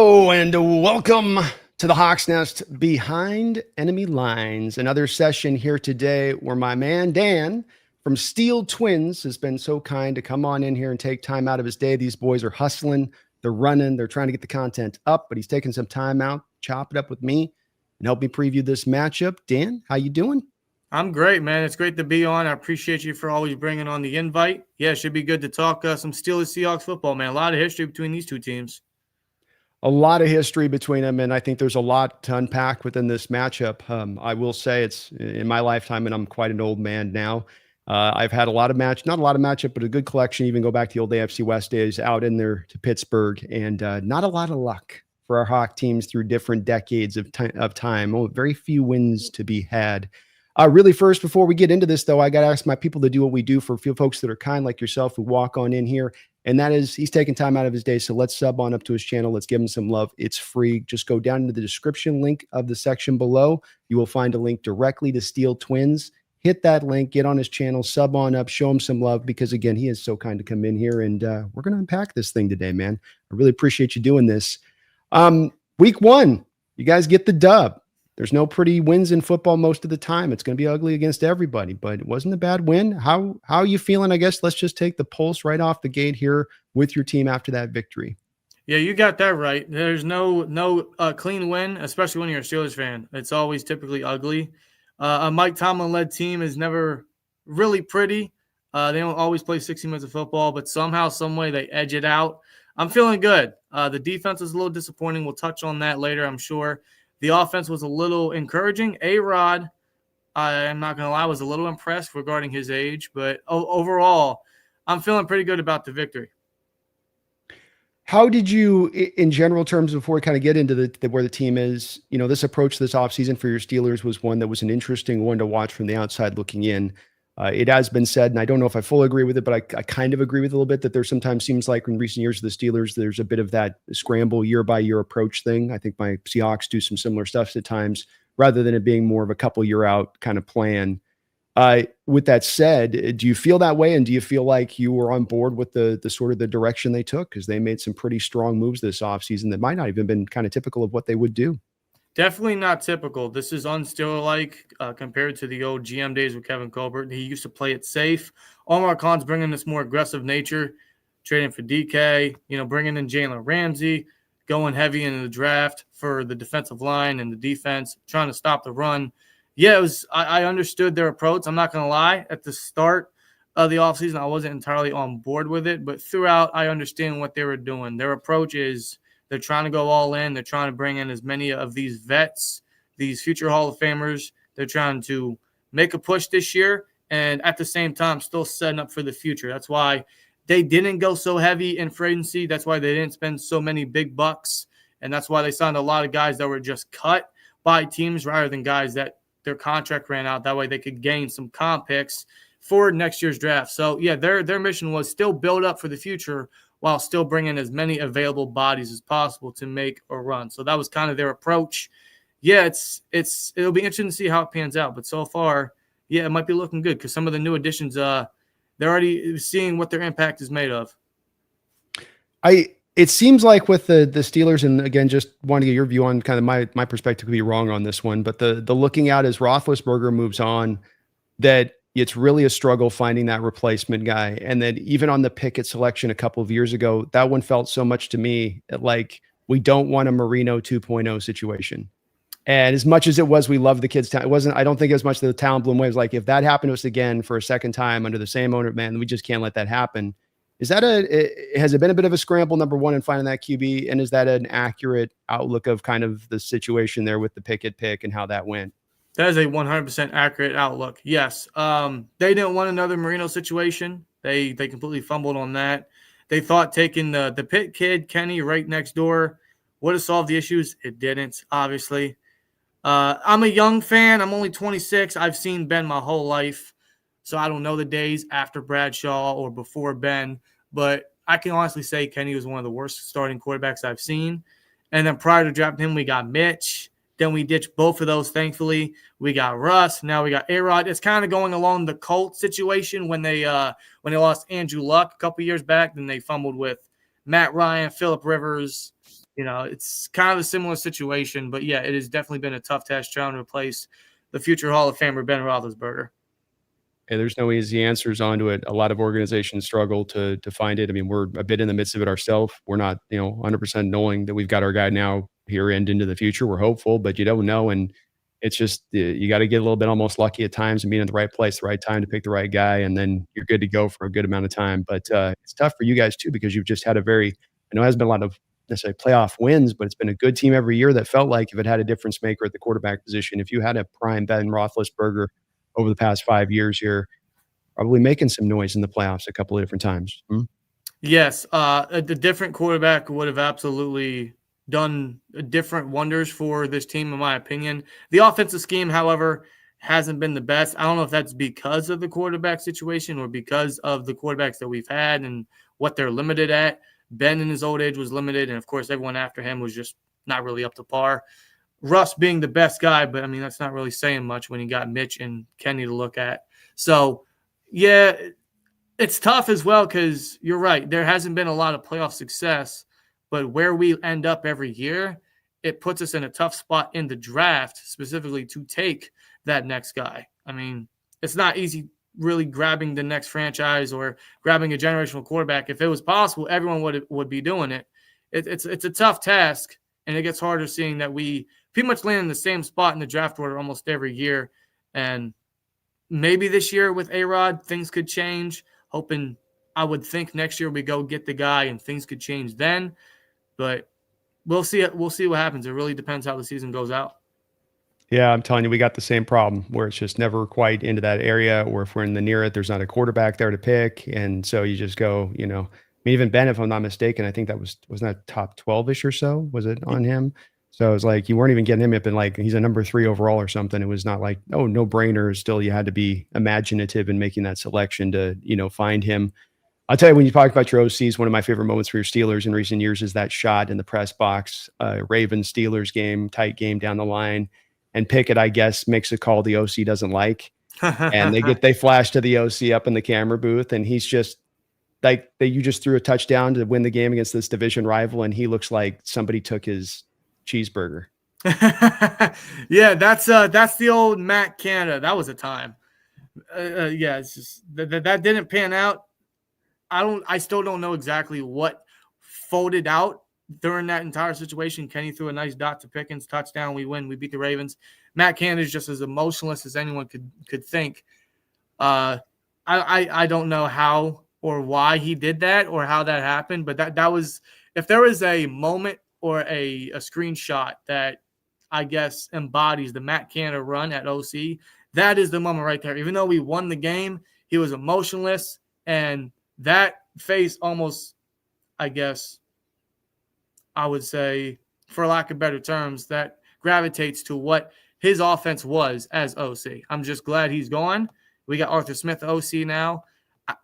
Hello and welcome to the Hawks Nest Behind Enemy Lines. Another session here today where my man Dan from Steel Twins has been so kind to come on in here and take time out of his day. These boys are hustling, they're running, they're trying to get the content up, but he's taking some time out, chop it up with me, and help me preview this matchup. Dan, how you doing? I'm great, man. It's great to be on. I appreciate you for always bringing on the invite. Yeah, it should be good to talk some Steelers Seahawks football, man. A lot of history between these two teams. A lot of history between them, and I think there's a lot to unpack within this matchup. I will say it's in my lifetime, and I'm quite an old man now. I've had a lot of not a lot of matchup, but a good collection. Even go back to the old AFC West days out in there to Pittsburgh, and not a lot of luck for our Hawk teams through different decades of time. Oh, very few wins to be had. Really, first, before we get into this, though, I got to ask my people to do what we do for a few folks that are kind like yourself who walk on in here. And that is, he's taking time out of his day. So let's sub on up to his channel. Let's give him some love. It's free. Just go down into the description link of the section below. You will find a link directly to Steel Twins. Hit that link, get on his channel, sub on up, show him some love because, again, he is so kind to come in here. And we're going to unpack this thing today, man. I really appreciate you doing this. Week one, you guys get the dub. There's no pretty wins in football most of the time. It's going to be ugly against everybody, but it wasn't a bad win. How are you feeling? I guess let's just take the pulse right off the gate here with your team after that victory. Yeah, you got that right. There's no clean win, especially when you're a Steelers fan. It's always typically ugly. A Mike Tomlin-led team is never really pretty. They don't always play 60 minutes of football, but somehow, some way, they edge it out. I'm feeling good. The defense is a little disappointing. We'll touch on that later, I'm sure. The offense was a little encouraging. A-Rod, I'm not going to lie, was a little impressed regarding his age. But overall, I'm feeling pretty good about the victory. How did you, in general terms, before we kind of get into where the team is, this approach this offseason for your Steelers was one that was an interesting one to watch from the outside looking in. It has been said, and I don't know if I fully agree with it, but I kind of agree with it a little bit that there sometimes seems like in recent years of the Steelers, there's a bit of that scramble year-by-year approach thing. I think my Seahawks do some similar stuff at times rather than it being more of a couple year out kind of plan. With that said, do you feel that way? And do you feel like you were on board with the sort of the direction they took? Because they made some pretty strong moves this offseason that might not even been kind of typical of what they would do. Definitely not typical. This is un-Steeler-like compared to the old GM days with Kevin Colbert. He used to play it safe. Omar Khan's bringing this more aggressive nature, trading for DK, bringing in Jalen Ramsey, going heavy into the draft for the defensive line and the defense, trying to stop the run. Yeah, I understood their approach. I'm not going to lie. At the start of the offseason, I wasn't entirely on board with it, but throughout, I understand what they were doing. Their approach is they're trying to go all in. They're trying to bring in as many of these vets, these future Hall of Famers. They're trying to make a push this year and at the same time still setting up for the future. That's why they didn't go so heavy in free agency. That's why they didn't spend so many big bucks. And that's why they signed a lot of guys that were just cut by teams rather than guys that their contract ran out. That way they could gain some comp picks for next year's draft. So, yeah, their mission was still build up for the future while still bringing as many available bodies as possible to make a run. So that was kind of their approach. Yeah, it'll be interesting to see how it pans out. But so far, yeah, it might be looking good because some of the new additions, they're already seeing what their impact is made of. It seems like with the Steelers, and again, just want to get your view on kind of my perspective could be wrong on this one, but the looking out as Roethlisberger moves on, that it's really a struggle finding that replacement guy. And then even on the Pickett selection a couple of years ago, that one felt so much to me like we don't want a Marino 2.0 situation. And as much as it was, we love the kids. It wasn't, I don't think as much the talent blown away. It was like, if that happened to us again for a second time under the same owner, man, we just can't let that happen. Has it been a bit of a scramble, number one, in finding that QB? And is that an accurate outlook of kind of the situation there with the Pickett pick and how that went? That is a 100% accurate outlook. Yes. They didn't want another Marino situation. They completely fumbled on that. They thought taking the Pitt kid, Kenny, right next door would have solved the issues. It didn't, obviously. I'm a young fan. I'm only 26. I've seen Ben my whole life. So I don't know the days after Bradshaw or before Ben. But I can honestly say Kenny was one of the worst starting quarterbacks I've seen. And then prior to drafting him, we got Mitch. Then we ditched both of those, thankfully. We got Russ. Now we got A-Rod. It's kind of going along the Colts situation when they lost Andrew Luck a couple years back. Then they fumbled with Matt Ryan, Phillip Rivers. It's kind of a similar situation. But, yeah, it has definitely been a tough task trying to replace the future Hall of Famer Ben Roethlisberger. And there's no easy answers onto it. A lot of organizations struggle to find it. I mean, we're a bit in the midst of it ourselves. We're not, 100% knowing that we've got our guy now here and into the future. We're hopeful, but you don't know. And it's just you got to get a little bit almost lucky at times and being in the right place, the right time to pick the right guy, and then you're good to go for a good amount of time. But it's tough for you guys too because you've just had I know it hasn't been a lot of necessarily playoff wins, but it's been a good team every year that felt like if it had a difference maker at the quarterback position, if you had a prime Ben Roethlisberger over the past 5 years here, probably making some noise in the playoffs a couple of different times. Yes, the different quarterback would have absolutely done different wonders for this team, in my opinion. The offensive scheme, however, hasn't been the best. I don't know if that's because of the quarterback situation or because of the quarterbacks that we've had and what they're limited at. Ben in his old age was limited, and of course everyone after him was just not really up to par. Russ being the best guy, but I mean that's not really saying much when you got Mitch and Kenny to look at. So, yeah, it's tough as well because you're right. There hasn't been a lot of playoff success, but where we end up every year, it puts us in a tough spot in the draft specifically to take that next guy. I mean, it's not easy really grabbing the next franchise or grabbing a generational quarterback. If it was possible, everyone would be doing it. It's a tough task, and it gets harder seeing that we pretty much land in the same spot in the draft order almost every year. And maybe this year with A-Rod, things could change. Hoping, I would think next year we go get the guy and things could change then. But we'll see. We'll see what happens. It really depends how the season goes out. Yeah, I'm telling you, we got the same problem where it's just never quite into that area, or if we're in the near it, there's not a quarterback there to pick. And so you just go, I mean, even Ben, if I'm not mistaken, I think that wasn't that top 12-ish or so? Was it on him? So it was like you weren't even getting him up in like he's a number 3 overall or something. It was not like, oh, no brainer. Still, you had to be imaginative in making that selection to, find him. I'll tell you, when you talk about your OCs, one of my favorite moments for your Steelers in recent years is that shot in the press box, Ravens Steelers game, tight game down the line. And Pickett, I guess, makes a call the OC doesn't like. And they flash to the OC up in the camera booth, and he's just like you just threw a touchdown to win the game against this division rival, and he looks like somebody took his cheeseburger. Yeah, that's the old Matt Canada. That was a time. Yeah, it's just that didn't pan out. I still don't know exactly what folded out during that entire situation. Kenny threw a nice dot to Pickens, touchdown, we win, we beat the Ravens. Matt Canada is just as emotionless as anyone could think. I don't know how or why he did that or how that happened, but that was, if there was a moment or a screenshot that I guess embodies the Matt Canada run at OC, that is the moment right there. Even though we won the game, he was emotionless, and that face almost, I guess, I would say, for lack of better terms, that gravitates to what his offense was as OC. I'm just glad he's gone. We got Arthur Smith, OC now.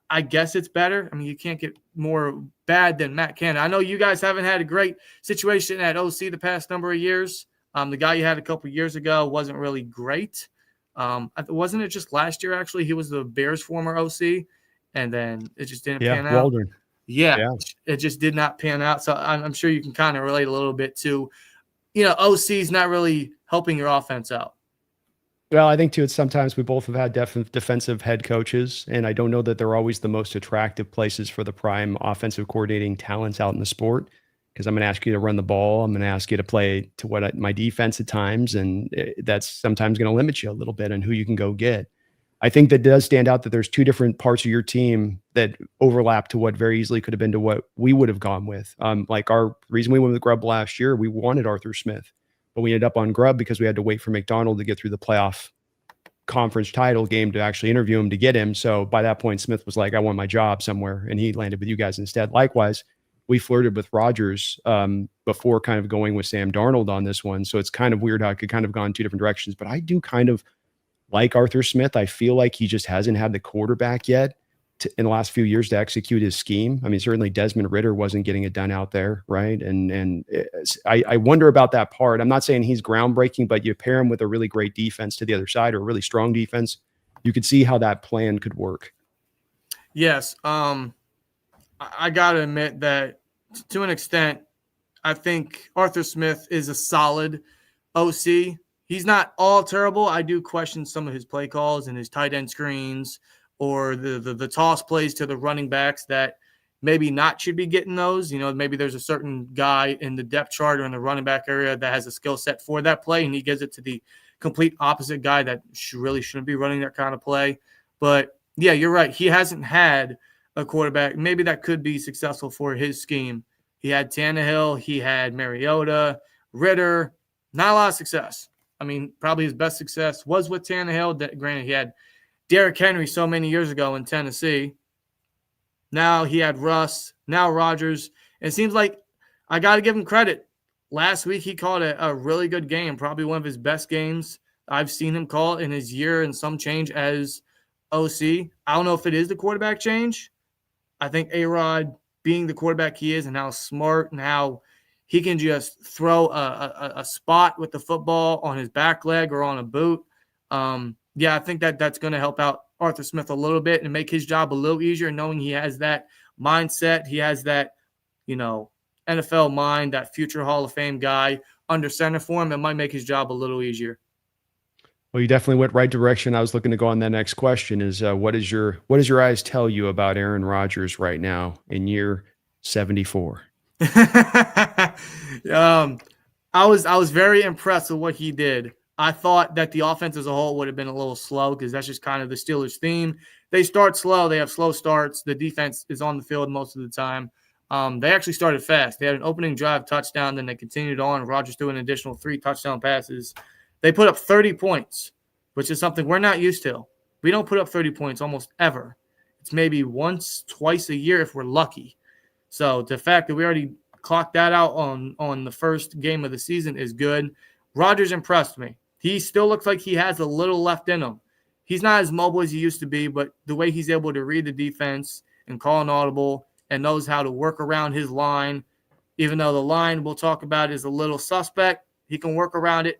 I guess it's better. I mean, you can't get more bad than Matt Canada. I know you guys haven't had a great situation at OC the past number of years. The guy you had a couple years ago wasn't really great. Wasn't it just last year, actually? He was the Bears' former OC, and then it just didn't pan out. Waldron. Yeah, it just did not pan out. So I'm sure you can kind of relate a little bit to, OC's not really helping your offense out. Well, I think too, it's sometimes we both have had defensive head coaches, and I don't know that they're always the most attractive places for the prime offensive coordinating talents out in the sport. Because I'm going to ask you to run the ball. I'm going to ask you to play to my defense at times, and that's sometimes going to limit you a little bit on who you can go get. I think that does stand out that there's two different parts of your team that overlap to what very easily could have been to what we would have gone with. Like our reason we went with Grubb last year, we wanted Arthur Smith, but we ended up on Grubb because we had to wait for McDonald to get through the playoff conference title game to actually interview him to get him. So by that point, Smith was like, I want my job somewhere, and he landed with you guys instead. Likewise, we flirted with Rodgers before kind of going with Sam Darnold on this one. So it's kind of weird how it could kind of gone two different directions, but I do kind of like Arthur Smith. I feel like he just hasn't had the quarterback yet in the last few years to execute his scheme. I mean, certainly Desmond Ridder wasn't getting it done out there, right? And I wonder about that part. I'm not saying he's groundbreaking, but you pair him with a really great defense to the other side or a really strong defense, you could see how that plan could work. Yes. I got to admit that to an extent, I think Arthur Smith is a solid OC. He's not all terrible. I do question some of his play calls and his tight end screens or the toss plays to the running backs that maybe not should be getting those. Maybe there's a certain guy in the depth chart or in the running back area that has a skill set for that play, and he gives it to the complete opposite guy that really shouldn't be running that kind of play. But, yeah, you're right. He hasn't had a quarterback maybe that could be successful for his scheme. He had Tannehill. He had Mariota, Ritter. Not a lot of success. I mean, probably his best success was with Tannehill. Granted, he had Derrick Henry so many years ago in Tennessee. Now he had Russ. Now Rodgers. It seems like I got to give him credit. Last week he called a really good game, probably one of his best games I've seen him call in his year and some change as OC. I don't know if it is the quarterback change. I think A-Rod, being the quarterback he is and how smart and how he can just throw a spot with the football on his back leg or on a boot. I think that's going to help out Arthur Smith a little bit and make his job a little easier, knowing he has that mindset. He has that, NFL mind, that future Hall of Fame guy under center for him. It might make his job a little easier. Well, you definitely went right direction. I was looking to go on that next question is what does your eyes tell you about Aaron Rodgers right now in year 74? I was very impressed with what he did. I thought that the offense as a whole would have been a little slow because that's just kind of the Steelers' theme. They start slow. They have slow starts. The defense is on the field most of the time. They actually started fast. They had an opening drive touchdown, then they continued on. Rodgers threw an additional 3 touchdown passes. They put up 30 points, which is something we're not used to. We don't put up 30 points almost ever. It's maybe once, twice a year if we're lucky. So the fact that we already clocked that out on the first game of the season is good. Rodgers impressed me. He still looks like he has a little left in him. He's not as mobile as he used to be, but the way he's able to read the defense and call an audible and knows how to work around his line, even though the line we'll talk about is a little suspect, he can work around it.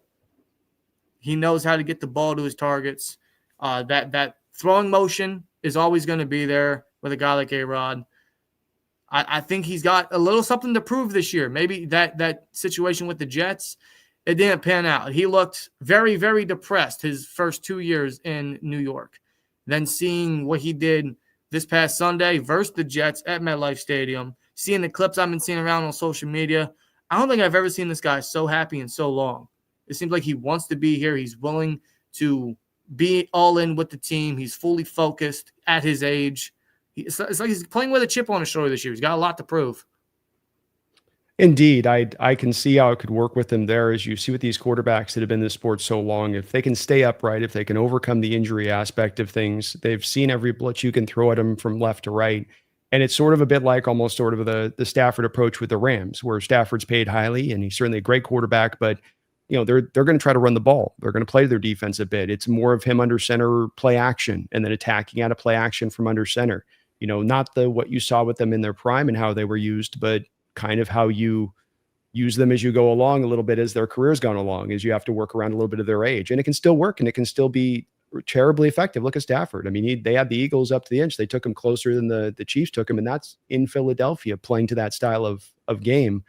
He knows how to get the ball to his targets. That throwing motion is always going to be there with a guy like A-Rod. I think he's got a little something to prove this year. Maybe that situation with the Jets, it didn't pan out. He looked very, very depressed his first 2 years in New York. Then seeing what he did this past Sunday versus the Jets at MetLife Stadium, seeing the clips I've been seeing around on social media, I don't think I've ever seen this guy so happy in so long. It seems like he wants to be here. He's willing to be all in with the team. He's fully focused at his age. It's like he's playing with a chip on his shoulder this year. He's got a lot to prove. Indeed, I can see how it could work with him there. As you see with these quarterbacks that have been in the sport so long, if they can stay upright, if they can overcome the injury aspect of things, they've seen every blitz you can throw at them from left to right. And it's sort of a bit like almost sort of the Stafford approach with the Rams, where Stafford's paid highly and he's certainly a great quarterback, but they're going to try to run the ball. They're going to play their defense a bit. It's more of him under center play action and then attacking out of play action from under center. Not what you saw with them in their prime and how they were used, but kind of how you use them as you go along a little bit as their career's gone along, as you have to work around a little bit of their age. And it can still work and it can still be terribly effective. Look at Stafford. I mean, they had the Eagles up to the inch. They took him closer than the Chiefs took him, and that's in Philadelphia, playing to that style of game.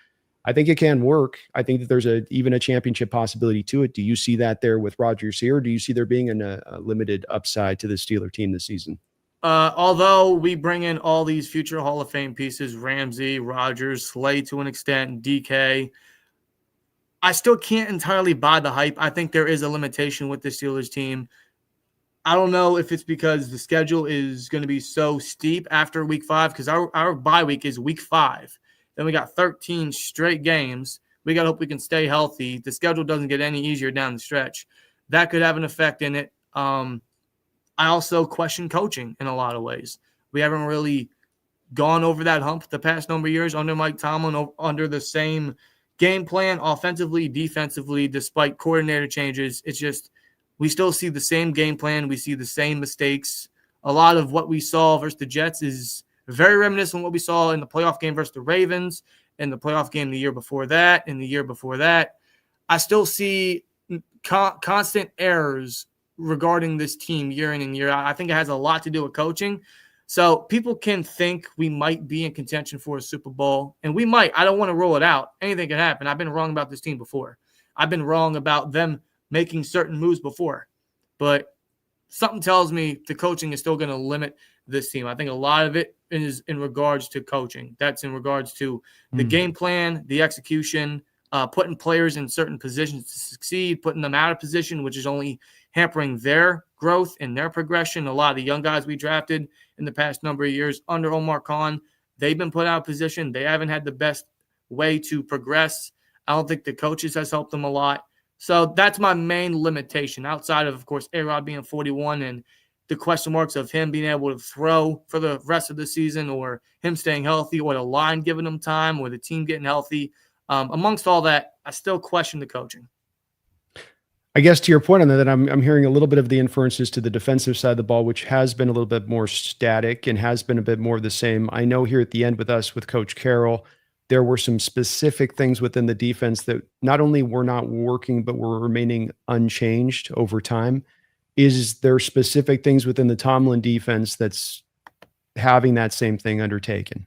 I think it can work. I think that there's even a championship possibility to it. Do you see that there with Rodgers here? Or do you see there being a limited upside to the Steeler team this season? Although we bring in all these future Hall of Fame pieces, Ramsey, Rodgers, Slay to an extent, DK, I still can't entirely buy the hype. I think there is a limitation with the Steelers team. I don't know if it's because the schedule is going to be so steep after week 5, because our bye week is week 5. Then we got 13 straight games. We got to hope we can stay healthy. The schedule doesn't get any easier down the stretch. That could have an effect in it. I also question coaching in a lot of ways. We haven't really gone over that hump the past number of years under Mike Tomlin, under the same game plan, offensively, defensively, despite coordinator changes. It's just we still see the same game plan. We see the same mistakes. A lot of what we saw versus the Jets is very reminiscent of what we saw in the playoff game versus the Ravens, and the playoff game the year before that, and the year before that. I still see constant errors regarding this team year in and year out. I think it has a lot to do with coaching, So people can think we might be in contention for a Super Bowl, and we might. I don't want to rule it out. Anything can happen. I've been wrong about this team before. I've been wrong about them making certain moves before. But something tells me the coaching is still going to limit this team. I think a lot of it is in regards to coaching. That's in regards to the game plan, the execution, putting players in certain positions to succeed, putting them out of position, which is only hampering their growth and their progression. A lot of the young guys we drafted in the past number of years under Omar Khan, they've been put out of position. They haven't had the best way to progress. I don't think the coaches has helped them a lot. So that's my main limitation outside of course, A-Rod being 41 and the question marks of him being able to throw for the rest of the season or him staying healthy or the line giving him time or the team getting healthy. Amongst all that, I still question the coaching. I guess to your point on that, I'm hearing a little bit of the inferences to the defensive side of the ball, which has been a little bit more static and has been a bit more of the same. I know here at the end with us, with Coach Carroll, there were some specific things within the defense that not only were not working, but were remaining unchanged over time. Is there specific things within the Tomlin defense that's having that same thing undertaken?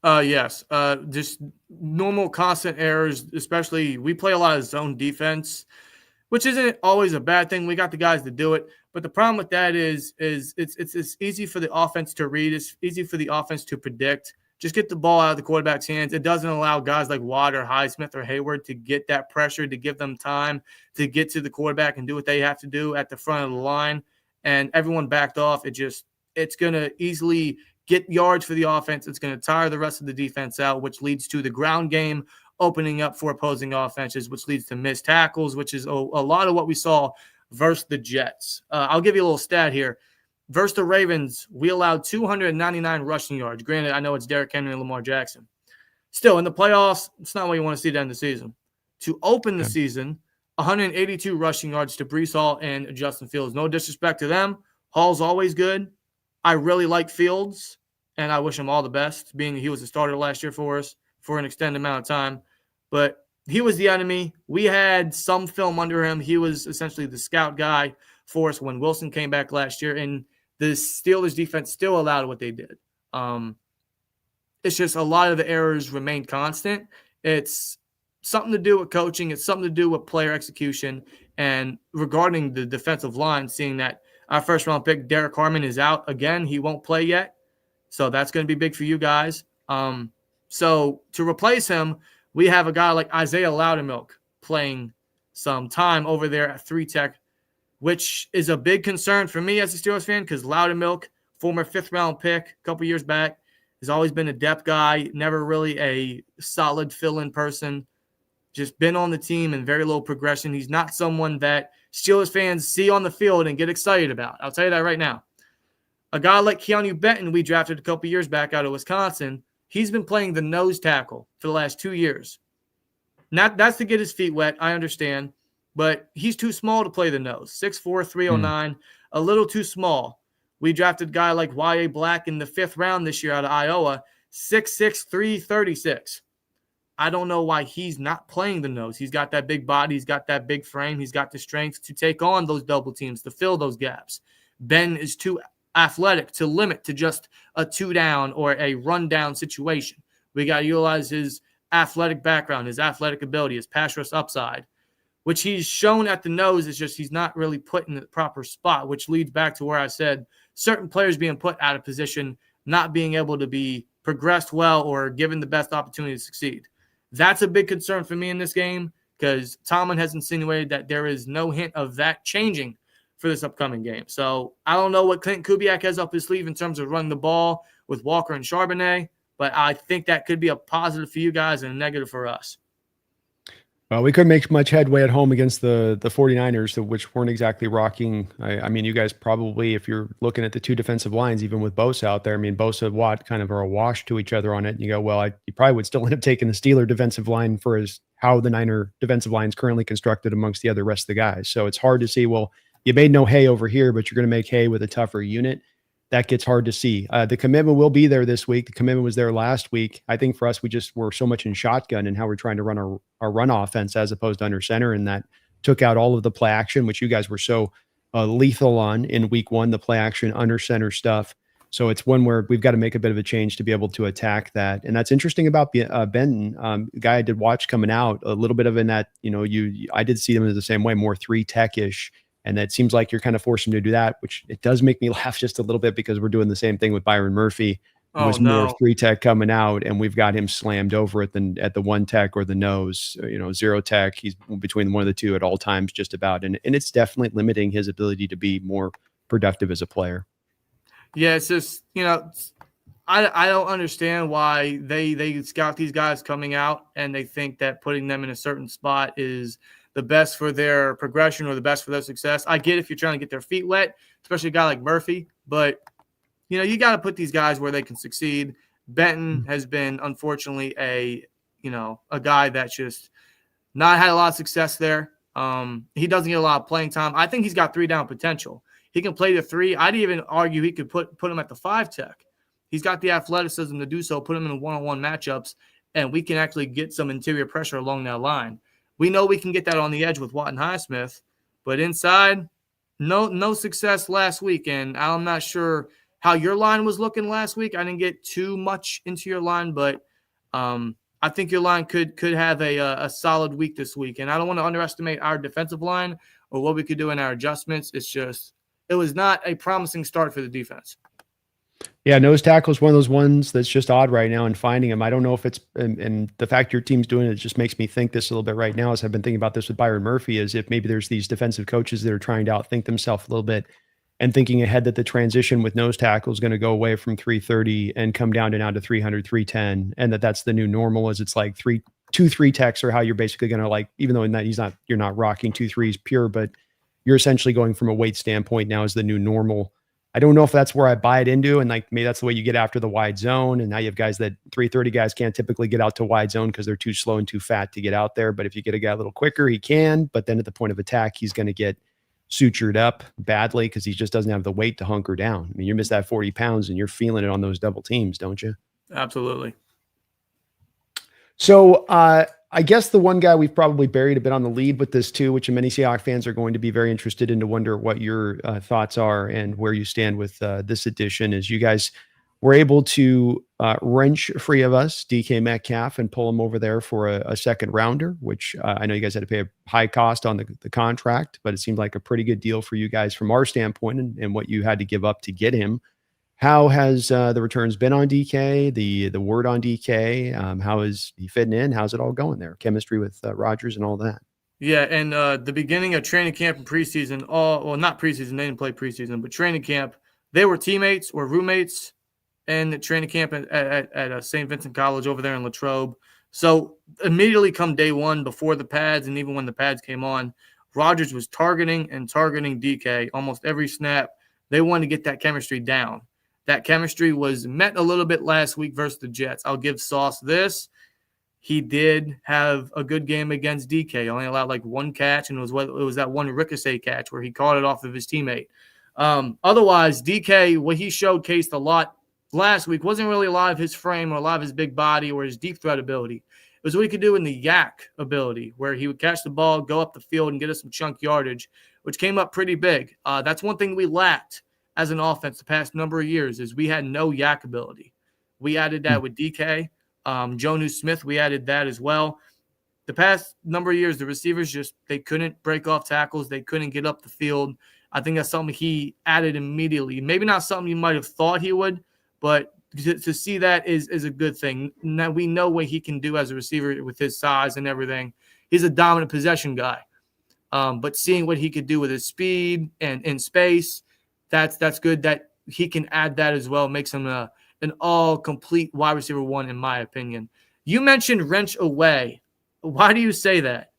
Yes. Just normal constant errors, especially we play a lot of zone defense, which isn't always a bad thing. We got the guys to do it. But the problem with that is it's easy for the offense to read. It's easy for the offense to predict. Just get the ball out of the quarterback's hands. It doesn't allow guys like Watt or Highsmith or Hayward to get that pressure, to give them time to get to the quarterback and do what they have to do at the front of the line. And everyone backed off. It's going to easily get yards for the offense. It's going to tire the rest of the defense out, which leads to the ground game opening up for opposing offenses, which leads to missed tackles, which is a lot of what we saw versus the Jets. I'll give you a little stat here. Versus the Ravens, we allowed 299 rushing yards. Granted, I know it's Derrick Henry and Lamar Jackson. Still, in the playoffs, it's not what you want to see at the end of the season. To open the season, 182 rushing yards to Breece Hall and Justin Fields. No disrespect to them. Hall's always good. I really like Fields, and I wish him all the best, being he was a starter last year for us for an extended amount of time. But he was the enemy. We had some film under him. He was essentially the scout guy for us when Wilson came back last year, and the Steelers defense still allowed what they did. It's just a lot of the errors remain constant. It's something to do with coaching. It's something to do with player execution. And regarding the defensive line, seeing that our first-round pick, Derek Harmon, is out again. He won't play yet. So that's going to be big for you guys. So to replace him, we have a guy like Isaiah Loudermilk playing some time over there at 3-tech, which is a big concern for me as a Steelers fan because Loudermilk, former 5th-round pick a couple years back, has always been a depth guy, never really a solid fill-in person, just been on the team and very low progression. He's not someone that Steelers fans see on the field and get excited about. I'll tell you that right now. A guy like Keanu Benton we drafted a couple years back out of Wisconsin, he's been playing the nose tackle for the last 2 years. That's to get his feet wet, I understand. But he's too small to play the nose. 6'4", 309, a little too small. We drafted a guy like Y.A. Black in the 5th round this year out of Iowa, 6'6", 336. I don't know why he's not playing the nose. He's got that big body. He's got that big frame. He's got the strength to take on those double teams, to fill those gaps. Ben is too athletic to limit to just a 2-down or a run-down situation. We got to utilize his athletic background, his athletic ability, his pass rush upside, which he's shown at the nose. It's just he's not really put in the proper spot, which leads back to where I said certain players being put out of position, not being able to be progressed well or given the best opportunity to succeed. That's a big concern for me in this game because Tomlin has insinuated that there is no hint of that changing for this upcoming game. So I don't know what Clint Kubiak has up his sleeve in terms of running the ball with Walker and Charbonnet, but I think that could be a positive for you guys and a negative for us. Well, we couldn't make much headway at home against the 49ers, which weren't exactly rocking. I mean, you guys probably, if you're looking at the two defensive lines, even with Bosa out there, I mean, Bosa and Watt kind of are a wash to each other on it. And you go, well, you probably would still end up taking the Steeler defensive line for how the Niner defensive line is currently constructed amongst the other rest of the guys. So it's hard to see, well, you made no hay over here, but you're going to make hay with a tougher unit. That gets hard to see. The commitment will be there this week. The commitment was there last week. I think for us, we just were so much in shotgun and how we're trying to run our run offense as opposed to under center. And that took out all of the play action, which you guys were so lethal on in week 1, the play action under center stuff. So it's one where we've got to make a bit of a change to be able to attack that. And that's interesting about Benton, the guy I did watch coming out, a little bit of in that, I did see him as the same way, more 3-tech-ish. And that seems like you're kind of forcing him to do that, which it does make me laugh just a little bit because we're doing the same thing with Byron Murphy. It was more 3-tech coming out, and we've got him slammed over at the 1-tech or the nose, 0-tech. He's between one of the two at all times, just about. And it's definitely limiting his ability to be more productive as a player. Yeah, it's just, I don't understand why they scout these guys coming out and they think that putting them in a certain spot is the best for their progression or the best for their success. I get if you're trying to get their feet wet, especially a guy like Murphy, but you got to put these guys where they can succeed. Benton has been, unfortunately, a guy that's just not had a lot of success there. He doesn't get a lot of playing time. I think he's got 3-down potential. He can play the 3. I'd even argue he could put him at the 5-tech. He's got the athleticism to do so, put him in one-on-one matchups, and we can actually get some interior pressure along that line. We know we can get that on the edge with Watt and Highsmith, but inside, no success last week, and I'm not sure how your line was looking last week. I didn't get too much into your line, but I think your line could have a solid week this week. And I don't want to underestimate our defensive line or what we could do in our adjustments. It's just it was not a promising start for the defense. Yeah, nose tackle is one of those ones that's just odd right now in finding him. I don't know if it's and the fact your team's doing it just makes me think this a little bit right now as I've been thinking about this with Byron Murphy, is if maybe there's these defensive coaches that are trying to outthink themselves a little bit and thinking ahead that the transition with nose tackle is going to go away from 330 and come down to 300, 310, and that's the new normal. Is it's like 2-3-techs are how you're basically going to, even though in that you're not rocking 2-3s pure, but you're essentially going from a weight standpoint now as the new normal. I don't know if that's where I buy it into, and maybe that's the way you get after the wide zone. And now you have guys that 330 guys can't typically get out to wide zone because they're too slow and too fat to get out there. But if you get a guy a little quicker, he can. But then at the point of attack, he's going to get sutured up badly because he just doesn't have the weight to hunker down. I mean, you miss that 40 pounds and you're feeling it on those double teams, don't you? Absolutely. So I guess the one guy we've probably buried a bit on the lead with this too, which many Seahawks fans are going to be very interested in to wonder what your thoughts are and where you stand with this edition, is you guys were able to wrench free of us DK Metcalf and pull him over there for a second rounder, which I know you guys had to pay a high cost on the contract, but it seemed like a pretty good deal for you guys from our standpoint and what you had to give up to get him. How has the returns been on DK, the word on DK? How is he fitting in? How's it all going there? Chemistry with Rodgers and all that. Yeah, and the beginning of training camp and preseason, not preseason, they didn't play preseason, but training camp, they were teammates or roommates in training camp at St. Vincent College over there in Latrobe. So immediately come day one, before the pads and even when the pads came on, Rodgers was targeting DK almost every snap. They wanted to get that chemistry down. That chemistry was met a little bit last week versus the Jets. I'll give Sauce this. He did have a good game against DK. Only allowed one catch, and it was that one ricochet catch where he caught it off of his teammate. Otherwise, DK, what he showcased a lot last week wasn't really a lot of his frame or a lot of his big body or his deep threat ability. It was what he could do in the yak ability, where he would catch the ball, go up the field, and get us some chunk yardage, which came up pretty big. That's one thing we lacked as an offense the past number of years, is we had no yak ability. We added that with DK. Jonnu Smith, we added that as well. The past number of years, the receivers they couldn't break off tackles. They couldn't get up the field. I think that's something he added immediately. Maybe not something you might have thought he would, but to see that is a good thing. Now we know what he can do as a receiver with his size and everything. He's a dominant possession guy. But seeing what he could do with his speed and in space, that's good that he can add that as well. Makes him an all-complete wide receiver one, in my opinion. You mentioned wrench away. Why do you say that?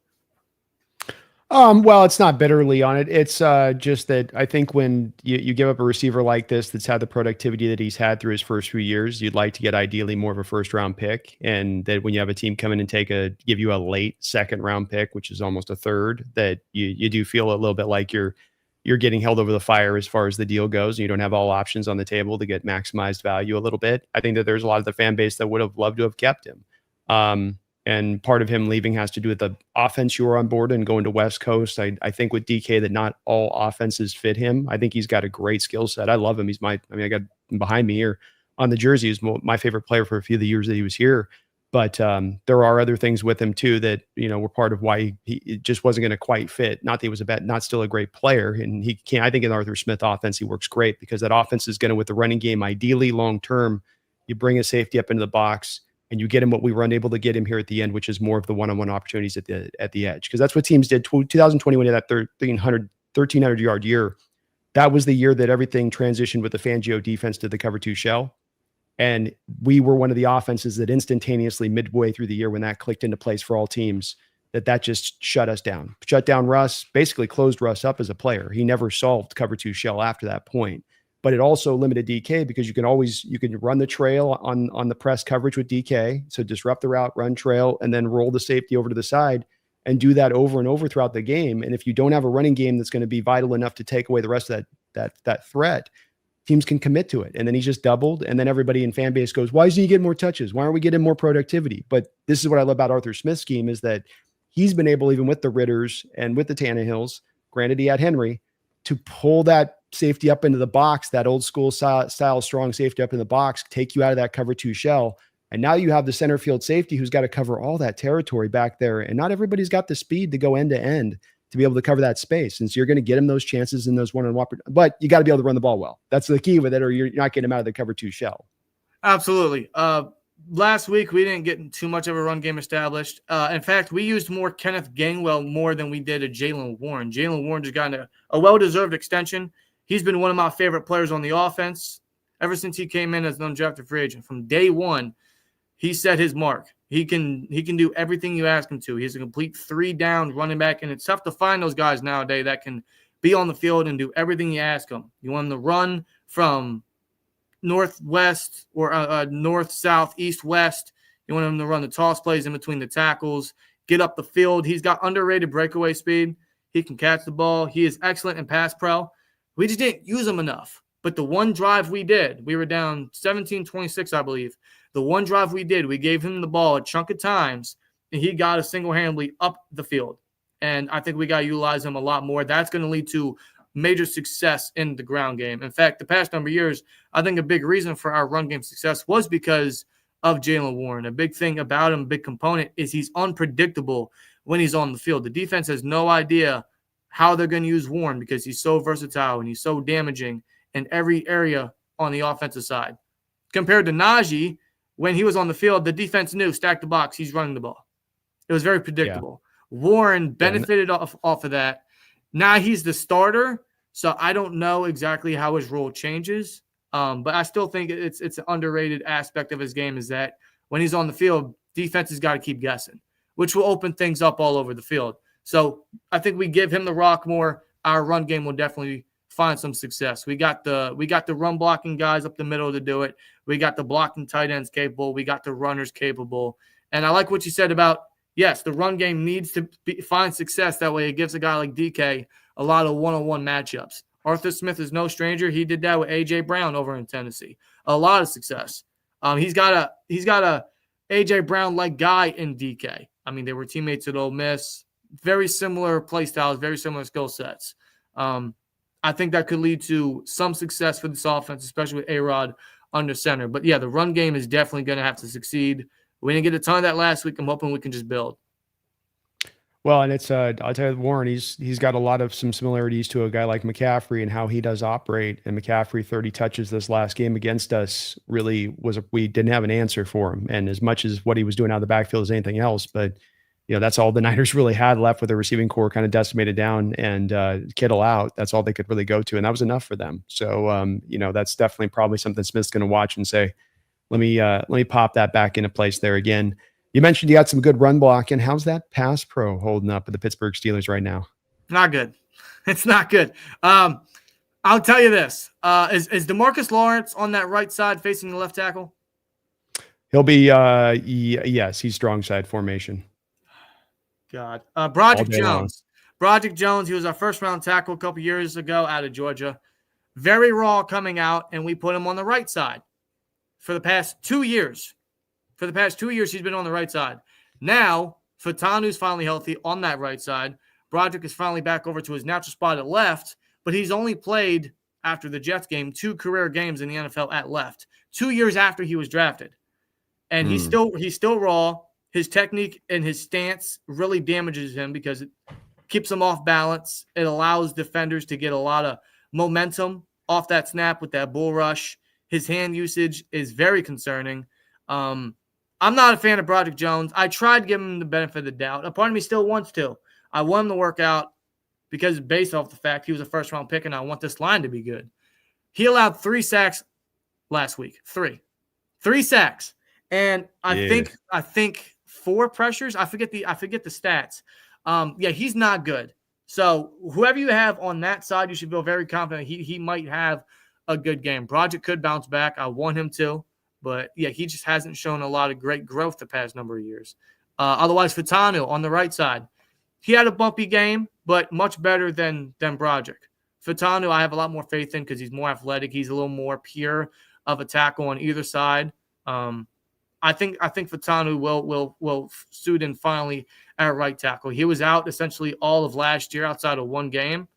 Well, it's not bitterly on it. It's just that I think when you give up a receiver like this that's had the productivity that he's had through his first few years, you'd like to get ideally more of a first-round pick. And that when you have a team come in and give you a late second-round pick, which is almost a third, that you do feel a little bit like you're getting held over the fire as far as the deal goes. And you don't have all options on the table to get maximized value a little bit. I think that there's a lot of the fan base that would have loved to have kept him. And part of him leaving has to do with the offense you were on board and going to West Coast. I think with DK that not all offenses fit him. I think he's got a great skill set. I love him. I got behind me here on the jersey. He's my favorite player for a few of the years that he was here. But there are other things with him too that, were part of why he it just wasn't going to quite fit. Not that he was not still a great player, and he can't. I think in the Arthur Smith offense he works great because that offense is going to, with the running game, ideally long term, you bring a safety up into the box and you get him what we were unable to get him here at the end, which is more of the one-on-one opportunities at the edge, because that's what teams did. 2020 when he had that 1,300-yard year, that was the year that everything transitioned with the Fangio defense to the cover two shell. And we were one of the offenses that instantaneously midway through the year, when that clicked into place for all teams, that just shut us down, shut down Russ, basically closed Russ up as a player. He never solved cover two shell after that point, but it also limited DK because you can run the trail on the press coverage with DK. So disrupt the route, run trail, and then roll the safety over to the side and do that over and over throughout the game. And if you don't have a running game that's going to be vital enough to take away the rest of that threat, teams can commit to it. And then he's just doubled. And then everybody in fan base goes, why isn't he getting more touches? Why aren't we getting more productivity? But this is what I love about Arthur Smith's scheme, is that he's been able, even with the Ritters and with the Tannehills, granted he had Henry, to pull that safety up into the box, that old school style strong safety up in the box, take you out of that cover two shell. And now you have the center field safety who's got to cover all that territory back there. And not everybody's got the speed to go end to end to be able to cover that space. And so you're going to get him those chances in those one-on-one, but you got to be able to run the ball well. That's the key with it, or you're not getting him out of the cover two shell. Absolutely. Last week, we didn't get too much of a run game established. In fact, we used more Kenneth Gainwell more than we did a Jaylen Warren. Jaylen Warren just gotten a well-deserved extension. He's been one of my favorite players on the offense ever since he came in as an undrafted free agent. From day one, he set his mark. He can do everything you ask him to. He's a complete 3-down running back, and it's tough to find those guys nowadays that can be on the field and do everything you ask them. You want him to run from northwest or north, south, east, west. You want him to run the toss plays in between the tackles, get up the field. He's got underrated breakaway speed. He can catch the ball. He is excellent in pass pro. We just didn't use him enough. But the one drive we did, we were down 17-26, I believe. The one drive we did, we gave him the ball a chunk of times, and he got us single-handedly up the field. And I think we got to utilize him a lot more. That's going to lead to major success in the ground game. In fact, the past number of years, I think a big reason for our run game success was because of Jaylen Warren. A big thing about him, a big component, is he's unpredictable when he's on the field. The defense has no idea how they're going to use Warren because he's so versatile and he's so damaging in every area on the offensive side. Compared to Najee, when he was on the field, the defense knew, stack the box, he's running the ball. It was very predictable. Yeah. Warren benefited off of that. Now he's the starter, so I don't know exactly how his role changes. But I still think it's an underrated aspect of his game, is that when he's on the field, defense has got to keep guessing, which will open things up all over the field. So I think we give him the rock more. Our run game will definitely find some success. We got the run blocking guys up the middle to do it. We got the blocking tight ends capable. We got the runners capable. And I like what you said about, yes, the run game needs to find success. That way it gives a guy like DK a lot of one-on-one matchups. Arthur Smith is no stranger. He did that with A.J. Brown over in Tennessee. A lot of success. He's got a A.J. Brown-like guy in DK. I mean, they were teammates at Ole Miss. Very similar play styles, very similar skill sets. I think that could lead to some success for this offense, especially with A-Rod under center. But, yeah, the run game is definitely going to have to succeed. We didn't get a ton of that last week. I'm hoping we can just build. Well, and it's I'll tell you, Warren, he's got a lot of some similarities to a guy like McCaffrey and how he does operate. And McCaffrey, 30 touches this last game against us, really we didn't have an answer for him. And as much as what he was doing out of the backfield as anything else, but that's all the Niners really had left with the receiving core kind of decimated down and Kittle out. That's all they could really go to, and that was enough for them. So that's definitely probably something Smith's going to watch and say, let me pop that back into place there again. You mentioned you got some good run blocking. How's that pass pro holding up with the Pittsburgh Steelers right now? Not good. It's not good. I'll tell you this. Is DeMarcus Lawrence on that right side facing the left tackle? He'll be, yes, he's strong side formation. God. Broderick Jones. Broderick Jones, he was our first-round tackle a couple years ago out of Georgia. Very raw coming out, and we put him on the right side for the past 2 years. For the past 2 years, he's been on the right side. Now, Fatanu's finally healthy on that right side. Broderick is finally back over to his natural spot at left, but he's only played, after the Jets game, 2 career games in the NFL at left, 2 years after he was drafted. And he's still raw. His technique and his stance really damages him because it keeps him off balance. It allows defenders to get a lot of momentum off that snap with that bull rush. His hand usage is very concerning. I'm not a fan of Broderick Jones. I tried to give him the benefit of the doubt. A part of me still wants to. I want him to work out because based off the fact he was a first-round pick and I want this line to be good. He allowed 3 sacks last week. 3 sacks. And I think 4 pressures. I forget the stats. He's not good. So whoever you have on that side, you should feel very confident he might have a good game. Broderick could bounce back. I want him to. But, he just hasn't shown a lot of great growth the past number of years. Otherwise, Fitano on the right side. He had a bumpy game, but much better than Broderick. Fitano, I have a lot more faith in because he's more athletic. He's a little more pure of a tackle on either side. I think Fitano will suit in finally at right tackle. He was out essentially all of last year outside of 1 game.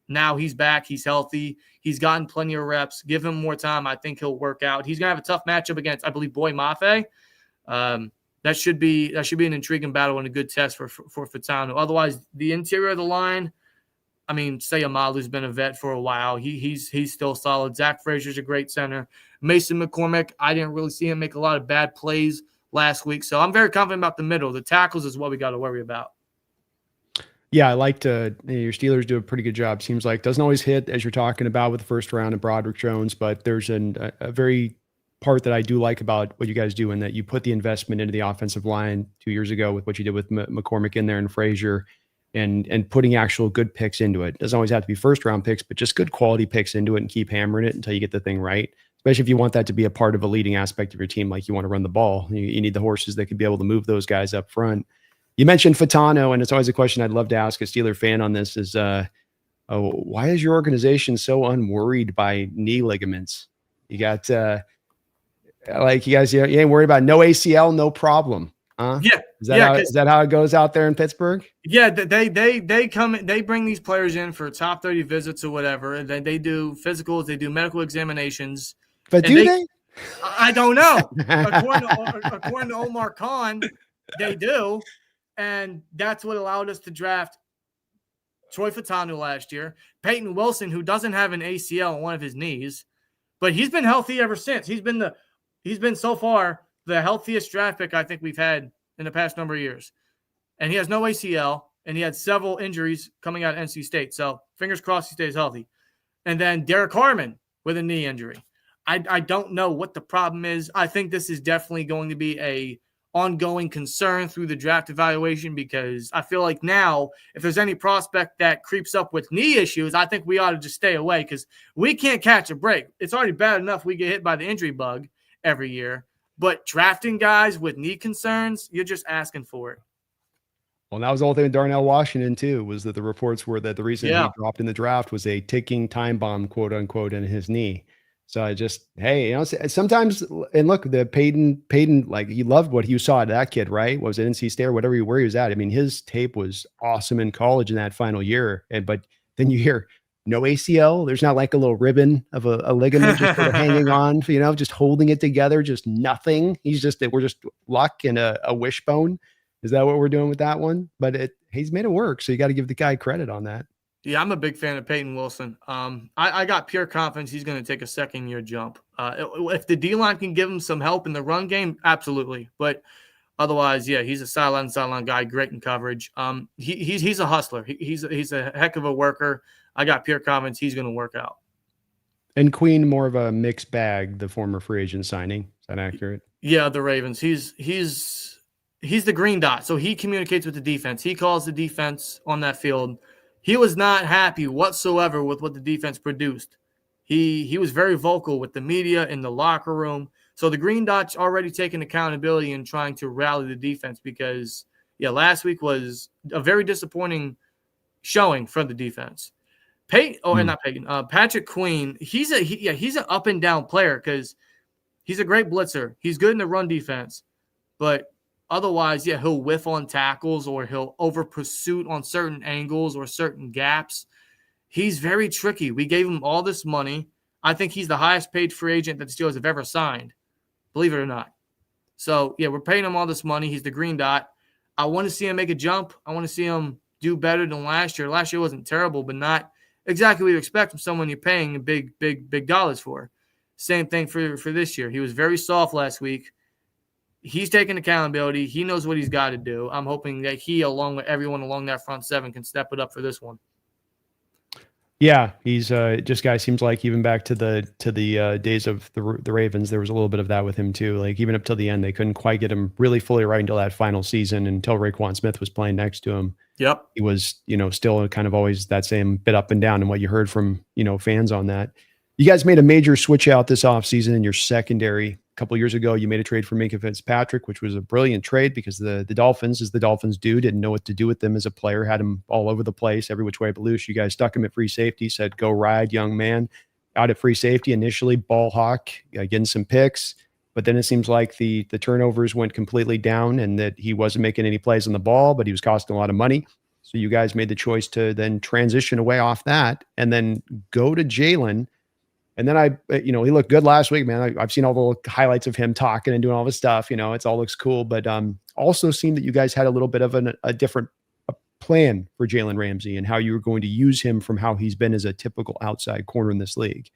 Now he's back. He's healthy. He's gotten plenty of reps. Give him more time. I think he'll work out. He's going to have a tough matchup against, I believe, Boy Mafe. That should be an intriguing battle and a good test for Fitano. Otherwise, the interior of the line, I mean, Sayamalu's been a vet for a while. He's still solid. Zach Frazier's a great center. Mason McCormick, I didn't really see him make a lot of bad plays last week. So I'm very confident about the middle. The tackles is what we got to worry about. Yeah, I like to. Your Steelers do a pretty good job. Seems like doesn't always hit as you're talking about with the first round of Broderick Jones, but there's a very part that I do like about what you guys do in that you put the investment into the offensive line 2 years ago with what you did with McCormick in there and Frazier, and putting actual good picks into it. Doesn't always have to be first round picks, but just good quality picks into it and keep hammering it until you get the thing right. Especially if you want that to be a part of a leading aspect of your team, like you want to run the ball. You need the horses that could be able to move those guys up front. You mentioned Fitano, and it's always a question I'd love to ask a Steeler fan on this is, why is your organization so unworried by knee ligaments? You got, you guys, you ain't worried about no ACL, no problem. Huh? Yeah. Is that how it goes out there in Pittsburgh? Yeah, they come in, they bring these players in for top 30 visits or whatever, and then they do physicals, they do medical examinations. But do they? I don't know. According to Omar Khan, they do. And that's what allowed us to draft Troy Fitano last year. Peyton Wilson, who doesn't have an ACL on one of his knees, but he's been healthy ever since. He's been so far the healthiest draft pick I think we've had in the past number of years. And he has no ACL, and he had several injuries coming out of NC State. So fingers crossed he stays healthy. And then Derek Harmon with a knee injury. I don't know what the problem is. I think this is definitely going to be a ongoing concern through the draft evaluation because I feel like now if there's any prospect that creeps up with knee issues, I think we ought to just stay away because we can't catch a break. It's already bad enough we get hit by the injury bug every year, but drafting guys with knee concerns, you're just asking for it. Well, that was the whole thing with Darnell Washington too, was that the reports were that the reason he dropped in the draft was a ticking time bomb, quote unquote, in his knee. So I just, hey, sometimes, and look, the Peyton, like he loved what you saw at that kid, right? What was it, NC State or where he was at? I mean, his tape was awesome in college in that final year. But then you hear no ACL. There's not like a little ribbon of a ligament just sort of hanging on, just holding it together, just nothing. We're just luck and a wishbone. Is that what we're doing with that one? But he's made it work. So you got to give the guy credit on that. Yeah, I'm a big fan of Peyton Wilson. I got pure confidence he's going to take a second-year jump. If the D-line can give him some help in the run game, absolutely. But otherwise, yeah, he's a sideline guy, great in coverage. He's a hustler. He's a heck of a worker. I got pure confidence he's going to work out. And Queen, more of a mixed bag, the former free agent signing. Is that accurate? Yeah, the Ravens. He's the green dot, so he communicates with the defense. He calls the defense on that field. He was not happy whatsoever with what the defense produced. He was very vocal with the media in the locker room. So the Green Dot's already taking accountability and trying to rally the defense because, last week was a very disappointing showing from the defense. Patrick Queen, he's an up and down player because he's a great blitzer. He's good in the run defense, but otherwise, he'll whiff on tackles or he'll over pursuit on certain angles or certain gaps. He's very tricky. We gave him all this money. I think he's the highest paid free agent that the Steelers have ever signed, believe it or not. So, yeah, we're paying him all this money. He's the green dot. I want to see him make a jump. I want to see him do better than last year. Last year wasn't terrible, but not exactly what you expect from someone you're paying big dollars for. Same thing for this year. He was very soft last week. He's taking accountability. He knows what he's got to do. I'm hoping that he, along with everyone along that front seven, can step it up for this one. Yeah, he's just guy seems like even back to the days of the Ravens, there was a little bit of that with him too. Like even up till the end, they couldn't quite get him really fully right until that final season, until Raekwon Smith was playing next to him. Yep, he was still kind of always that same bit up and down. And what you heard from fans on that, you guys made a major switch out this offseason in your secondary. A couple of years ago, you made a trade for Minkah Fitzpatrick, which was a brilliant trade because the Dolphins, as the Dolphins do, didn't know what to do with them as a player, had him all over the place, every which way but loose. You guys stuck him at free safety, said, go ride, young man. Out at free safety initially, ball hawk, getting some picks. But then it seems like the turnovers went completely down and that he wasn't making any plays on the ball, but he was costing a lot of money. So you guys made the choice to then transition away off that and then go to Jalen. And then he looked good last week, man. I've seen all the highlights of him talking and doing all this stuff. It's all looks cool, but also seemed that you guys had a little bit of a different plan for Jalen Ramsey and how you were going to use him from how he's been as a typical outside corner in this league.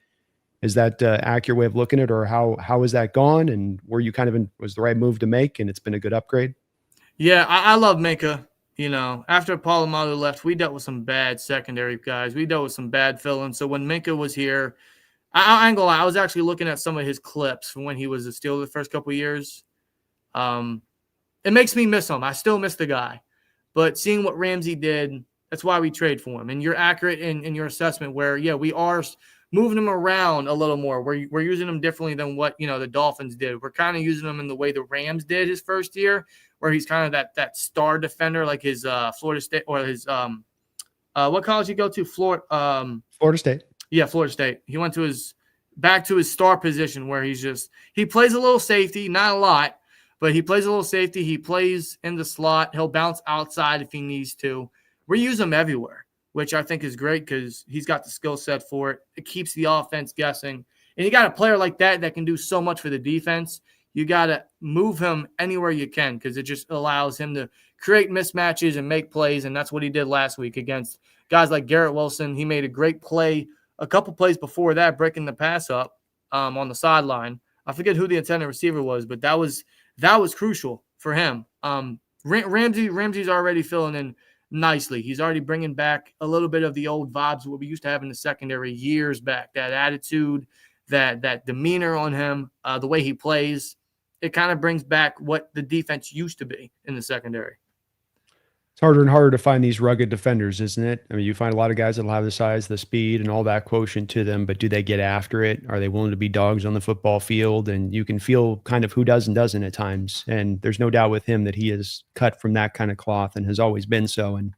Is that accurate way of looking at it, or how has that gone? And were you kind of was the right move to make, and it's been a good upgrade? Yeah, I love Minkah. After Polamalu left, we dealt with some bad secondary guys. We dealt with some bad fill-ins. So when Minkah was here, I ain't gonna lie, I was actually looking at some of his clips from when he was a Steeler the first couple of years. It makes me miss him. I still miss the guy. But seeing what Ramsey did, that's why we trade for him. And you're accurate in your assessment where, yeah, we are moving him around a little more. We're using him differently than what, the Dolphins did. We're kind of using him in the way the Rams did his first year, where he's kind of that star defender like his Florida State or his what college did he go to? Florida State. Yeah, Florida State. He went to back to his star position where he plays a little safety, not a lot, but he plays a little safety. He plays in the slot. He'll bounce outside if he needs to. We use him everywhere, which I think is great because he's got the skill set for it. It keeps the offense guessing. And you got a player like that can do so much for the defense. You got to move him anywhere you can because it just allows him to create mismatches and make plays, and that's what he did last week against guys like Garrett Wilson. He made a great play a couple plays before that, breaking the pass up on the sideline. I forget who the intended receiver was, but that was crucial for him. Ramsey's already filling in nicely. He's already bringing back a little bit of the old vibes what we used to have in the secondary years back. That attitude, that demeanor on him, the way he plays, it kind of brings back what the defense used to be in the secondary. It's harder and harder to find these rugged defenders, isn't it? I mean, you find a lot of guys that'll have the size, the speed, and all that quotient to them, but do they get after it? Are they willing to be dogs on the football field? And you can feel kind of who does and doesn't at times. And there's no doubt with him that he is cut from that kind of cloth and has always been so. And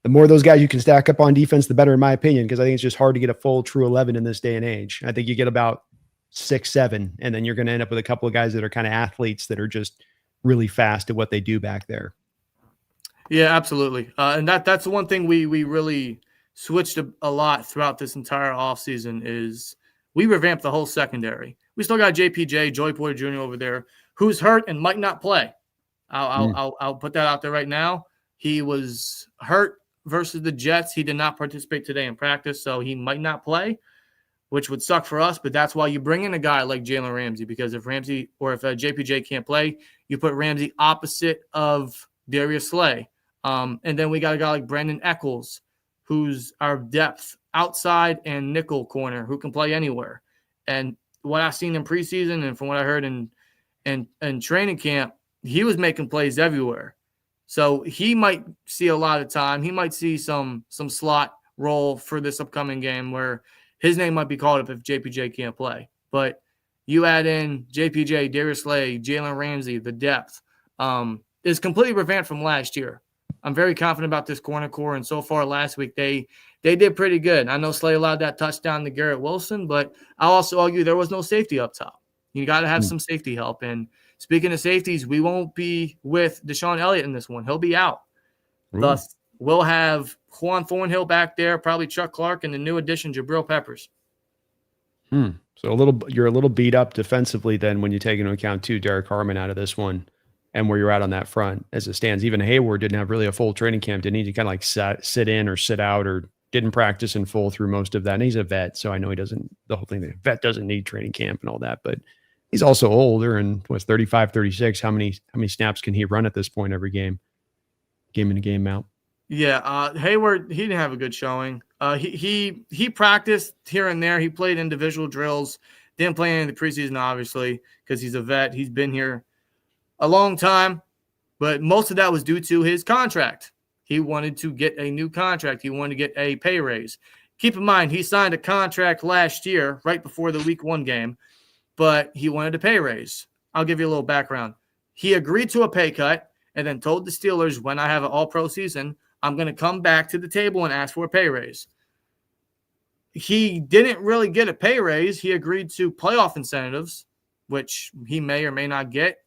the more of those guys you can stack up on defense, the better, in my opinion, because I think it's just hard to get a full true 11 in this day and age. I think you get about 6, 7, and then you're going to end up with a couple of guys that are kind of athletes that are just really fast at what they do back there. Yeah, absolutely. And that's the one thing we really switched a lot throughout this entire offseason is we revamped the whole secondary. We still got JPJ, Joey Porter Jr. over there, who's hurt and might not play. I'll put that out there right now. He was hurt versus the Jets. He did not participate today in practice, so he might not play, which would suck for us. But that's why you bring in a guy like Jalen Ramsey, because if JPJ can't play, you put Ramsey opposite of Darius Slay. And then we got a guy like Brandon Eccles, who's our depth outside and nickel corner who can play anywhere. And what I've seen in preseason and from what I heard in training camp, he was making plays everywhere. So he might see a lot of time. He might see some slot role for this upcoming game where his name might be called up if JPJ can't play. But you add in JPJ, Darius Slay, Jalen Ramsey, the depth is completely revamped from last year. I'm very confident about this corner core, and so far last week they did pretty good. I know Slay allowed that touchdown to Garrett Wilson, but I'll also argue there was no safety up top. You got to have some safety help. And speaking of safeties, we won't be with Deshaun Elliott in this one. He'll be out. Thus, we'll have Juan Thornhill back there, probably Chuck Clark, and the new addition, Jabril Peppers. So you're a little beat up defensively then when you take into account too Derek Harmon out of this one and where you're at on that front as it stands. Even Hayward didn't have really a full training camp. Didn't he? To kind of like sit in or sit out or didn't practice in full through most of that. And he's a vet, so I know the whole thing, the vet doesn't need training camp and all that, but he's also older and was 35, 36. How many snaps can he run at this point every game in and game out? Yeah, Hayward, he didn't have a good showing. He practiced here and there. He played individual drills. Didn't play any in the preseason, obviously, because he's a vet. He's been here a long time, but most of that was due to his contract. He wanted to get a new contract. He wanted to get a pay raise. Keep in mind, he signed a contract last year, right before the Week 1 game, but he wanted a pay raise. I'll give you a little background. He agreed to a pay cut and then told the Steelers, when I have an all-pro season, I'm going to come back to the table and ask for a pay raise. He didn't really get a pay raise. He agreed to playoff incentives, which he may or may not get,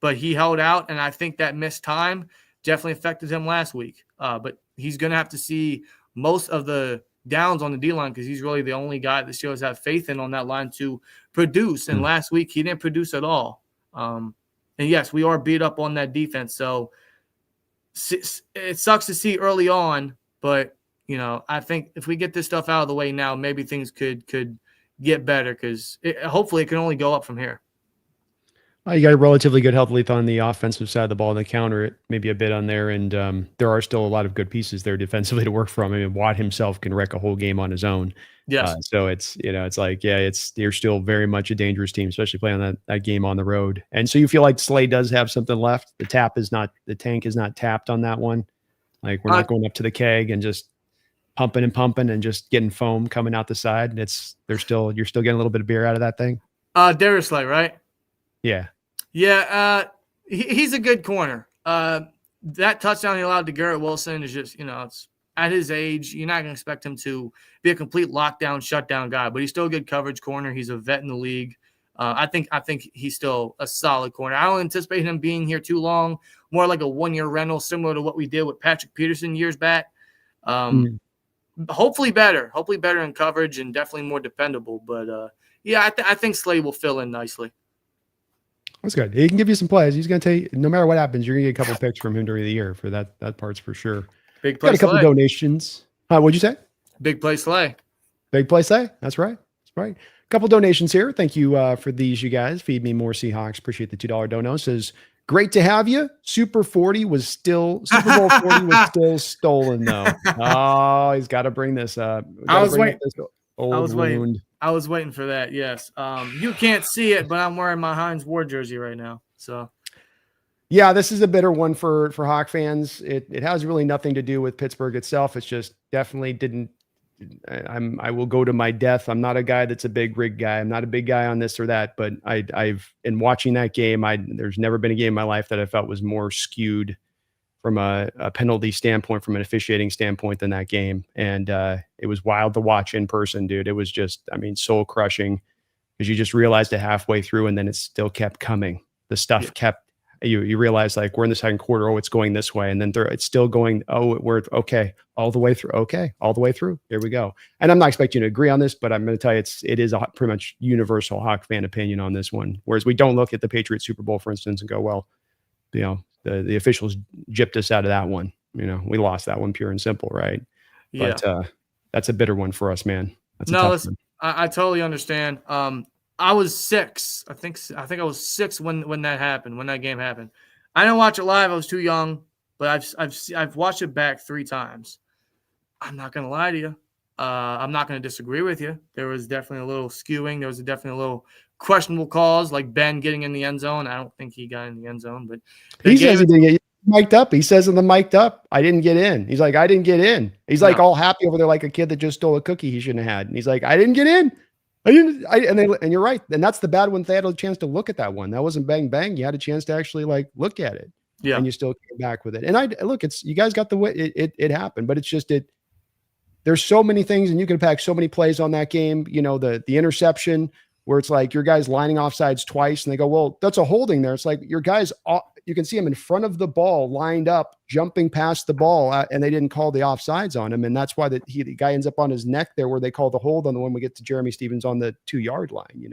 but he held out, and I think that missed time definitely affected him last week. But he's going to have to see most of the downs on the D-line because he's really the only guy the Steelers have faith in on that line to produce, and last week he didn't produce at all. And, yes, we are beat up on that defense, so it sucks to see early on, but I think if we get this stuff out of the way now, maybe things could get better because hopefully it can only go up from here. You got a relatively good health length on the offensive side of the ball and the counter it maybe a bit on there, and there are still a lot of good pieces there defensively to work from. I mean, Watt himself can wreck a whole game on his own. Yes. So it's it's like you're still very much a dangerous team, especially playing that game on the road. And so you feel like Slay does have something left. The tank is not tapped on that one. Like we're not going up to the keg and just pumping and just getting foam coming out the side. You're still getting a little bit of beer out of that thing. Darius Slay, right? Yeah. Yeah. He's a good corner. That touchdown he allowed to Garrett Wilson is just, it's at his age, you're not going to expect him to be a complete lockdown, shutdown guy, but he's still a good coverage corner. He's a vet in the league. I think he's still a solid corner. I don't anticipate him being here too long, more like a 1-year rental, similar to what we did with Patrick Peterson years back. Hopefully better in coverage and definitely more dependable. But I think Slay will fill in nicely. That's good. He can give you some plays. He's going to take, no matter what happens, you're going to get a couple picks from him during the year for that part's for sure. Big play. Got a couple donations. What'd you say? Big play Slay. Big play Slay. That's right. A couple donations here. Thank you for these, you guys. Feed me more Seahawks. Appreciate the $2 dono. Says, great to have you. Super Bowl 40 was still stolen though. Oh, he's got to bring this up. I was waiting for that. Yes. You can't see it, but I'm wearing my Hines Ward jersey right now. So yeah, this is a bitter one for Hawk fans. It has really nothing to do with Pittsburgh itself. It's just definitely didn't. I will go to my death. I'm not a guy that's a big rig guy. I'm not a big guy on this or that, but I've in watching that game, there's never been a game in my life that I felt was more skewed from a penalty standpoint, from an officiating standpoint than that game. And it was wild to watch in person, dude. It was just, soul crushing because you just realized it halfway through and then it still kept coming. The stuff kept, you realize like we're in the second quarter. Oh, it's going this way. And then it's still going. Oh, we're okay. All the way through. Okay. All the way through. Here we go. And I'm not expecting you to agree on this, but I'm going to tell you, it is a pretty much universal Hawk fan opinion on this one. Whereas we don't look at the Patriots Super Bowl, for instance, and go, well, the officials gypped us out of that one. We lost that one pure and simple. Right. Yeah. But that's a bitter one for us, man. That's I totally understand. I was 6. I think I was 6 when that happened, when that game happened. I didn't watch it live. I was too young, but I've watched it back 3 times. I'm not going to lie to you. I'm not going to disagree with you. There was definitely a little skewing. There was definitely a little questionable calls, like Ben getting in the end zone. I don't think he got in the end zone, but he says he didn't get mic'd up. He says in the mic'd up, I didn't get in. He's like, I didn't get in. He's like all happy over there like a kid that just stole a cookie he shouldn't have had. And he's like, I didn't get in. And you're right. And that's the bad one. They had a chance to look at that one. That wasn't bang, bang. You had a chance to actually look at it. Yeah. And you still came back with it. And you guys got the way it happened, but it's just, there's so many things and you can pack so many plays on that game. The interception where it's like your guys lining off sides twice and they go, well, that's a holding there. It's like your guys, you can see him in front of the ball, lined up, jumping past the ball, and they didn't call the offsides on him, and that's why the guy ends up on his neck there, where they call the hold on the one we get to Jeremy Stevens on the 2-yard line.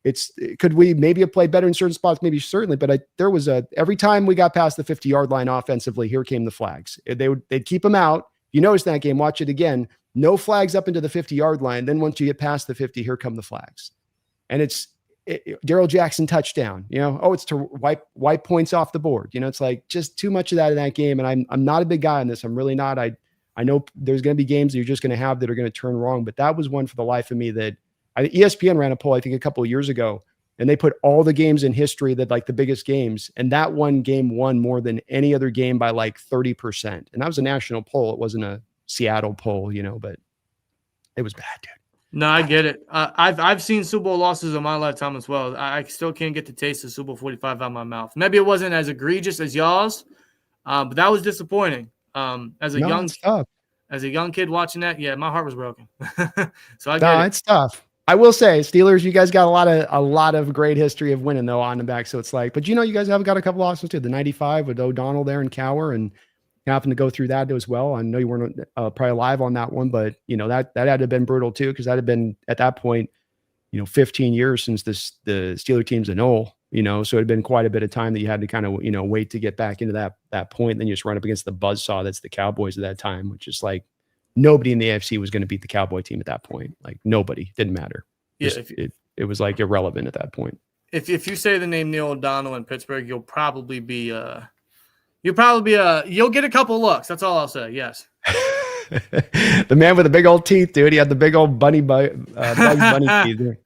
And could we maybe have played better in certain spots? Maybe, certainly, but there was every time we got past the 50-yard line offensively, here came the flags. They'd keep them out. You notice that game, watch it again. No flags up into the 50-yard line. Then once you get past the 50, here come the flags. And it's Darrell Jackson touchdown, it's to wipe points off the board. It's like just too much of that in that game. And I'm not a big guy on this. I'm really not. I know there's going to be games that you're just going to have that are going to turn wrong, but that was one for the life of me that ESPN ran a poll, I think a couple of years ago, and they put all the games in history that like the biggest games. And that one game won more than any other game by like 30%. And that was a national poll. It wasn't a Seattle poll, but it was bad, dude. No, I get it. I've seen Super Bowl losses in my lifetime as well. I still can't get the taste of Super Bowl 45 out of my mouth. Maybe it wasn't as egregious as y'all's, but that was disappointing. As a young kid watching that, yeah, my heart was broken. So I get it. It's tough. I will say, Steelers, you guys got a lot of great history of winning though on the back. So it's like, but you guys have got a couple losses too. The 95 with O'Donnell there and Cower, and happened to go through that as well. I know you weren't probably live on that one, but that had to have been brutal too, because that had been at that point, 15 years since the Steeler team's a null. So it had been quite a bit of time that you had to kind of wait to get back into that point. And then you just run up against the buzzsaw that's the Cowboys at that time, which is like nobody in the AFC was going to beat the Cowboy team at that point. Like nobody, didn't matter. Yeah, it was like irrelevant at that point. If you say the name Neil O'Donnell in Pittsburgh, you'll get a couple looks. That's all I'll say. Yes. The man with the big old teeth, dude. He had the big old Bugs Bunny teeth.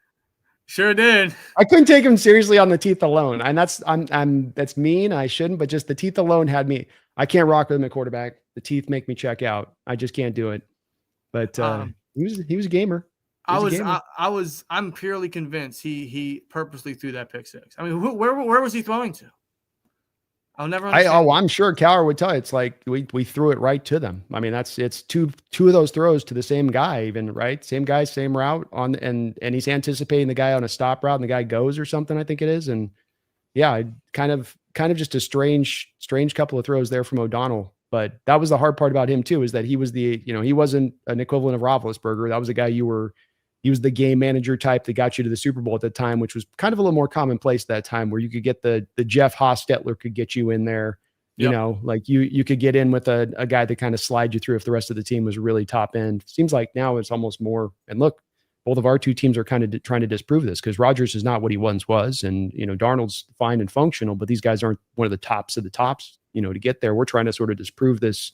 Sure did. I couldn't take him seriously on the teeth alone. And that's mean. I shouldn't, but just the teeth alone had me. I can't rock with him at quarterback. The teeth make me check out. I just can't do it. But he was a gamer. I'm purely convinced he purposely threw that pick six. I mean, where was he throwing to? I'll never understand. I'm sure Cower would tell you. It's like we threw it right to them. I mean, it's two of those throws to the same guy, even, right? Same guy, same route and he's anticipating the guy on a stop route and the guy goes or something, I think it is. And yeah, kind of just a strange couple of throws there from O'Donnell. But that was the hard part about him too, is that he was he wasn't an equivalent of Roethlisberger. That was a guy he was the game manager type that got you to the Super Bowl at the time, which was kind of a little more commonplace at that time, where you could get the Jeff Hostetler could get you in there. Yep. Like you could get in with a guy that kind of slide you through if the rest of the team was really top end. Seems like now it's almost more, and look, both of our two teams are kind of trying to disprove this, because Rodgers is not what he once was. And, Darnold's fine and functional, but these guys aren't one of the tops of the tops, to get there. We're trying to sort of disprove this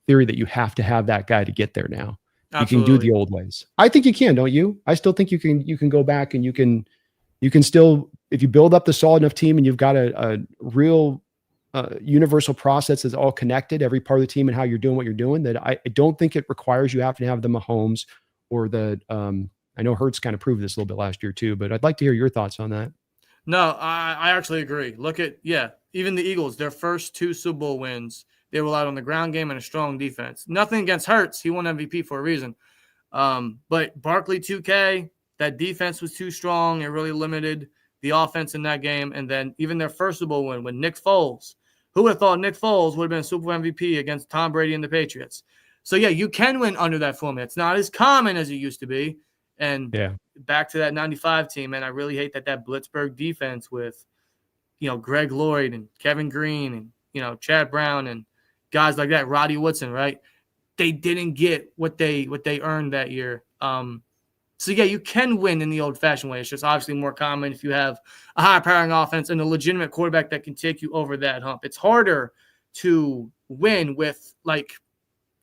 theory that you have to have that guy to get there now. Absolutely. You can do the old ways. I think you can, don't you? I still think you can go back and you can still, if you build up the solid enough team and you've got a real universal process that's all connected, every part of the team and how you're doing what you're doing, that I don't think it requires you have to have the Mahomes or the, I know Hurts kind of proved this a little bit last year too, but I'd like to hear your thoughts on that. No, I actually agree. Look at, even the Eagles, their first 2 Super Bowl wins, they relied on the ground game and a strong defense. Nothing against Hurts. He won MVP for a reason. But Barkley 2K, that defense was too strong. It really limited the offense in that game. And then even their first Super Bowl win with Nick Foles. Who would have thought Nick Foles would have been a Super Bowl MVP against Tom Brady and the Patriots? So, you can win under that format. It's not as common as it used to be. And back to that 95 team, and I really hate that Blitzburg defense with, Greg Lloyd and Kevin Green and, Chad Brown and guys like that, Roddy Woodson, right? They didn't get what they earned that year. So, you can win in the old-fashioned way. It's just obviously more common if you have a high-powering offense and a legitimate quarterback that can take you over that hump. It's harder to win with, like,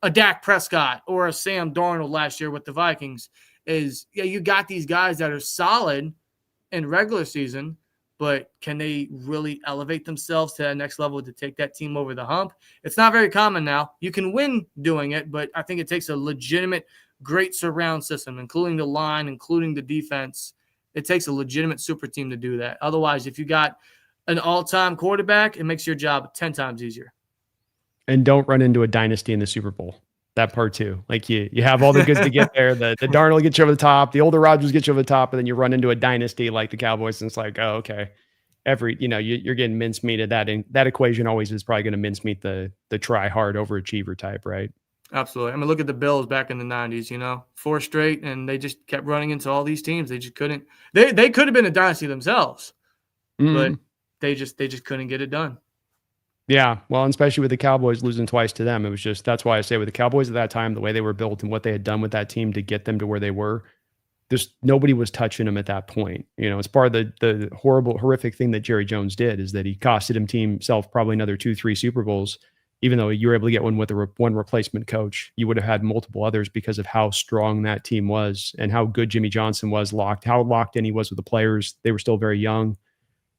a Dak Prescott or a Sam Darnold last year with the Vikings. You got these guys that are solid in regular season, but can they really elevate themselves to that next level to take that team over the hump? It's not very common now. You can win doing it, but I think it takes a legitimate, great surround system, including the line, including the defense. It takes a legitimate super team to do that. Otherwise, if you got an all-time quarterback, it makes your job 10 times easier. And don't run into a dynasty in the Super Bowl. That part too. Like you have all the goods to get there. The Darnold gets you over the top. The older Rodgers get you over the top, and then you run into a dynasty like the Cowboys, and it's like, oh, okay. you're getting mincemeat at that, and that equation always is probably going to mincemeat the try hard overachiever type, right? Absolutely. I mean, look at the Bills back in the 90s, 4 straight, and they just kept running into all these teams. They just couldn't. They could have been a dynasty themselves, but they just couldn't get it done. Yeah, well, and especially with the Cowboys losing twice to them, it was just, that's why I say with the Cowboys at that time, the way they were built and what they had done with that team to get them to where they were, just nobody was touching them at that point. It's part of the horrific thing that Jerry Jones did, is that he costed himself probably another 2-3 Super Bowls. Even though you were able to get one with one replacement coach, you would have had multiple others because of how strong that team was and how good Jimmy Johnson was, how locked in he was with the players. They were still very young.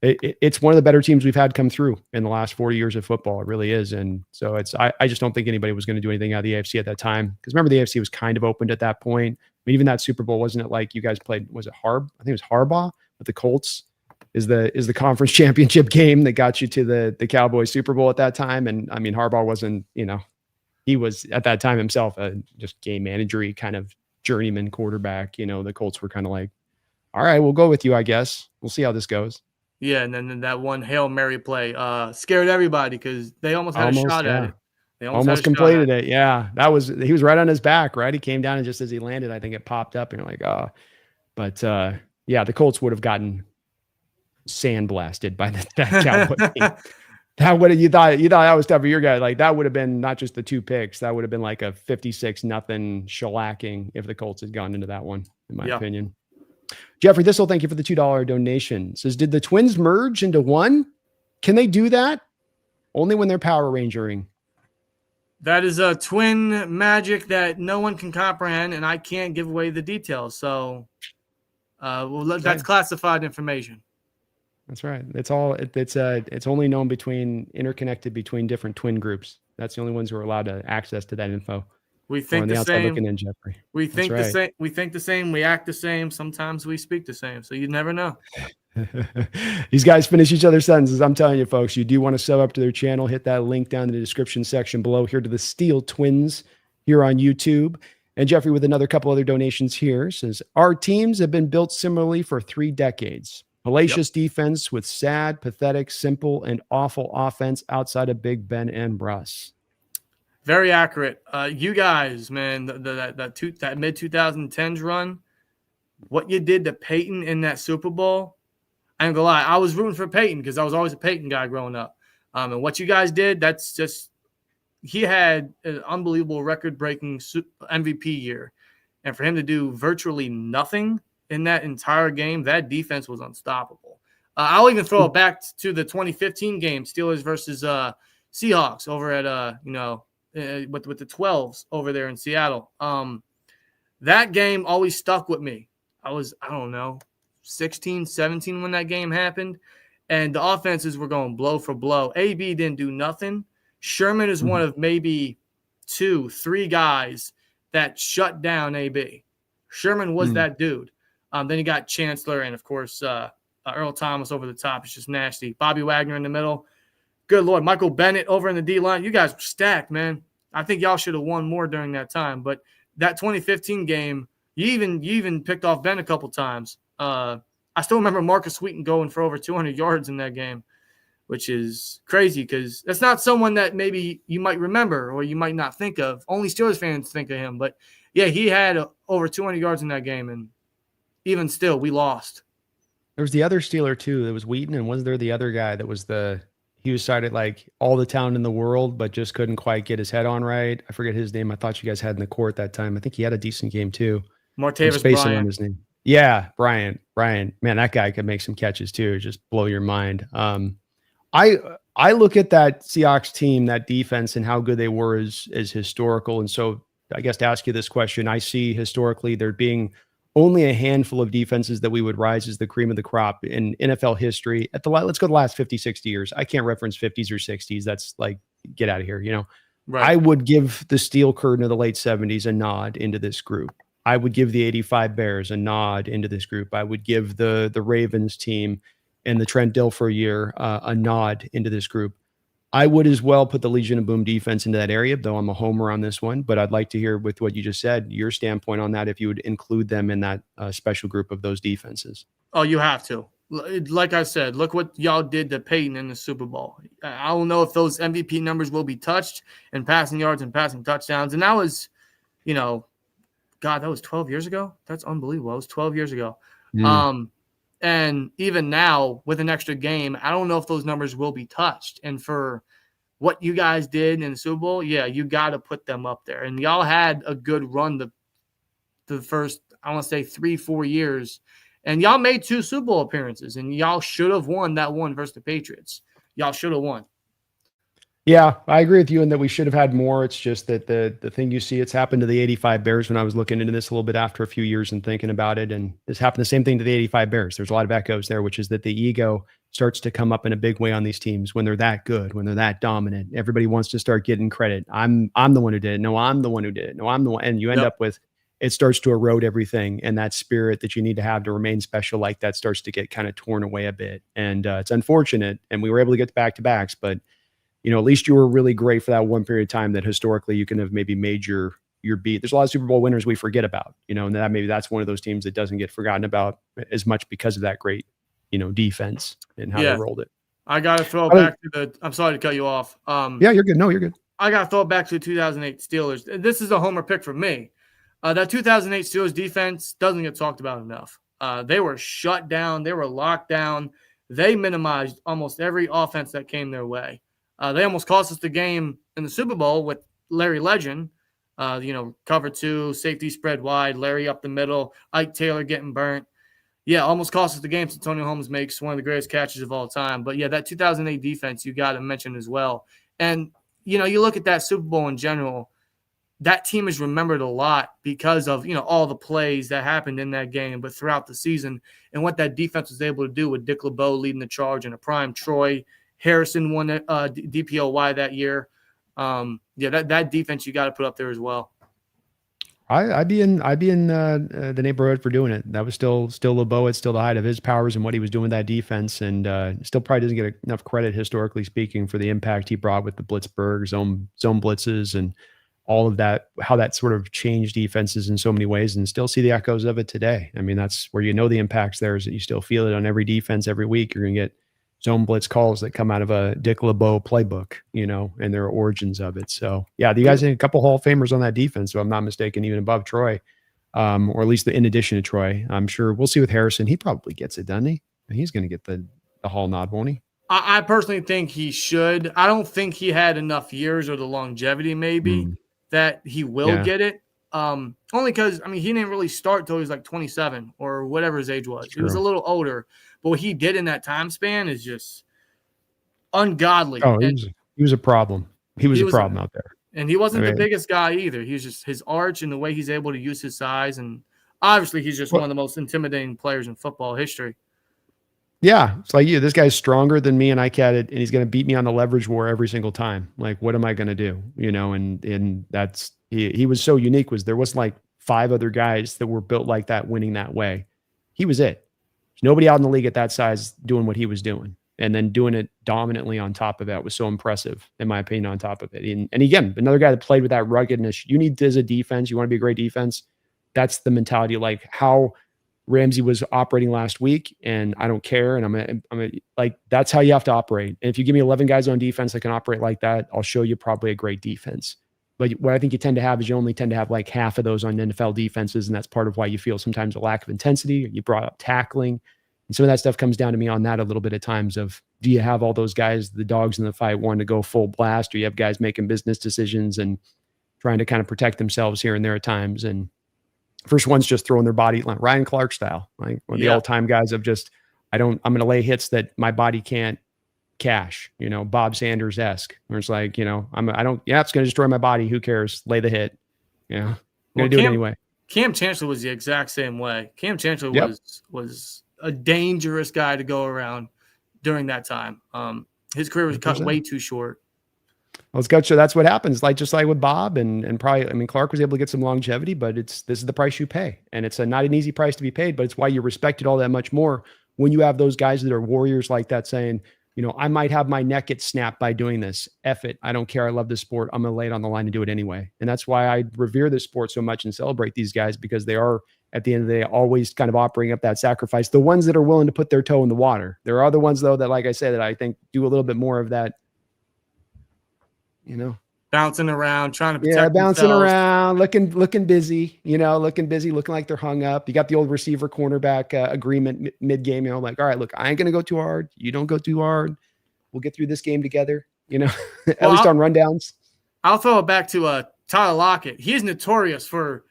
It's one of the better teams we've had come through in the last 40 years of football. It really is. And so I just don't think anybody was going to do anything out of the AFC at that time. Because remember, the AFC was kind of opened at that point. I mean, even that Super Bowl, wasn't it like you guys played, was it I think it was Harbaugh with the Colts is the conference championship game that got you to the Cowboys Super Bowl at that time. And I mean, Harbaugh wasn't, he was at that time himself a just game managery kind of journeyman quarterback. The Colts were kind of like, all right, we'll go with you, I guess. We'll see how this goes. Yeah, and then that one Hail Mary play scared everybody because they almost had a shot at it. They almost completed it. Yeah, he was right on his back, right? He came down, and just as he landed, I think it popped up, and you're like, oh. But yeah, the Colts would have gotten sandblasted by that Cowboys team. That would have, you thought that was tough for your guy. Like, that would have been not just the 2 picks, that would have been like a 56-0 shellacking if the Colts had gone into that one, in my opinion. Jeffrey Thistle, thank you for the $2 donation. Says, did the Twins merge into one? Can they do that? Only when they're Power Rangering. That is a twin magic that no one can comprehend, and I can't give away the details. So, that's classified information. That's right. It's only known interconnected between different twin groups. That's the only ones who are allowed to access to that info. We think the same. Looking in, Jeffrey. We think the same. We think the same. We act the same. Sometimes we speak the same. So you never know. These guys finish each other's sentences. I'm telling you, folks, you do want to sub up to their channel. Hit that link down in the description section below here to the Steel Twins here on YouTube. And Jeffrey, with another couple other donations here, says, our teams have been built similarly for 3 decades. Hellacious defense with sad, pathetic, simple, and awful offense outside of Big Ben and Russ. Very accurate. You guys, man, that mid-2010s run, what you did to Peyton in that Super Bowl, I ain't gonna lie, I was rooting for Peyton because I was always a Peyton guy growing up. And what you guys did, that's just – he had an unbelievable record-breaking MVP year. And for him to do virtually nothing in that entire game, that defense was unstoppable. I'll even throw it back to the 2015 game, Steelers versus Seahawks over at, with the 12s over there in Seattle. That game always stuck with me. I was, 16, 17 when that game happened, and the offenses were going blow for blow. AB didn't do nothing. Sherman is one of maybe 2, 3 guys that shut down AB. Sherman was that dude. Then you got Chancellor and, of course, Earl Thomas over the top. It's just nasty. Bobby Wagner in the middle. Good Lord. Michael Bennett over in the D-line. You guys were stacked, man. I think y'all should have won more during that time. But that 2015 game, you even picked off Ben a couple times. I still remember Marcus Sweeten going for over 200 yards in that game, which is crazy because that's not someone that maybe you might remember or you might not think of. Only Steelers fans think of him. But, yeah, he had over 200 yards in that game, and even still, we lost. There was the other Steeler, too. There was Wheaton, and wasn't there the other guy that was he was cited like all the talent in the world, but just couldn't quite get his head on right. I forget his name. I thought you guys had in the court that time. I think he had a decent game, too. Martavis Bryant. On his name. Yeah, Bryant. Man, that guy could make some catches, too. Just blow your mind. I look at that Seahawks team, that defense, and how good they were as historical. And so I guess to ask you this question, I see historically there being only a handful of defenses that we would rise as the cream of the crop in NFL history. Let's go the last 50, 60 years. I can't reference 50s or 60s. That's like, get out of here, Right. I would give the Steel Curtain of the late 70s a nod into this group. I would give the 85 Bears a nod into this group. I would give the Ravens team and the Trent Dilfer year a nod into this group. I would as well put the Legion of Boom defense into that area, though I'm a homer on this one. But I'd like to hear, with what you just said, your standpoint on that, if you would include them in that special group of those defenses. Oh, you have to. Like I said, look what y'all did to Peyton in the Super Bowl. I don't know if those MVP numbers will be touched in passing yards and passing touchdowns. And that was, God, that was 12 years ago. That's unbelievable. It was 12 years ago. Mm. And even now with an extra game, I don't know if those numbers will be touched. And for what you guys did in the Super Bowl, yeah, you got to put them up there. And y'all had a good run the first, I want to say 3-4 years. And y'all made 2 Super Bowl appearances, and y'all should have won that one versus the Patriots. Y'all should have won. Yeah, I agree with you in that we should have had more. It's just that the thing you see, it's happened to the 85 Bears when I was looking into this a little bit after a few years and thinking about it. And this happened the same thing to the 85 Bears. There's a lot of echoes there, which is that the ego starts to come up in a big way on these teams when they're that good, when they're that dominant. Everybody wants to start getting credit. I'm the one who did it. No, I'm the one who did it. No, I'm the one. And you end up with, it starts to erode everything. And that spirit that you need to have to remain special like that starts to get kind of torn away a bit. And it's unfortunate. And we were able to get the back-to-backs, but at least you were really great for that one period of time that historically you can have maybe made your beat. There's a lot of Super Bowl winners we forget about, and that maybe that's one of those teams that doesn't get forgotten about as much because of that great, defense and how they rolled it. I got to throw it back to I'm sorry to cut you off. Yeah, you're good. No, you're good. I got to throw it back to the 2008 Steelers. This is a homer pick for me. That 2008 Steelers defense doesn't get talked about enough. They were shut down. They were locked down. They minimized almost every offense that came their way. They almost cost us the game in the Super Bowl with Larry Legend. Cover 2, safety spread wide, Larry up the middle, Ike Taylor getting burnt. Yeah, almost cost us the game. Antonio Holmes makes one of the greatest catches of all time. But, yeah, that 2008 defense you got to mention as well. And, you look at that Super Bowl in general, that team is remembered a lot because of, all the plays that happened in that game, but throughout the season and what that defense was able to do with Dick LeBeau leading the charge in a prime Troy. Harrison won DPOY that year. That defense you got to put up there as well. I'd be in the neighborhood for doing it. That was still LeBeau. It's still the height of his powers and what he was doing with that defense, and still probably doesn't get enough credit historically speaking for the impact he brought with the Blitzburg zone blitzes and all of that. How that sort of changed defenses in so many ways, and still see the echoes of it today. I mean, that's where the impacts there is that you still feel it on every defense every week. You're gonna get zone blitz calls that come out of a Dick LeBeau playbook, and their origins of it. So yeah, you guys had a couple Hall of Famers on that defense, so I'm not mistaken, even above Troy, or at least in addition to Troy. I'm sure we'll see with Harrison. He probably gets it, doesn't he? He's going to get the Hall nod, won't he? I personally think he should. I don't think he had enough years or the longevity maybe that he will get it. Only because, he didn't really start till he was like 27 or whatever his age was. He was a little older. But what he did in that time span is just ungodly. Oh, he was a problem. He was a problem out there. And he wasn't the biggest guy either. He was just his arch and the way he's able to use his size. And obviously, he's just one of the most intimidating players in football history. Yeah, it's like this guy's stronger than me, and I get it, and he's going to beat me on the leverage war every single time. Like, what am I going to do? And that's he was so unique. There wasn't like 5 other guys that were built like that, winning that way. He was it. There's nobody out in the league at that size doing what he was doing, and then doing it dominantly on top of that was so impressive, in my opinion. On top of it, and again, another guy that played with that ruggedness. You need as a defense. You want to be a great defense. That's the mentality. Like how Ramsey was operating last week, and I don't care. And I'm like, that's how you have to operate. And if you give me 11 guys on defense that can operate like that, I'll show you probably a great defense. But what I think you tend to have is you only tend to have like half of those on NFL defenses. And that's part of why you feel sometimes a lack of intensity. You brought up tackling, and some of that stuff comes down to me on that a little bit at times of, do you have all those guys, the dogs in the fight, wanting to go full blast, or you have guys making business decisions and trying to kind of protect themselves here and there at times. And first one's just throwing their body, like Ryan Clark style, like one of the all-time guys of just, I'm going to lay hits that my body can't cash, Bob Sanders-esque, where it's like, it's going to destroy my body. Who cares? Lay the hit. I'm going to do it anyway. Cam Chancellor was the exact same way. Cam Chancellor was a dangerous guy to go around during that time. His career was 100%. Cut way too short. Well, it's got you. That's what happens. Just like with Bob and probably, Clark was able to get some longevity, but this is the price you pay. And it's not an easy price to be paid, but it's why you respect it all that much more when you have those guys that are warriors like that saying, I might have my neck get snapped by doing this. F it. I don't care. I love this sport. I'm going to lay it on the line and do it anyway. And that's why I revere this sport so much and celebrate these guys, because they are, at the end of the day, always kind of offering up that sacrifice. The ones that are willing to put their toe in the water. There are other ones, though, that, like I said, that I think do a little bit more of that, bouncing around, trying to protect bouncing themselves. around, looking busy, looking like they're hung up. You got the old receiver cornerback agreement mid game, like, all right, look, I ain't going to go too hard. You don't go too hard. We'll get through this game together, at least on rundowns. I'll throw it back to Tyler Lockett. He is notorious for,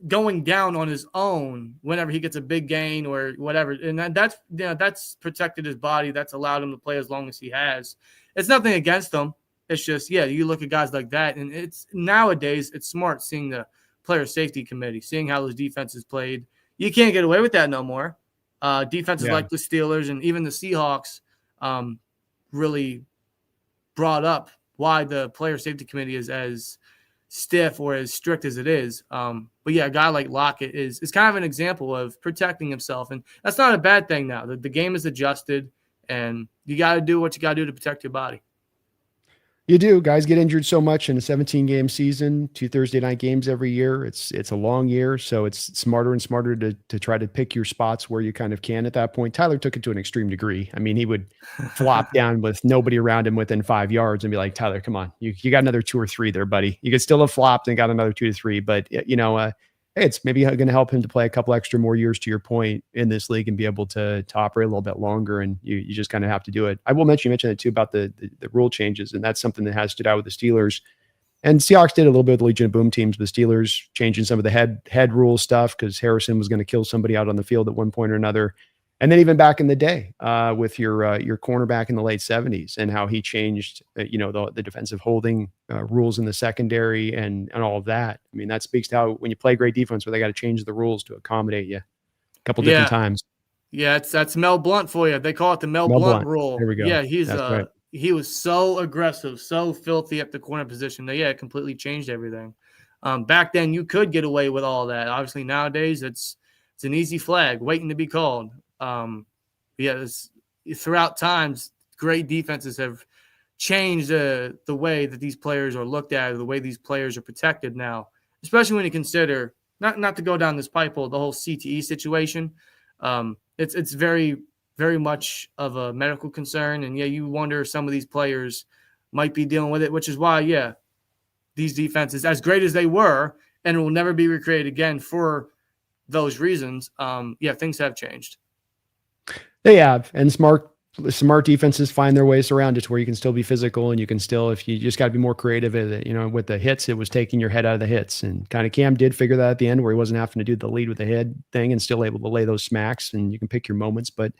going down on his own whenever he gets a big gain or whatever. And that's protected his body. That's allowed him to play as long as he has. It's nothing against him. It's just, you look at guys like that, and it's nowadays it's smart seeing the player safety committee, seeing how those defenses played. You can't get away with that no more. Defenses like the Steelers and even the Seahawks really brought up why the player safety committee is as stiff or as strict as it is. But a guy like Lockett is kind of an example of protecting himself, and that's not a bad thing now. The game is adjusted, and you got to do what you got to do to protect your body. You do. Guys get injured so much in a 17-game season, 2 Thursday night games every year. It's a long year, so it's smarter and smarter to try to pick your spots where you kind of can at that point. Tyler took it to an extreme degree. I mean, he would flop down with nobody around him within 5 yards and be like, Tyler, come on. You got another 2 or 3 there, buddy. You could still have flopped and got another 2 to 3, but, it's maybe going to help him to play a couple extra more years, to your point, in this league and be able to operate a little bit longer. And you just kind of have to do it. I will mention, you mentioned it too about the rule changes. And that's something that has stood out with the Steelers. And Seahawks did a little bit of the Legion of Boom teams, but the Steelers changing some of the head rule stuff because Harrison was going to kill somebody out on the field at one point or another. And then even back in the day with your cornerback in the late 70s and how he changed, the defensive holding rules in the secondary and all of that. I mean, that speaks to how when you play great defense, where they got to change the rules to accommodate you a couple different times. Yeah, that's Mel Blount for you. They call it the Mel Blount rule. There we go. Yeah, right. He was so aggressive, so filthy at the corner position that it completely changed everything. Back then, you could get away with all that. Obviously, nowadays it's an easy flag waiting to be called. Throughout times, great defenses have changed the way that these players are looked at, or the way these players are protected now, especially when you consider, not to go down this pipe hole, the whole CTE situation. It's very, very much of a medical concern. And you wonder if some of these players might be dealing with it, which is why, these defenses, as great as they were, and will never be recreated again for those reasons. Things have changed. They have, and smart defenses find their ways around it to where you can still be physical, and you can still, if you just got to be more creative at it, with the hits, it was taking your head out of the hits, and kind of Cam did figure that at the end where he wasn't having to do the lead with the head thing and still able to lay those smacks, and you can pick your moments, but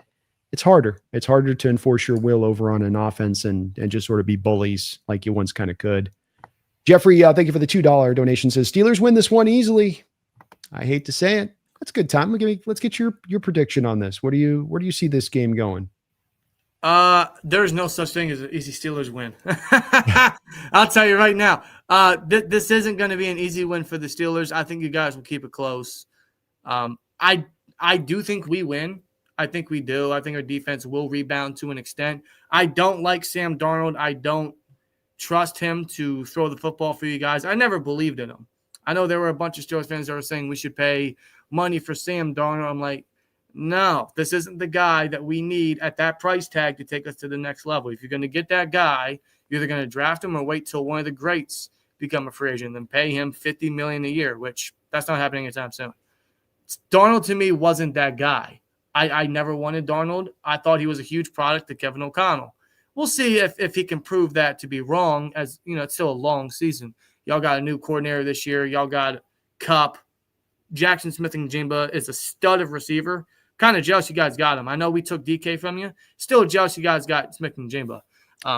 it's harder. It's harder to enforce your will over on an offense and just sort of be bullies like you once kind of could. Jeffrey, thank you for the $2 donation. Says Steelers win this one easily. I hate to say it. That's a good time. Let's get your prediction on this. Where do you see this game going? There's no such thing as an easy Steelers win. I'll tell you right now. This isn't going to be an easy win for the Steelers. I think you guys will keep it close. I do think we win. I think we do. I think our defense will rebound to an extent. I don't like Sam Darnold. I don't trust him to throw the football for you guys. I never believed in him. I know there were a bunch of Steelers fans that were saying we should pay money for Sam Darnold. I'm like, no, this isn't the guy that we need at that price tag to take us to the next level. If you're going to get that guy, you're either going to draft him or wait till one of the greats become a free agent and pay him $50 million a year, which that's not happening anytime soon. Darnold to me wasn't that guy. I never wanted Darnold. I thought he was a huge product to Kevin O'Connell. We'll see if he can prove that to be wrong, as it's still a long season. Y'all got a new coordinator this year. Y'all got Kupp. Jackson Smith-Njigba is a stud of receiver. Kind of jealous you guys got him. I know we took DK from you. Still jealous you guys got Smith-Njigba.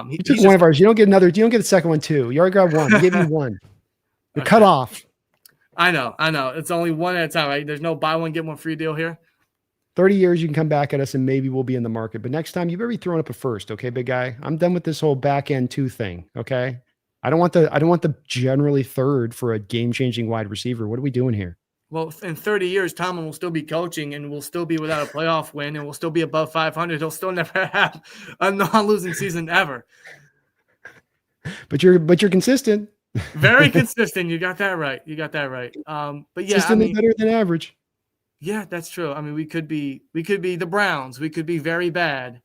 You took one of ours. You don't get another. You don't get the second one too. You already got one. We gave you one. You're cut off. I know. It's only one at a time, right? There's no buy one, get one free deal here. 30 years, you can come back at us and maybe we'll be in the market. But next time, you better be throwing up a first, okay, big guy? I'm done with this whole back end 2 thing, okay? I don't want the generally third for a game-changing wide receiver. What are we doing here? Well, in 30 years, Tomlin will still be coaching and will still be without a playoff win and will still be above 500. He'll still never have a non-losing season ever. But you're consistent. Very consistent. You got that right. But yeah, Consistently better than average. Yeah, that's true. I mean, we could be the Browns. We could be very bad.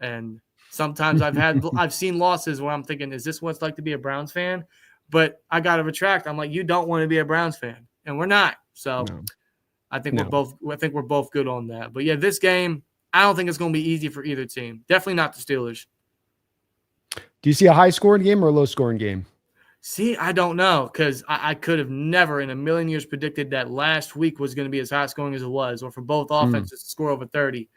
And sometimes I've seen losses where I'm thinking, is this what it's like to be a Browns fan? But I got to retract. I'm like, you don't want to be a Browns fan, and we're not. So no. I think we're both good on that. But yeah, this game, I don't think it's going to be easy for either team. Definitely not the Steelers. Do you see a high-scoring game or a low-scoring game? See, I don't know, because I could have never in a million years predicted that last week was going to be as high-scoring as it was, or for both offenses to score over 30.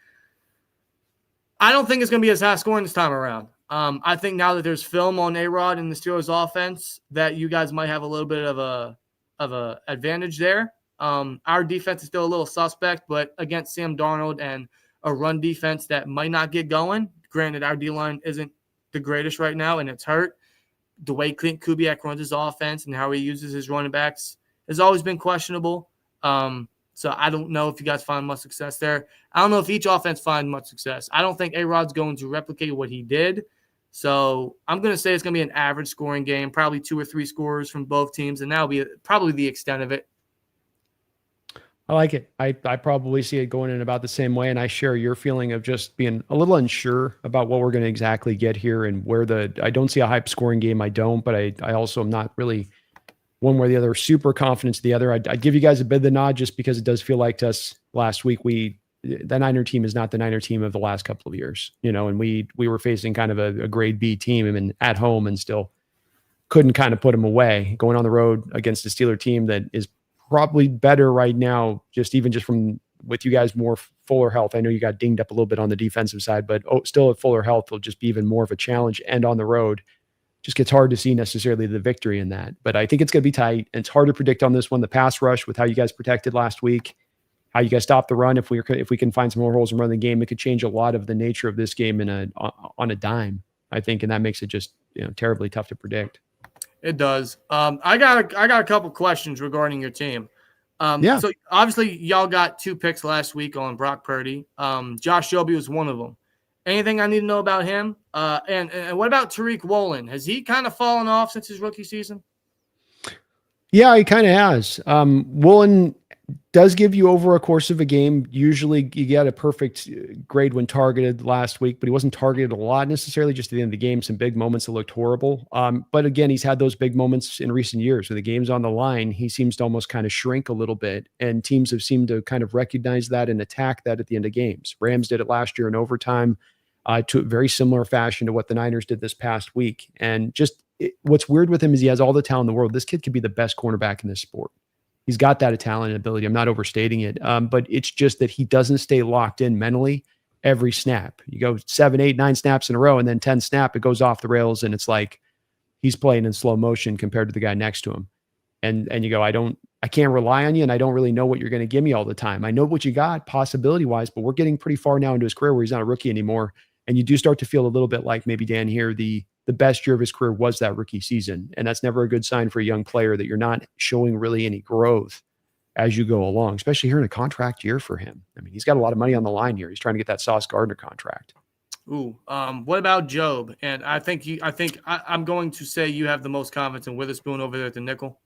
I don't think it's going to be as high-scoring this time around. I think now that there's film on A-Rod and the Steelers' offense, that you guys might have a little bit of a advantage there. Our defense is still a little suspect, but against Sam Darnold and a run defense that might not get going. Granted, our D-line isn't the greatest right now, and it's hurt. The way Clint Kubiak runs his offense and how he uses his running backs has always been questionable. So I don't know if you guys find much success there. I don't know if each offense finds much success. I don't think A-Rod's going to replicate what he did. So I'm going to say it's going to be an average scoring game, probably 2 or 3 scores from both teams, and that'll be probably the extent of it. I like it. I probably see it going in about the same way, and I share your feeling of just being a little unsure about what we're going to exactly get here and where I don't see a hype scoring game. I don't, but I also am not really one way or the other super confident to the other. I'd give you guys a bit of the nod just because it does feel like to us last week, the Niner team is not the Niner team of the last couple of years, and we were facing kind of a grade B team and at home and still couldn't kind of put them away. Going on the road against a Steeler team that is probably better right now, just from with you guys more fuller health. I know you got dinged up a little bit on the defensive side, but still at fuller health will just be even more of a challenge. And on the road, just gets hard to see necessarily the victory in that. But I think it's going to be tight. And it's hard to predict on this one. The pass rush with how you guys protected last week, how you guys stopped the run. If we can find some more holes and run the game, it could change a lot of the nature of this game on a dime, I think. And that makes it just terribly tough to predict. It does. I got a couple questions regarding your team. So obviously y'all got 2 picks last week on Brock Purdy. Josh Jobe was one of them. Anything I need to know about him? And what about Tariq Woolen? Has he kind of fallen off since his rookie season? Yeah, he kind of has. Woolen does give you over a course of a game. Usually you get a perfect grade when targeted last week, but he wasn't targeted a lot necessarily, just at the end of the game, some big moments that looked horrible. But again, he's had those big moments in recent years. When the game's on the line, he seems to almost kind of shrink a little bit, and teams have seemed to kind of recognize that and attack that at the end of games. Rams did it last year in overtime to a very similar fashion to what the Niners did this past week. And what's weird with him is he has all the talent in the world. This kid could be the best cornerback in this sport. He's got that talent and ability. I'm not overstating it. But it's just that he doesn't stay locked in mentally every snap. You go 7, 8, 9 snaps in a row, and then 10 snap, it goes off the rails, and it's like he's playing in slow motion compared to the guy next to him. And you go, I can't rely on you, and I don't really know what you're going to give me all the time. I know what you got possibility-wise, but we're getting pretty far now into his career where he's not a rookie anymore. And you do start to feel a little bit like maybe Dan here, the best year of his career was that rookie season. And that's never a good sign for a young player that you're not showing really any growth as you go along, especially here in a contract year for him. I mean, he's got a lot of money on the line here. He's trying to get that Sauce Gardner contract. Ooh, what about Job? And I'm going to say you have the most confidence in Witherspoon over there at the nickel.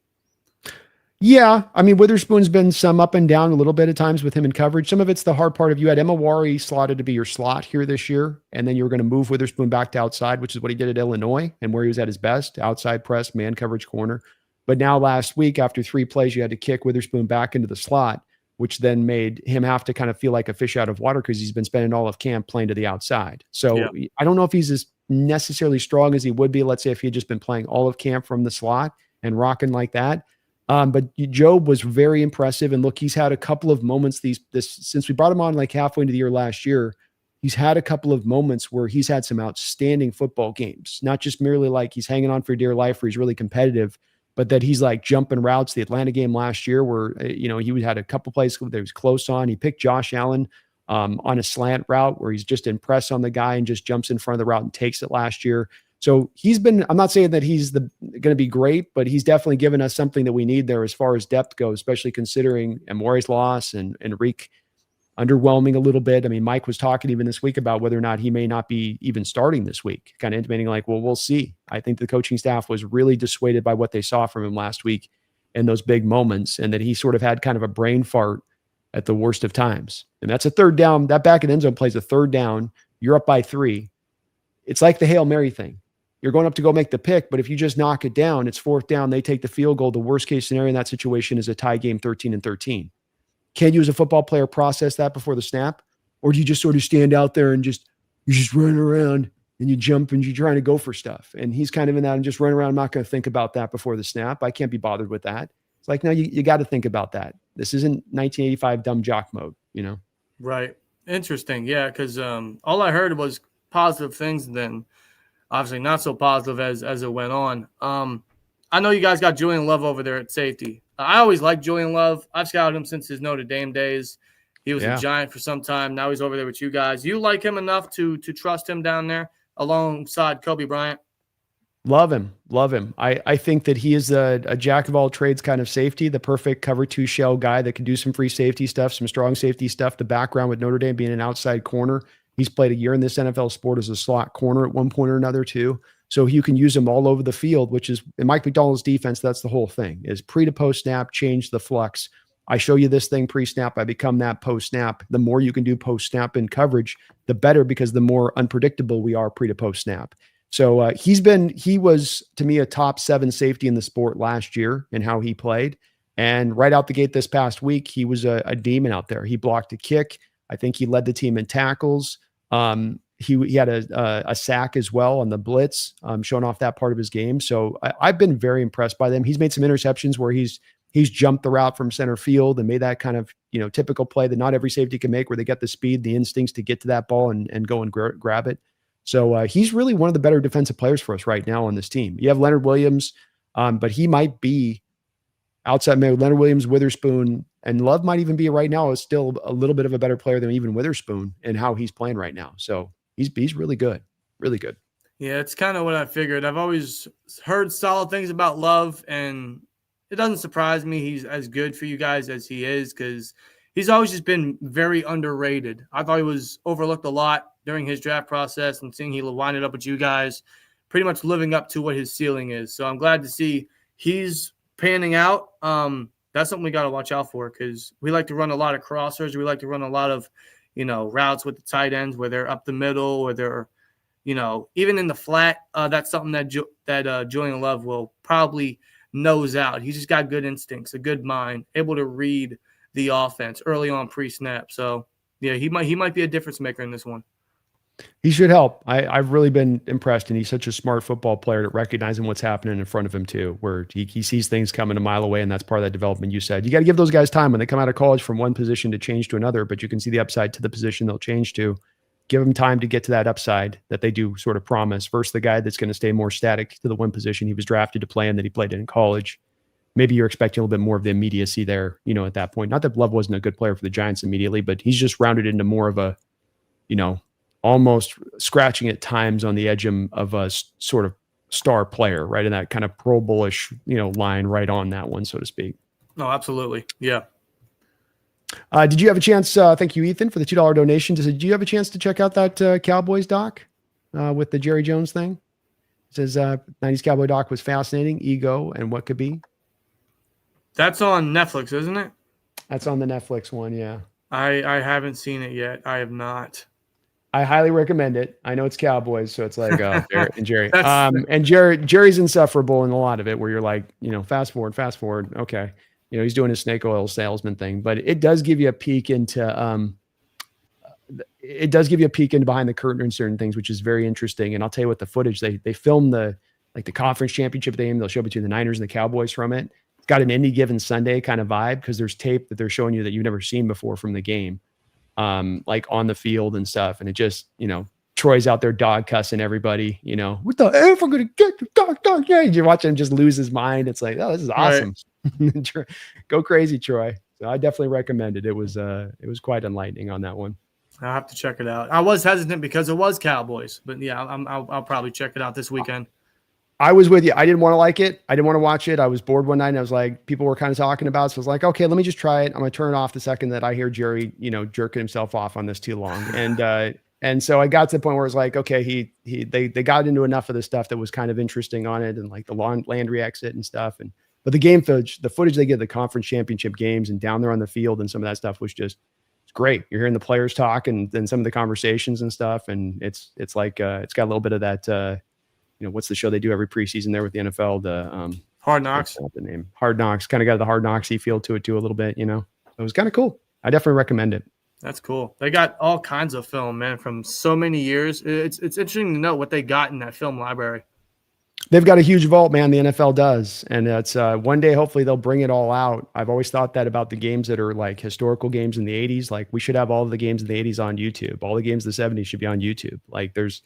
Yeah, I mean, Witherspoon's been some up and down a little bit at times with him in coverage. Some of it's the hard part of you had Emawari slotted to be your slot here this year, and then you were going to move Witherspoon back to outside, which is what he did at Illinois and where he was at his best, outside press, man coverage corner. But now last week, after 3 plays, you had to kick Witherspoon back into the slot, which then made him have to kind of feel like a fish out of water because he's been spending all of camp playing to the outside. So I don't know if he's as necessarily strong as he would be, let's say, if he had just been playing all of camp from the slot and rocking like that. But Job was very impressive. And look, he's had a couple of moments since we brought him on like halfway into the year last year. He's had a couple of moments where he's had some outstanding football games, not just merely like he's hanging on for dear life where he's really competitive, but that he's like jumping routes. The Atlanta game last year where, he had a couple plays that he was close on. He picked Josh Allen on a slant route where he's just in press on the guy and just jumps in front of the route and takes it last year. So I'm not saying that he's going to be great, but he's definitely given us something that we need there as far as depth goes, especially considering Amore's loss and Enrique underwhelming a little bit. I mean, Mike was talking even this week about whether or not he may not be even starting this week, kind of intimating like, well, we'll see. I think the coaching staff was really dissuaded by what they saw from him last week in those big moments, and that he sort of had kind of a brain fart at the worst of times. And that's a third down. That back in end zone plays a third down. You're up by 3. It's like the Hail Mary thing. You're going up to go make the pick, but if you just knock it down, it's 4th down. They take the field goal. The worst case scenario in that situation is a tie game, 13-13. Can you as a football player process that before the snap? Or do you just sort of stand out there and you just run around and you jump and you're trying to go for stuff? And he's kind of in that and just run around. I'm not going to think about that before the snap. I can't be bothered with that. It's like, no, you got to think about that. This isn't 1985 dumb jock mode, Right. Interesting. Yeah. Cause all I heard was positive things, and then obviously not so positive as it went on. I know you guys got Julian Love over there at safety. I always liked Julian Love. I've scouted him since his Notre Dame days. He was a Giant for some time. Now he's over there with you guys. You like him enough to trust him down there alongside Kobe Bryant? Love him. I think that he is a jack of all trades kind of safety, the perfect cover 2 shell guy that can do some free safety stuff, some strong safety stuff. The background with Notre Dame being an outside corner. He's played a year in this NFL sport as a slot corner at one point or another too. So you can use him all over the field, which is in Mike McDonald's defense. That's the whole thing, is pre to post snap, change the flux. I show you this thing pre-snap. I become that post-snap. The more you can do post-snap in coverage, the better, because the more unpredictable we are pre to post-snap. So he was to me a top 7 safety in the sport last year in how he played. And right out the gate this past week, he was a demon out there. He blocked a kick. I think he led the team in tackles. He had a sack as well on the blitz, showing off that part of his game. So I've been very impressed by them. He's made some interceptions where he's jumped the route from center field and made that kind of, typical play that not every safety can make, where they get the speed, the instincts to get to that ball and go and grab it. So he's really one of the better defensive players for us right now on this team. You have Leonard Williams, but he might be outside, maybe Leonard Williams, Witherspoon, and Love might even be right now is still a little bit of a better player than even Witherspoon and how he's playing right now. So he's really good, really good. Yeah, it's kind of what I figured. I've always heard solid things about Love, and it doesn't surprise me he's as good for you guys as he is, because he's always just been very underrated. I thought he was overlooked a lot during his draft process, and seeing he winded up with you guys, pretty much living up to what his ceiling is. So I'm glad to see he's panning out. That's something we got to watch out for, because we like to run a lot of crossers. We like to run a lot of, routes with the tight ends where they're up the middle, or they're, even in the flat. That's something that Julian Love will probably nose out. He's just got good instincts, a good mind, able to read the offense early on pre-snap. So yeah, he might be a difference maker in this one. He should help. I've really been impressed, and he's such a smart football player at recognizing what's happening in front of him too, where he sees things coming a mile away, and that's part of that development you said. You got to give those guys time when they come out of college from one position to change to another, but you can see the upside to the position they'll change to. Give them time to get to that upside that they do sort of promise, versus the guy that's going to stay more static to the one position he was drafted to play in that he played in college. Maybe you're expecting a little bit more of the immediacy there, at that point. Not that Love wasn't a good player for the Giants immediately, but he's just rounded into more of a, almost scratching at times on the edge of a sort of star player, right? In that kind of Pro Bowl-ish, line right on that one, so to speak. No, absolutely. Yeah. Did you have a chance? Thank you, Ethan, for the $2 donation. Did you have a chance to check out that Cowboys doc with the Jerry Jones thing? It says 90s Cowboy doc was fascinating, ego, and what could be. That's on Netflix, isn't it? That's on the Netflix one, yeah. I haven't seen it yet. I have not. I highly recommend it. I know it's Cowboys, so it's like Barrett and Jerry. And Jerry's insufferable in a lot of it, where you're like, fast forward. Okay. He's doing his snake oil salesman thing, but it does give you a peek into behind the curtain and certain things, which is very interesting. And I'll tell you what, the footage they filmed the conference championship game, they'll show between the Niners and the Cowboys from it. It's got an Any Given Sunday kind of vibe, because there's tape that they're showing you that you've never seen before from the game, like on the field and stuff. And it just, Troy's out there dog cussing everybody, what the F, I'm going to get the dog. Yeah. You watch him just lose his mind. It's like, oh, this is awesome. Right. Go crazy, Troy. So I definitely recommend it. It was quite enlightening on that one. I'll have to check it out. I was hesitant because it was Cowboys, but yeah, I'll probably check it out this weekend. I was with you. I didn't want to like it. I didn't want to watch it. I was bored one night and I was like, people were kind of talking about it. So I was like, okay, let me just try it. I'm going to turn it off the second that I hear Jerry, jerking himself off on this too long. And so I got to the point where it's like, okay, they got into enough of the stuff that was kind of interesting on it and like the Landry exit and stuff. But the footage they get, the conference championship games and down there on the field and some of that stuff was just, it's great. You're hearing the players talk and then some of the conversations and stuff. And it's like, it's got a little bit of that, what's the show they do every preseason there with the NFL? The Hard Knocks. The name Hard Knocks kind of got the Hard Knocksy feel to it too a little bit. It was kind of cool. I definitely recommend it. That's cool. They got all kinds of film, man, from so many years. It's interesting to know what they got in that film library. They've got a huge vault, man. The NFL does, and it's one day hopefully they'll bring it all out. I've always thought that about the games that are like historical games in the '80s. Like we should have all of the games in the '80s on YouTube. All the games in the '70s should be on YouTube. Like there's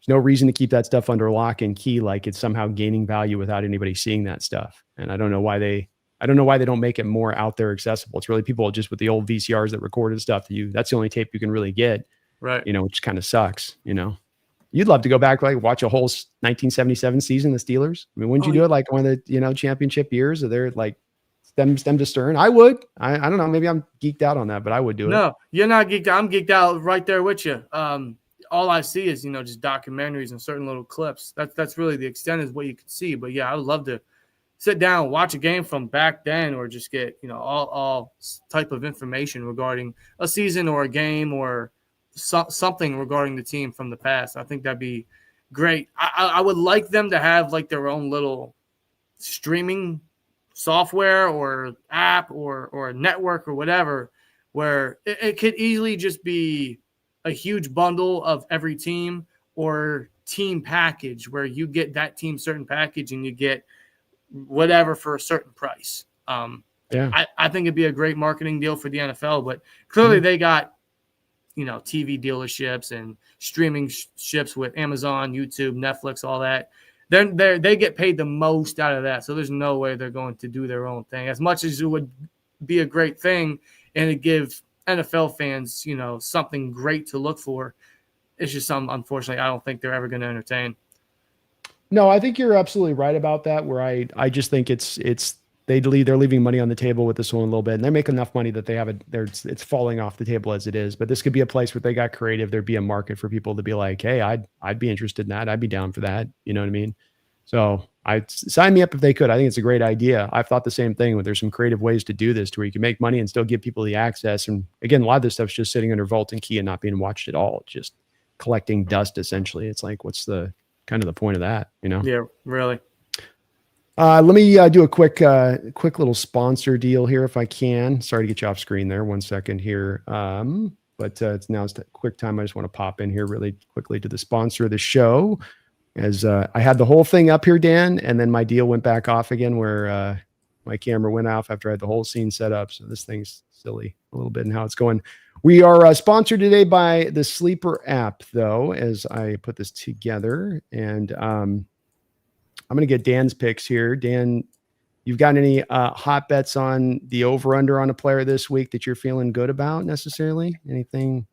no reason to keep that stuff under lock and key. Like it's somehow gaining value without anybody seeing that stuff. And I don't know why they don't make it more out there accessible. It's really people just with the old VCRs that recorded stuff that's the only tape you can really get. Right. Which kind of sucks, You'd love to go back, like watch a whole 1977 season, the Steelers. I mean, wouldn't you do it like one of the, championship years or they're like stem to stern? I would. I don't know. Maybe I'm geeked out on that, but I would do it. No, you're not geeked out. I'm geeked out right there with you. All I see is, just documentaries and certain little clips. That's really the extent is what you can see. But yeah, I would love to sit down, watch a game from back then, or just get, all type of information regarding a season or a game or something regarding the team from the past. I think that'd be great. I would like them to have like their own little streaming software or app or network or whatever, where it could easily just be a huge bundle of every team or team package where you get that team certain package and you get whatever for a certain price. I think it'd be a great marketing deal for the NFL, but clearly they got, TV dealerships and streaming ships with Amazon, YouTube, Netflix, all that. They get paid the most out of that. So there's no way they're going to do their own thing as much as it would be a great thing. And it give NFL fans, something great to look for. It's just something, unfortunately, I don't think they're ever going to entertain. No, I think you're absolutely right about that. Where I just think they're leaving money on the table with this one a little bit, and they make enough money that it's falling off the table as it is. But this could be a place where they got creative. There'd be a market for people to be like, hey, I'd be interested in that. I'd be down for that. You know what I mean? So I'd sign me up if they could. I think it's a great idea. I've thought the same thing. There's some creative ways to do this to where you can make money and still give people the access. And again, a lot of this stuff's just sitting under vault and key and not being watched at all. It's just collecting dust essentially. It's like, what's the kind of the point of that? Yeah, really. Let me do a quick little sponsor deal here if I can. Sorry to get you off screen there. 1 second here. But it's a quick time. I just want to pop in here really quickly to the sponsor of the show. As I had the whole thing up here, Dan, and then my deal went back off again where my camera went off after I had the whole scene set up. So this thing's silly a little bit in how it's going. We are sponsored today by the Sleeper app, though, as I put this together. And I'm going to get Dan's picks here. Dan, you've got any hot bets on the over-under on a player this week that you're feeling good about necessarily? Anything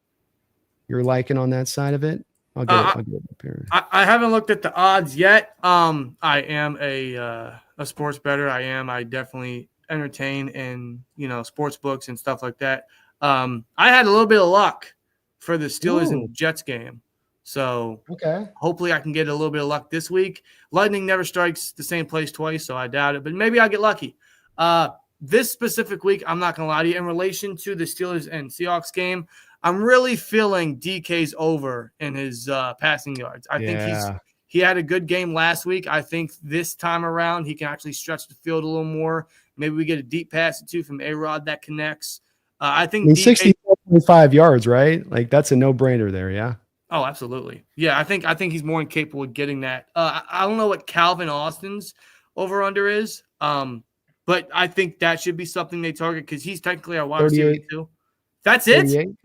you're liking on that side of it? I'll get it up here. I haven't looked at the odds yet. I am a sports bettor. I definitely entertain in sports books and stuff like that. I had a little bit of luck for the Steelers and Jets game. So hopefully I can get a little bit of luck this week. Lightning never strikes the same place twice, so I doubt it. But maybe I'll get lucky. This specific week, I'm not going to lie to you, in relation to the Steelers and Seahawks game, I'm really feeling DK's over in his passing yards. I think he had a good game last week. I think this time around he can actually stretch the field a little more. Maybe we get a deep pass or two from A-Rod that connects. I think 65 yards, right? Like that's a no-brainer there, yeah. Oh, absolutely. Yeah, I think he's more than capable of getting that. I don't know what Calvin Austin's over-under is, but I think that should be something they target because he's technically our wide receiver too. That's 38. It?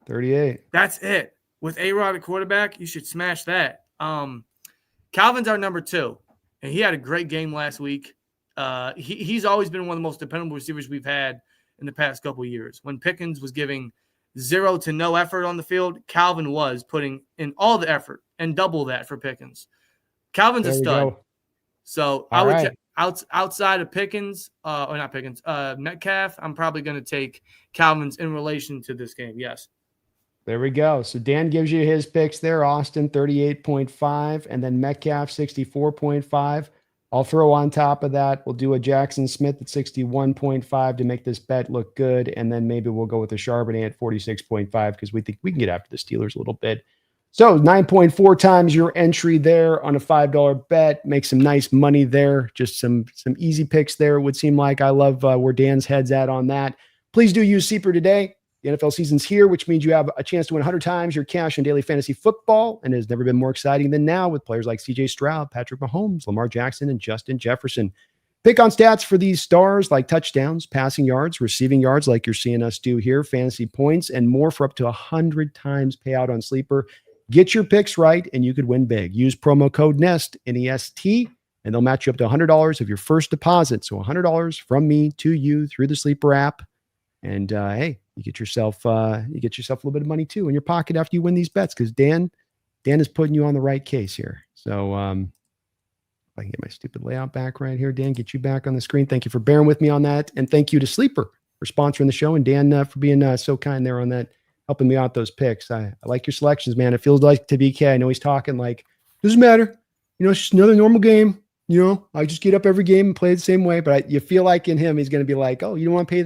38. That's it. With A-Rod at quarterback, you should smash that. Calvin's our number 2, and he had a great game last week. He's always been one of the most dependable receivers we've had in the past couple of years. When Pickens was giving zero to no effort on the field, Calvin was putting in all the effort and double that for Pickens. Calvin's a stud. So I would outside of Pickens, or not Pickens, Metcalf, I'm probably going to take Calvin's in relation to this game. Yes. There we go. So Dan gives you his picks there. Austin 38.5 and then Metcalf 64.5. I'll throw on top of that. We'll do a Jackson Smith at 61.5 to make this bet look good. And then maybe we'll go with a Charbonnet at 46.5 because we think we can get after the Steelers a little bit. So 9.4 times your entry there on a $5 bet. Make some nice money there. Just some easy picks there, it would seem like. I love where Dan's head's at on that. Please do use Seeper today. The NFL season's here, which means you have a chance to win 100 times your cash in daily fantasy football, and it has never been more exciting than now with players like C.J. Stroud, Patrick Mahomes, Lamar Jackson, and Justin Jefferson. Pick on stats for these stars like touchdowns, passing yards, receiving yards like you're seeing us do here, fantasy points, and more for up to 100 times payout on Sleeper. Get your picks right, and you could win big. Use promo code NEST, N-E-S-T, and they'll match you up to $100 of your first deposit. So $100 from me to you through the Sleeper app. And hey, you get yourself a little bit of money too in your pocket after you win these bets, because Dan is putting you on the right case here. So if I can get my stupid layout back right here, Dan, get you back on the screen. Thank you for bearing with me on that, and thank you to Sleeper for sponsoring the show, and Dan for being so kind there on that, helping me out those picks. I like your selections, man. It feels like to BK. I know he's talking like doesn't matter, it's just another normal game. I just get up every game and play the same way. But you feel like in him, he's going to be like, oh, you don't want to pay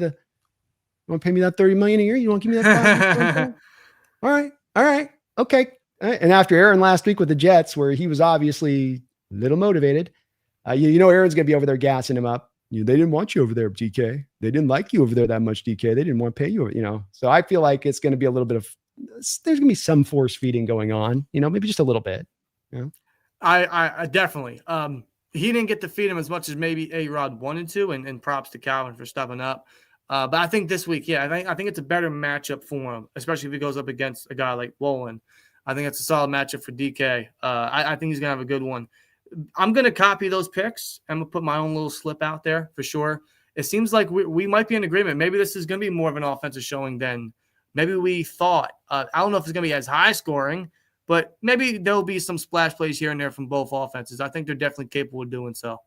me that $30 million a year? You want to give me that $5 All right. Okay. And after Aaron last week with the Jets, where he was obviously a little motivated, Aaron's going to be over there gassing him up. They didn't want you over there, DK. They didn't like you over there that much, DK. They didn't want to pay you, So I feel like it's going to be a little bit of, there's going to be some force feeding going on, maybe just a little bit. I definitely. He didn't get to feed him as much as maybe A-Rod wanted to, and props to Calvin for stepping up. But I think this week, I think it's a better matchup for him, especially if he goes up against a guy like Wolin. I think it's a solid matchup for DK. I think he's going to have a good one. I'm going to copy those picks. I'm going to put my own little slip out there for sure. It seems like we might be in agreement. Maybe this is going to be more of an offensive showing than maybe we thought. I don't know if it's going to be as high scoring, but maybe there'll be some splash plays here and there from both offenses. I think they're definitely capable of doing so.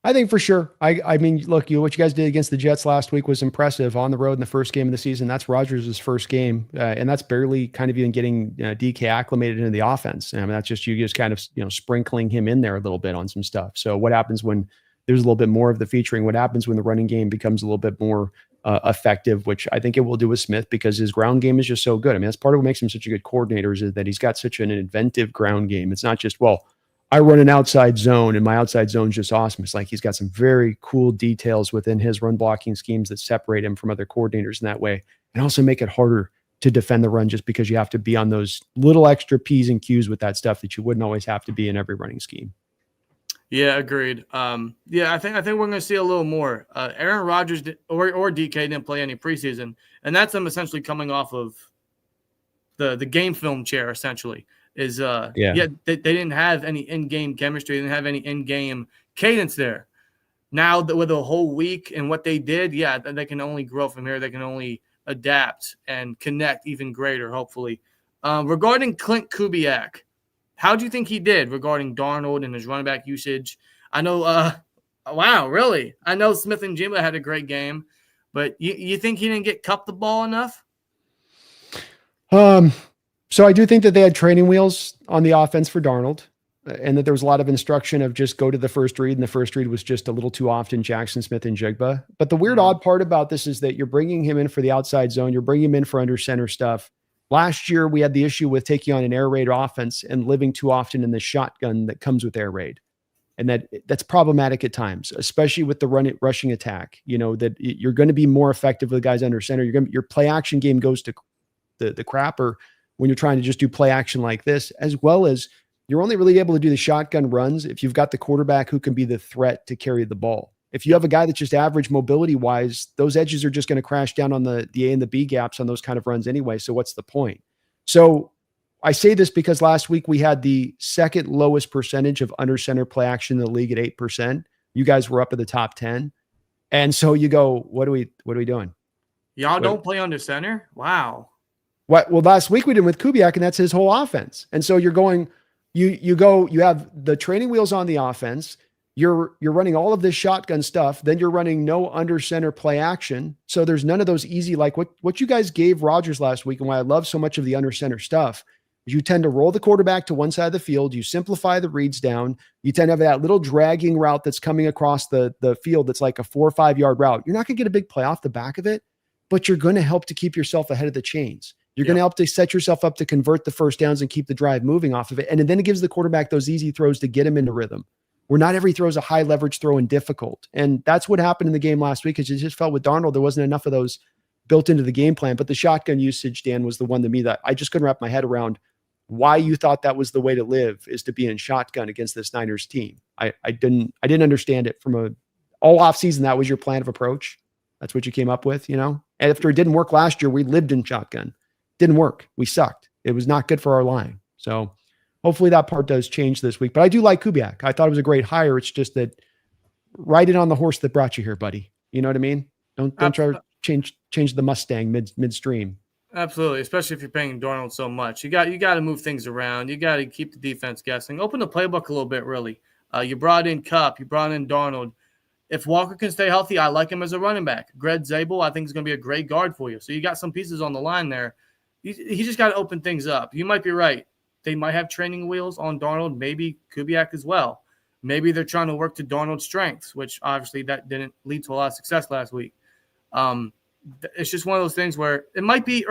I think for sure. I mean, look, what you guys did against the Jets last week was impressive on the road in the first game of the season. That's Rodgers' first game, and that's barely kind of even getting DK acclimated into the offense. I mean, that's just you just kind of sprinkling him in there a little bit on some stuff. So what happens when there's a little bit more of the featuring? What happens when the running game becomes a little bit more effective, which I think it will do with Smith because his ground game is just so good. I mean, that's part of what makes him such a good coordinator is that he's got such an inventive ground game. It's not just, I run an outside zone and my outside zone is just awesome. It's like he's got some very cool details within his run blocking schemes that separate him from other coordinators in that way and also make it harder to defend the run just because you have to be on those little extra P's and Q's with that stuff that you wouldn't always have to be in every running scheme. Yeah, agreed. I think we're going to see a little more. Aaron Rodgers or DK didn't play any preseason, and that's them essentially coming off of the game film chair essentially. They didn't have any in-game chemistry. They didn't have any in-game cadence there. Now that with a whole week and what they did, they can only grow from here. They can only adapt and connect even greater, hopefully. Regarding Clint Kubiak, how do you think he did regarding Darnold and his running back usage? I know, wow, really? I know Smith and Jimba had a great game, but you think he didn't get cupped the ball enough? So I do think that they had training wheels on the offense for Darnold and that there was a lot of instruction of just go to the first read. And the first read was just a little too often Jackson Smith and Jigba. But the weird odd part about this is that you're bringing him in for the outside zone. You're bringing him in for under center stuff. Last year, we had the issue with taking on an air raid offense and living too often in the shotgun that comes with air raid. And that's problematic at times, especially with the rushing attack, that you're going to be more effective with guys under center. Your play action game goes to the crapper when you're trying to just do play action like this, as well as you're only really able to do the shotgun runs if you've got the quarterback who can be the threat to carry the ball. If you have a guy that's just average mobility wise, those edges are just going to crash down on the A and the B gaps on those kind of runs anyway. So what's the point? So I say this because last week we had the second lowest percentage of under center play action in the league at 8%. You guys were up at the top 10. And so you go, what are we doing? Y'all don't play under center? Wow. What? Well, last week we did with Kubiak, and that's his whole offense. And so you're going, you have the training wheels on the offense. You're running all of this shotgun stuff. Then you're running no under center play action. So there's none of those easy, like what you guys gave Rodgers last week, and why I love so much of the under center stuff. You tend to roll the quarterback to one side of the field. You simplify the reads down. You tend to have that little dragging route that's coming across the field. That's like a 4 or 5 yard route. You're not going to get a big play off the back of it, but you're going to help to keep yourself ahead of the chains. You're going to help to set yourself up to convert the first downs and keep the drive moving off of it. And then it gives the quarterback those easy throws to get him into rhythm, where not every throw is a high leverage throw and difficult. And that's what happened in the game last week, is it just felt with Darnold, there wasn't enough of those built into the game plan. But the shotgun usage, Dan, was the one to me that I just couldn't wrap my head around why you thought that was the way to live, is to be in shotgun against this Niners team. I didn't understand it from all off season. That was your plan of approach. That's what you came up with, And after it didn't work last year, we lived in shotgun. Didn't work. We sucked. It was not good for our line. So hopefully that part does change this week. But I do like Kubiak. I thought it was a great hire. It's just that ride it on the horse that brought you here, buddy. You know what I mean? Don't try to change the Mustang midstream. Absolutely, especially if you're paying Darnold so much. You got to move things around. You got to keep the defense guessing. Open the playbook a little bit, really. You brought in Kupp. You brought in Darnold. If Walker can stay healthy, I like him as a running back. Greg Zabel, I think, is going to be a great guard for you. So you got some pieces on the line there. He just got to open things up. You might be right. They might have training wheels on Darnold, maybe Kubiak as well. Maybe they're trying to work to Darnold's strengths, which obviously that didn't lead to a lot of success last week. It's just one of those things where it might be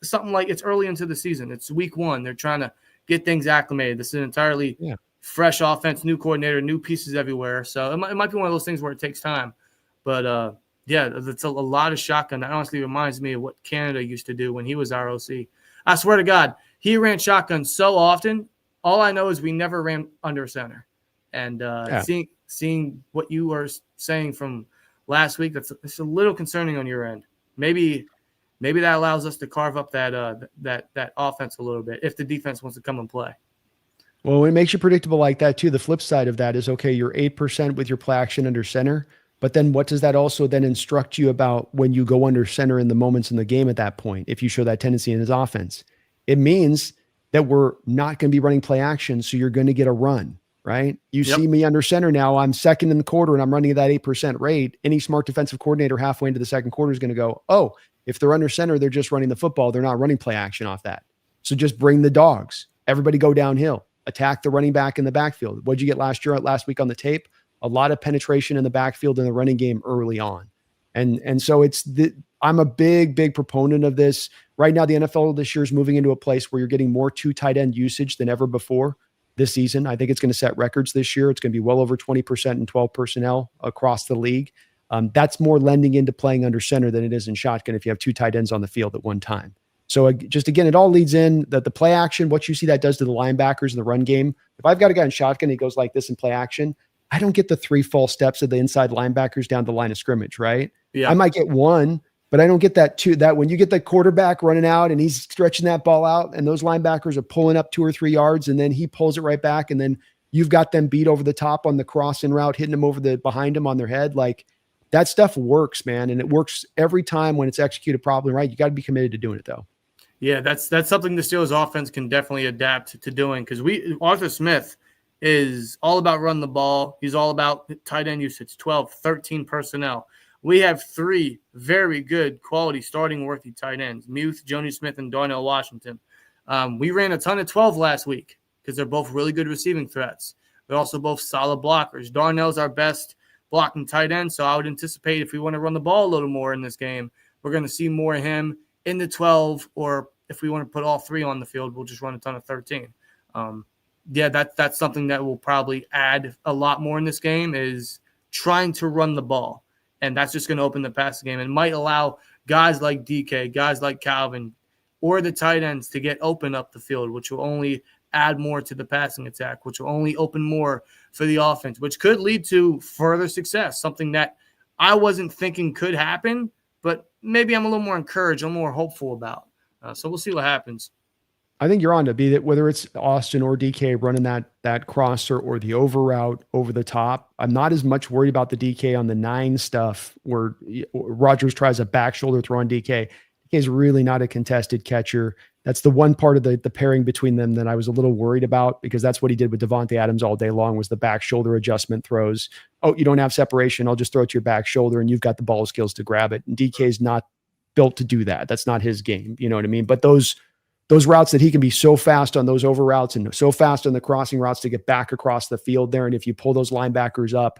something like it's early into the season. It's week 1. They're trying to get things acclimated. This is an entirely fresh offense, new coordinator, new pieces everywhere. So it might be one of those things where it takes time. But, it's a lot of shotgun. That honestly reminds me of what Canada used to do when he was our OC. I swear to God, he ran shotgun so often. All I know is we never ran under center. And seeing what you were saying from last week, it's a little concerning on your end. Maybe that allows us to carve up that offense a little bit if the defense wants to come and play. Well, when it makes you predictable like that too, the flip side of that is, okay, you're 8% with your play action under center, but then what does that also then instruct you about when you go under center in the moments in the game at that point, if you show that tendency in his offense? It means that we're not going to be running play action, so you're going to get a run, right? You see me under center now, I'm second in the quarter and I'm running at that 8% rate. Any smart defensive coordinator halfway into the second quarter is going to go, oh, if they're under center, they're just running the football. They're not running play action off that. So just bring the dogs. Everybody go downhill. Attack the running back in the backfield. What'd you get last week on the tape? A lot of penetration in the backfield in the running game early on. And so I'm a big proponent of this. Right now, the NFL this year is moving into a place where you're getting more 2 tight end usage than ever before this season. I think it's going to set records this year. It's going to be well over 20% in 12 personnel across the league. That's more lending into playing under center than it is in shotgun if you have 2 tight ends on the field at one time. So just again, it all leads in that the play action, what you see that does to the linebackers in the run game. If I've got a guy in shotgun, he goes like this in play action, I don't get the 3 false steps of the inside linebackers down the line of scrimmage, right? Yeah. I might get 1, but I don't get that 2. That when you get the quarterback running out and he's stretching that ball out and those linebackers are pulling up 2 or 3 yards and then he pulls it right back and then you've got them beat over the top on the crossing route, hitting them over behind them on their head. Like that stuff works, man. And it works every time when it's executed properly, right? You got to be committed to doing it though. Yeah, that's something the Steelers offense can definitely adapt to doing because Arthur Smith is all about running the ball. He's all about tight end usage, 12, 13 personnel. We have 3 very good quality starting worthy tight ends, Muth, Joni Smith, and Darnell Washington. We ran a ton of 12 last week because they're both really good receiving threats. They're also both solid blockers. Darnell's our best blocking tight end, so I would anticipate if we want to run the ball a little more in this game, we're going to see more of him in the 12, or if we want to put all 3 on the field, we'll just run a ton of 13. That's something that will probably add a lot more in this game is trying to run the ball. And that's just going to open the passing game and might allow guys like DK, guys like Calvin, or the tight ends to get open up the field, which will only add more to the passing attack, which will only open more for the offense, which could lead to further success, something that I wasn't thinking could happen, but maybe I'm a little more encouraged, I'm more hopeful about. So we'll see what happens. I think you're on to be that whether it's Austin or DK running that crosser or the over route over the top. I'm not as much worried about the DK on the 9 stuff where Rodgers tries a back shoulder throw on DK. DK is really not a contested catcher. That's the one part of the pairing between them that I was a little worried about, because that's what he did with Devontae Adams all day long, was the back shoulder adjustment throws. Oh, you don't have separation. I'll just throw it to your back shoulder and you've got the ball skills to grab it. And DK is not built to do that. That's not his game. You know what I mean? But those routes that he can be so fast on those over routes and so fast on the crossing routes to get back across the field there. And if you pull those linebackers up,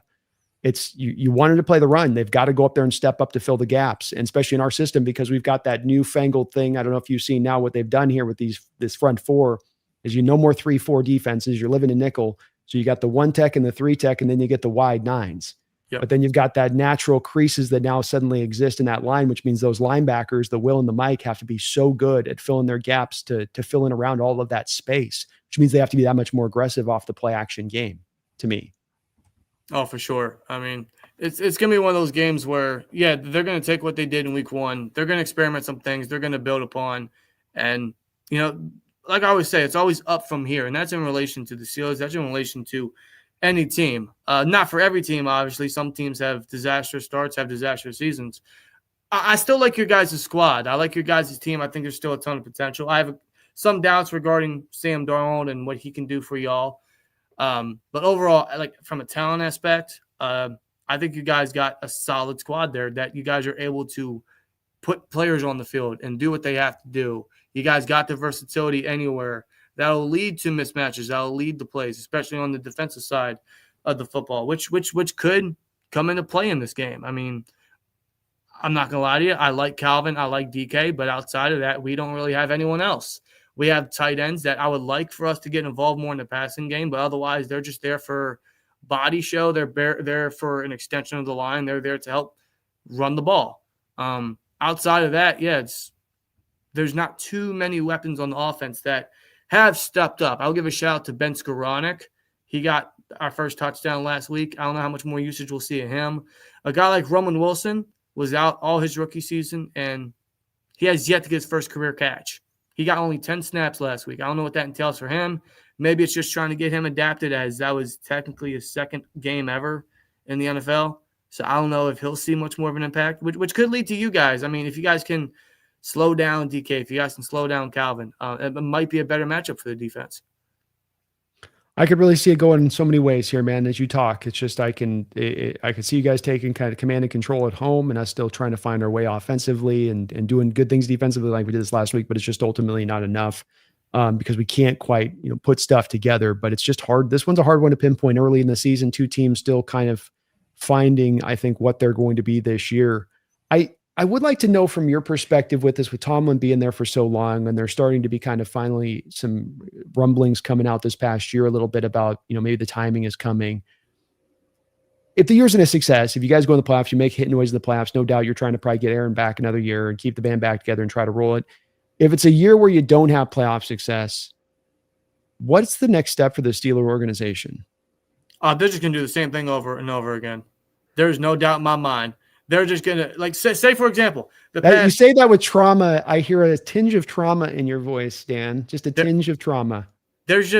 it's you wanted to play the run. They've got to go up there and step up to fill the gaps. And especially in our system, because we've got that newfangled thing. I don't know if you've seen now what they've done here with this front 4 is no more 3-4 defenses. You're living in nickel. So you got the 1 tech and the 3 tech, and then you get the wide 9s. Yep. But then you've got that natural creases that now suddenly exist in that line, which means those linebackers, the Will and the Mike, have to be so good at filling their gaps to fill in around all of that space, which means they have to be that much more aggressive off the play action game, to me. Oh, for sure. I mean, it's going to be one of those games where, yeah, they're going to take what they did in week 1. They're going to experiment some things they're going to build upon. And, like I always say, it's always up from here. And that's in relation to the Steelers. That's in relation to any team. Not for every team, obviously. Some teams have disastrous starts, have disastrous seasons. I still like your guys' squad. I like your guys' team. I think there's still a ton of potential. I have some doubts regarding Sam Darnold and what he can do for y'all. But overall, like from a talent aspect, I think you guys got a solid squad there that you guys are able to put players on the field and do what they have to do. You guys got the versatility anywhere. That'll lead to mismatches. That'll lead to plays, especially on the defensive side of the football, which could come into play in this game. I mean, I'm not going to lie to you. I like Calvin. I like DK. But outside of that, we don't really have anyone else. We have tight ends that I would like for us to get involved more in the passing game. But otherwise, they're just there for body show. They're there for an extension of the line. They're there to help run the ball. Outside of that, there's not too many weapons on the offense that have stepped up. I'll give a shout out to Ben Skoranek. He got our first touchdown last week. I don't know how much more usage we'll see of him. A guy like Roman Wilson was out all his rookie season, and he has yet to get his first career catch. He got only 10 snaps last week. I don't know what that entails for him. Maybe it's just trying to get him adapted, as that was technically his second game ever in the NFL. So I don't know if he'll see much more of an impact, which could lead to you guys. I mean, if you guys can slow down DK, if you guys can slow down Calvin, it might be a better matchup for the defense. I could really see it going in so many ways here, man, as you talk. It's just I can see you guys taking kind of command and control at home and us still trying to find our way offensively and doing good things defensively like we did this last week, but it's just ultimately not enough because we can't quite put stuff together. But it's just hard. This one's a hard one to pinpoint early in the season. 2 teams still kind of finding, I think, what they're going to be this year. I would like to know from your perspective with Tomlin being there for so long, and there's starting to be kind of finally some rumblings coming out this past year a little bit about, maybe the timing is coming. If the year's in a success, if you guys go in the playoffs, you make hit noise in the playoffs, no doubt you're trying to probably get Aaron back another year and keep the band back together and try to roll it. If it's a year where you don't have playoff success, what's the next step for the Steeler organization? They're just going to do the same thing over and over again. There's no doubt in my mind. They're just going to, like, say for example, you say that with trauma. I hear a tinge of trauma in your voice, Dan. Just a tinge of trauma. There's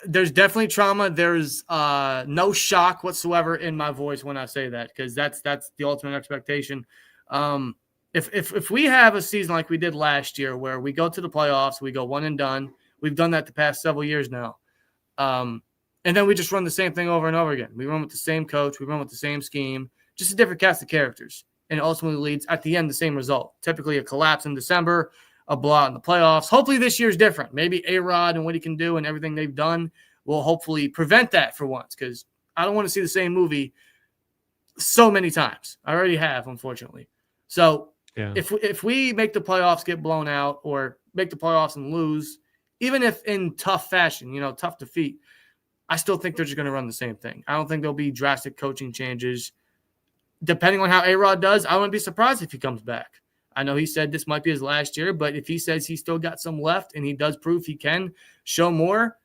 definitely trauma. There's no shock whatsoever in my voice when I say that, because that's the ultimate expectation. If we have a season like we did last year where we go to the playoffs, we go one and done. We've done that the past several years now. And then we just run the same thing over and over again. We run with the same coach. We run with the same scheme. Just a different cast of characters, and it ultimately leads at the end the same result. Typically a collapse in December, a blowout in the playoffs. Hopefully this year's different. Maybe A-Rod and what he can do and everything they've done will hopefully prevent that for once, because I don't want to see the same movie so many times. I already have, unfortunately. So if we make the playoffs get blown out or make the playoffs and lose, even if in tough fashion, tough defeat, I still think they're just going to run the same thing. I don't think there'll be drastic coaching changes. Depending on how A-Rod does, I wouldn't be surprised if he comes back. I know he said this might be his last year, but if he says he's still got some left and he does prove he can show more,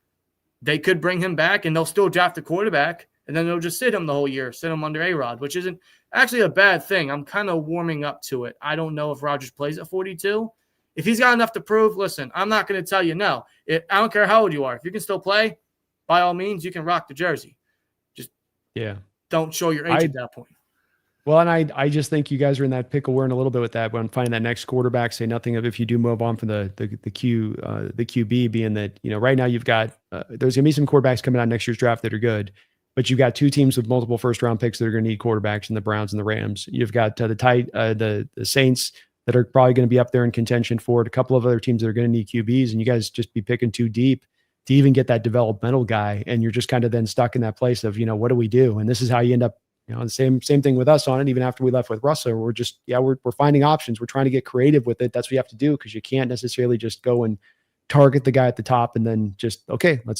they could bring him back and they'll still draft a quarterback, and then they'll just sit him the whole year, sit him under A-Rod, which isn't actually a bad thing. I'm kind of warming up to it. I don't know if Rodgers plays at 42. If he's got enough to prove, listen, I'm not going to tell you no. I don't care how old you are. If you can still play, by all means, you can rock the jersey. Just don't show your age at that point. Well, and I just think you guys are in that pickle we're in a little bit with that when finding that next quarterback. Say nothing of if you do move on from the QB, being that right now you've got there's gonna be some quarterbacks coming out next year's draft that are good, but you've got two teams with multiple first round picks that are going to need quarterbacks in the Browns and the Rams. You've got the Saints that are probably going to be up there in contention for it. A couple of other teams that are going to need QBs, and you guys just be picking too deep to even get that developmental guy, and you're just kind of then stuck in that place of what do we do? And this is how you end up. The same thing with us on it. Even after we left with Russell, we're just we're finding options. We're trying to get creative with it. That's what you have to do because you can't necessarily just go and target the guy at the top and then just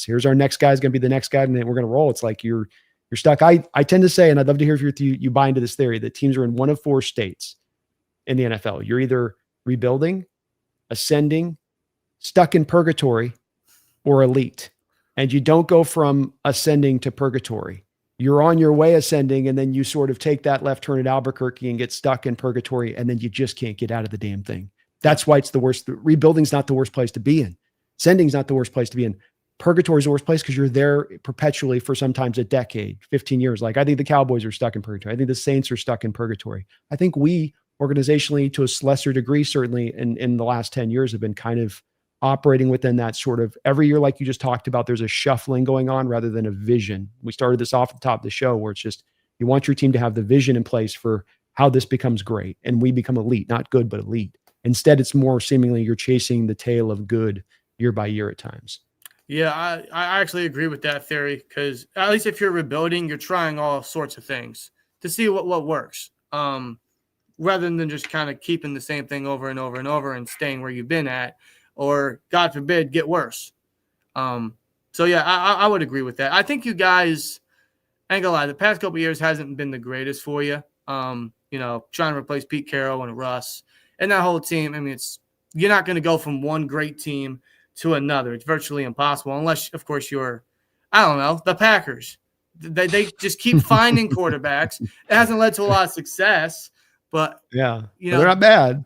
here's our next guy is going to be the next guy and then we're going to roll. It's like you're stuck. I tend to say, and I'd love to hear if you buy into this theory that teams are in one of four states in the NFL. You're either rebuilding, ascending, stuck in purgatory, or elite, and you don't go from ascending to purgatory. You're on your way ascending, and then you sort of take that left turn at Albuquerque and get stuck in purgatory, and then you just can't get out of the damn thing. That's why it's the worst. Rebuilding's not the worst place to be in. Ascending's not the worst place to be in. Purgatory is the worst place because you're there perpetually for sometimes a decade, 15 years. Like I think the Cowboys are stuck in purgatory. I think the Saints are stuck in purgatory. I think we organizationally, to a lesser degree, certainly in the last 10 years, have been kind of operating within that sort of every year, like you just talked about, there's a shuffling going on rather than a vision. We started this off at the top of the show where it's just, you want your team to have the vision in place for how this becomes great and we become elite, not good, but elite. Instead, it's more seemingly you're chasing the tail of good year by year at times. Yeah, I actually agree with that theory because at least if you're rebuilding, you're trying all sorts of things to see what works rather than just kind of keeping the same thing over and over and over and staying where you've been at. Or, God forbid, get worse. So, yeah, I would agree with that. I think you guys, I ain't gonna lie, the past couple of years hasn't been the greatest for you. Trying to replace Pete Carroll and Russ. And that whole team, I mean, you're not going to go from one great team to another. It's virtually impossible unless, of course, you're, I don't know, the Packers. They just keep finding quarterbacks. It hasn't led to a lot of success, but, they're not bad.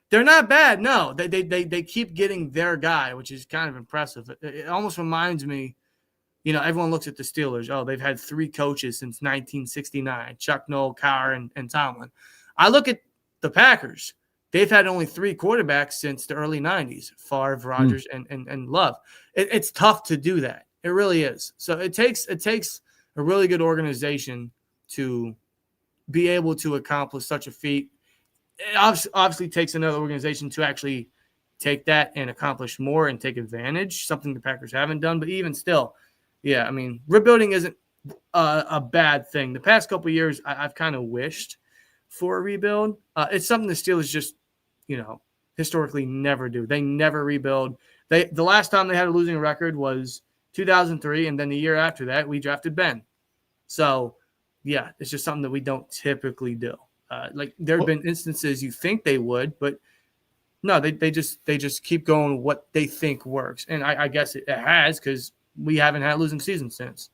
They're not bad. No, they keep getting their guy, which is kind of impressive. It almost reminds me, everyone looks at the Steelers. Oh, they've had 3 coaches since 1969, Chuck Noll, Carr, and Tomlin. I look at the Packers. They've had only 3 quarterbacks since the early 90s, Favre, Rodgers, and Love. It's tough to do that. It really is. So it takes a really good organization to be able to accomplish such a feat. It obviously takes another organization to actually take that and accomplish more and take advantage, something the Packers haven't done. But even still, I mean, rebuilding isn't a bad thing. The past couple of years, I've kind of wished for a rebuild. It's something the Steelers just, historically never do. They never rebuild. The last time they had a losing record was 2003, and then the year after that, we drafted Ben. So, it's just something that we don't typically do. There have been instances you think they would, but no, they just keep going what they think works. And I guess it has because we haven't had a losing season since.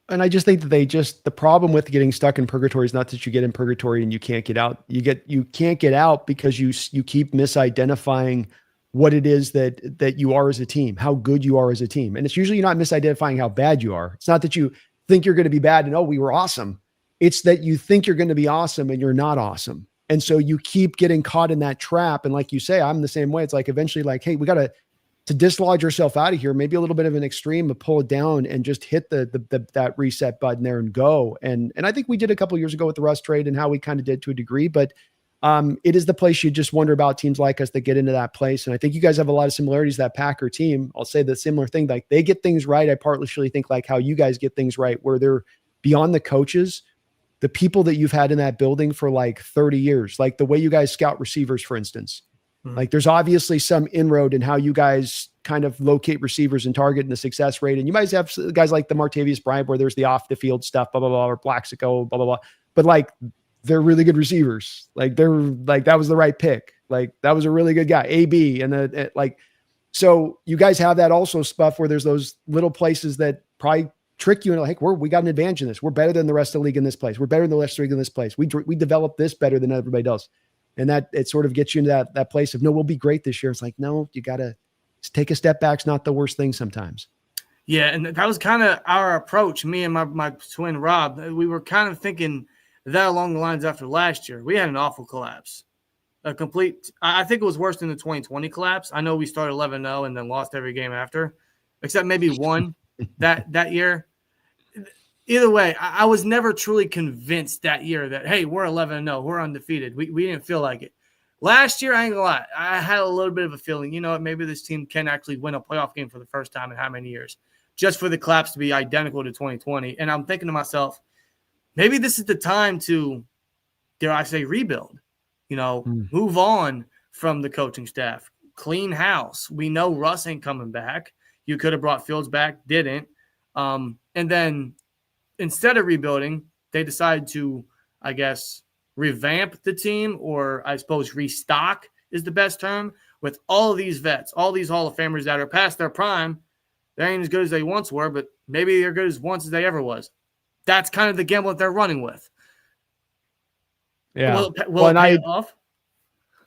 And I just think that the problem with getting stuck in purgatory is not that you get in purgatory and you can't get out. You can't get out because you keep misidentifying what it is that you are as a team, how good you are as a team. And it's usually not misidentifying how bad you are. It's not that you think you're going to be bad and, we were awesome. It's that you think you're going to be awesome and you're not awesome. And so you keep getting caught in that trap. And like you say, I'm the same way. It's like eventually like, hey, we got to dislodge yourself out of here, maybe a little bit of an extreme, but pull it down and just hit that reset button there and go. And I think we did a couple of years ago with the Russ trade and how we kind of did to a degree, but it is the place you just wonder about teams like us that get into that place. And I think you guys have a lot of similarities to that Packer team. I'll say the similar thing, like they get things right. I partially think like how you guys get things right, where they're beyond the coaches, the people that you've had in that building for like 30 years, like the way you guys scout receivers, for instance. Like there's obviously some inroad in how you guys kind of locate receivers and target and the success rate. And you might have guys like the Martavis Bryant, where there's the off the field stuff, blah, blah, blah, or Plaxico, blah, blah, blah. But like, they're really good receivers. Like they're like, that was the right pick. Like that was a really good guy, AB. And so you guys have that also stuff where there's those little places that probably trick you and like, we got an advantage in this. We're better than the rest of the league in this place. We're better than the rest of the league in this place. We develop this better than everybody else. And that it sort of gets you into that place of, no, we'll be great this year. It's like, no, you got to take a step back. It's not the worst thing sometimes. Yeah, and that was kind of our approach, me and my twin Rob. We were kind of thinking that along the lines after last year. We had an awful collapse. I think it was worse than the 2020 collapse. I know we started 11-0 and then lost every game after, except maybe one that year. Either way, I was never truly convinced that year that, hey, we're 11-0, we're undefeated. We didn't feel like it. Last year, I ain't gonna lie, I had a little bit of a feeling, you know what, maybe this team can actually win a playoff game for the first time in how many years, just for the collapse to be identical to 2020. And I'm thinking to myself, maybe this is the time to, dare I say, rebuild, move on from the coaching staff, clean house. We know Russ ain't coming back. You could have brought Fields back, didn't. And then instead of rebuilding, they decided to, I guess, revamp the team, or I suppose restock is the best term, with all of these vets, all these Hall of Famers that are past their prime. They ain't as good as they once were, but maybe they're good as once as they ever was. That's kind of the gamble that they're running with. Yeah. Will it pay off?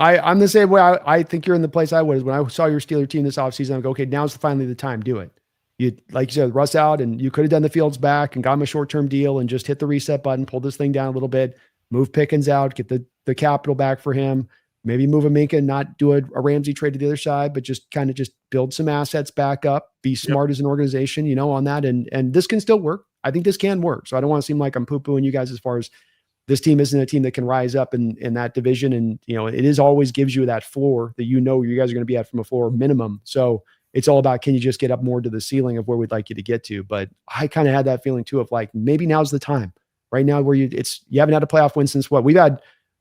I'm the same way. I think you're in the place I was when I saw your Steeler team this offseason. I go, okay, now's finally the time. Do it. You, like you said, Russ out, and you could have done the Fields back and got him a short-term deal and just hit the reset button, pull this thing down a little bit, move Pickens out, get the capital back for him, maybe move a Minka and not do a Ramsey trade to the other side, but just kind of just build some assets back up, be smart as an organization, on that. And this can still work. I think this can work. So I don't want to seem like I'm poo-pooing you guys as far as this team isn't a team that can rise up in that division. And, it is always gives you that floor that you guys are going to be at from a floor minimum. So it's all about, can you just get up more to the ceiling of where we'd like you to get to? But I kind of had that feeling too of like, maybe now's the time right now where you haven't had a playoff win since what we've had.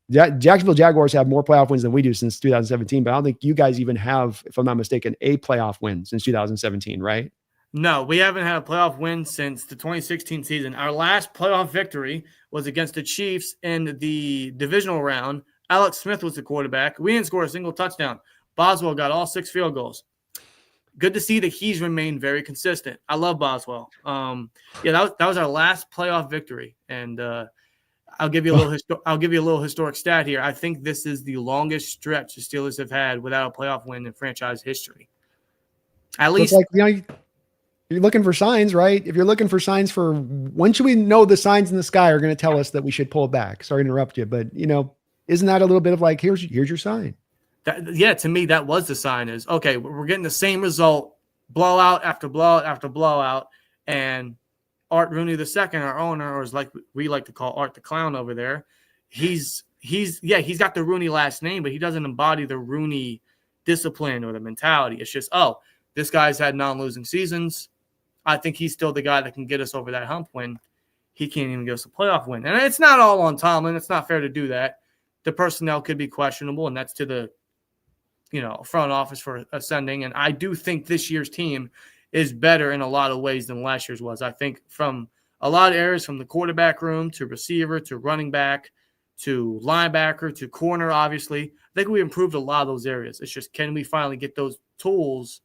Jacksonville Jaguars have more playoff wins than we do since 2017, but I don't think you guys even have, if I'm not mistaken, a playoff win since 2017, right? No, we haven't had a playoff win since the 2016 season. Our last playoff victory was against the Chiefs in the divisional round. Alex Smith was the quarterback. We didn't score a single touchdown. Boswell got all 6 field goals. Good to see that he's remained very consistent. I love Boswell. That was our last playoff victory, and I'll give you a little historic stat here. I think this is the longest stretch the Steelers have had without a playoff win in franchise history. At least, you're looking for signs, right? If you're looking for signs for when should we know the signs in the sky are going to tell us that we should pull it back? Sorry to interrupt you, but isn't that a little bit of like, here's your sign? To me, that was the sign is, okay, we're getting the same result, blowout after blowout after blowout. And Art Rooney II, our owner, or as like we like to call Art the Clown over there, he's got the Rooney last name, but he doesn't embody the Rooney discipline or the mentality. It's just, this guy's had non-losing seasons. I think he's still the guy that can get us over that hump when he can't even get us a playoff win. And it's not all on Tomlin. It's not fair to do that. The personnel could be questionable, and that's to the front office for ascending. And I do think this year's team is better in a lot of ways than last year's was. I think from a lot of areas, from the quarterback room to receiver to running back to linebacker to corner, obviously. I think we improved a lot of those areas. It's just, can we finally get those tools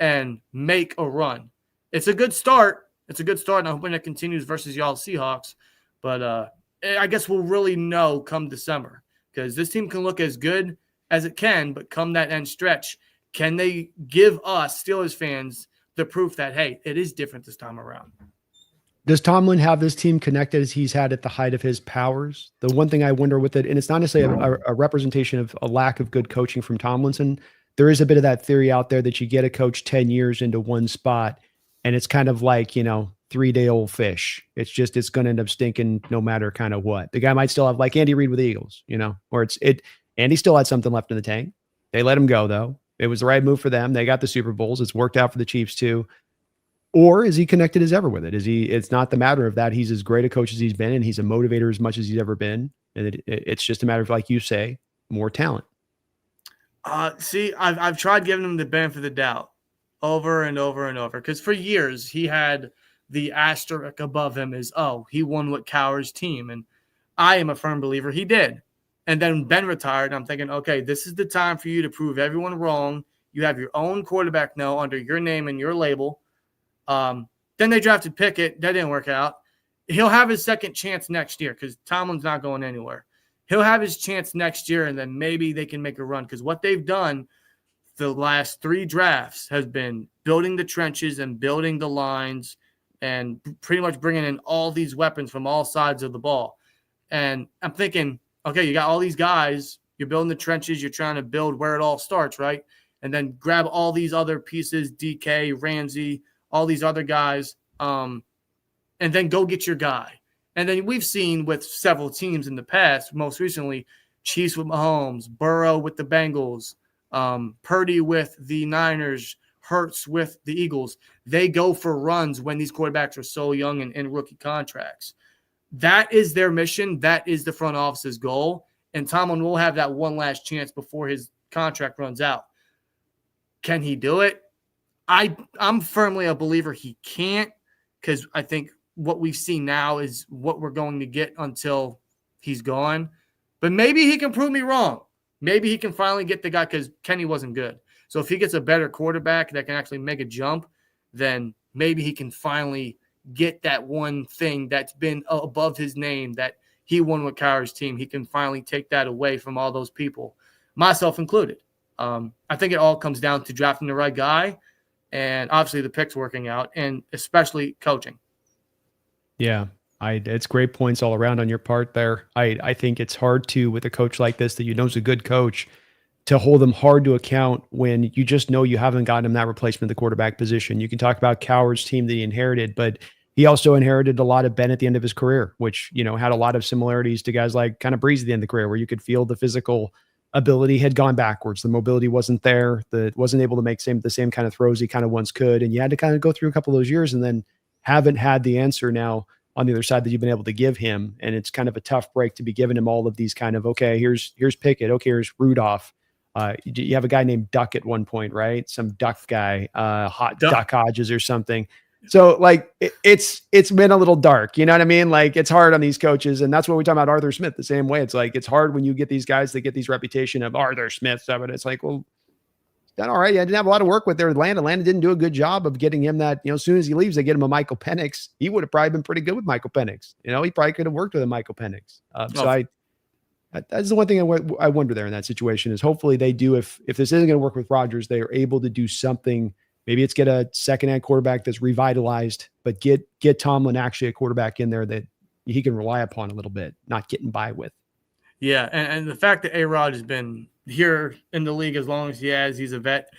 and make a run? It's a good start. And I'm hoping it continues versus y'all Seahawks. But I guess we'll really know come December, because this team can look as good as it can, but come that end stretch, can they give us Steelers fans the proof that, hey, it is different this time around? Does Tomlin have this team connected as he's had at the height of his powers? The one thing I wonder with it, and it's not necessarily a representation of a lack of good coaching from Tomlinson. There is a bit of that theory out there that you get a coach 10 years into one spot, and it's kind of like, 3-day-old fish. It's going to end up stinking no matter kind of what. The guy might still have, like Andy Reid with the Eagles, or Andy still had something left in the tank. They let him go, though. It was the right move for them. They got the Super Bowls. It's worked out for the Chiefs, too. Or is he connected as ever with it? It's not the matter of that. He's as great a coach as he's been, and he's a motivator as much as he's ever been. And it's just a matter of, like you say, more talent. I've tried giving him the benefit of the doubt over and over and over, because for years he had the asterisk above him is, he won with Cowher's team. And I am a firm believer he did. And then Ben retired, and I'm thinking, okay, this is the time for you to prove everyone wrong. You have your own quarterback now under your name and your label. Then they drafted Pickett. That didn't work out. He'll have his second chance next year because Tomlin's not going anywhere. he'll have his chance next year, and then maybe they can make a run. Because what they've done the last 3 drafts has been building the trenches and building the lines and pretty much bringing in all these weapons from all sides of the ball. And I'm thinking, okay, you got all these guys, you're building the trenches, you're trying to build where it all starts, right? And then grab all these other pieces, DK, Ramsey, all these other guys, and then go get your guy. And then we've seen with several teams in the past, most recently, Chiefs with Mahomes, Burrow with the Bengals, Purdy with the Niners, Hurts with the Eagles. They go for runs when these quarterbacks are so young and in rookie contracts. That is their mission. That is the front office's goal. And Tomlin will have that one last chance before his contract runs out. Can he do it? I'm firmly a believer he can't, because I think what we've seen now is what we're going to get until he's gone. But maybe he can prove me wrong. Maybe he can finally get the guy, because Kenny wasn't good. So if he gets a better quarterback that can actually make a jump, then maybe he can finally get that one thing that's been above his name that he won with Kyler's team. He can finally take that away from all those people, myself included. I think it all comes down to drafting the right guy, and obviously the picks working out, and especially coaching. Yeah, it's great points all around on your part there. I think it's hard to, with a coach like this that you know is a good coach, to hold them hard to account when you just know you haven't gotten him that replacement at the quarterback position. You can talk about Coward's team that he inherited, but he also inherited a lot of Ben at the end of his career, which, had a lot of similarities to guys like kind of Breeze at the end of the career, where you could feel the physical ability had gone backwards. The mobility wasn't there. Wasn't able to make the same kind of throws he kind of once could. And you had to kind of go through a couple of those years and then haven't had the answer now on the other side that you've been able to give him. And it's kind of a tough break to be giving him all of these kind of, okay, here's Pickett. Okay, here's Rudolph. You have a guy named Duck at one point, right? Some Duck guy, Duck Hodges or something. So like it's been a little dark, you know what I mean? Like it's hard on these coaches, and that's what we talk about Arthur Smith the same way. It's like it's hard when you get these guys that get these reputation of Arthur Smith stuff, and it's like, well, done all right. I didn't have a lot of work with their Atlanta. Atlanta didn't do a good job of getting him that, as soon as he leaves, they get him a Michael Penix. He would have probably been pretty good with Michael Penix. He probably could have worked with a Michael Penix. That's the one thing I wonder there in that situation is hopefully they do, if this isn't going to work with Rodgers, they are able to do something. Maybe it's get a second-hand quarterback that's revitalized, but get Tomlin actually a quarterback in there that he can rely upon a little bit, not getting by with. Yeah, and the fact that A-Rod has been here in the league as long as he has, he's a vet.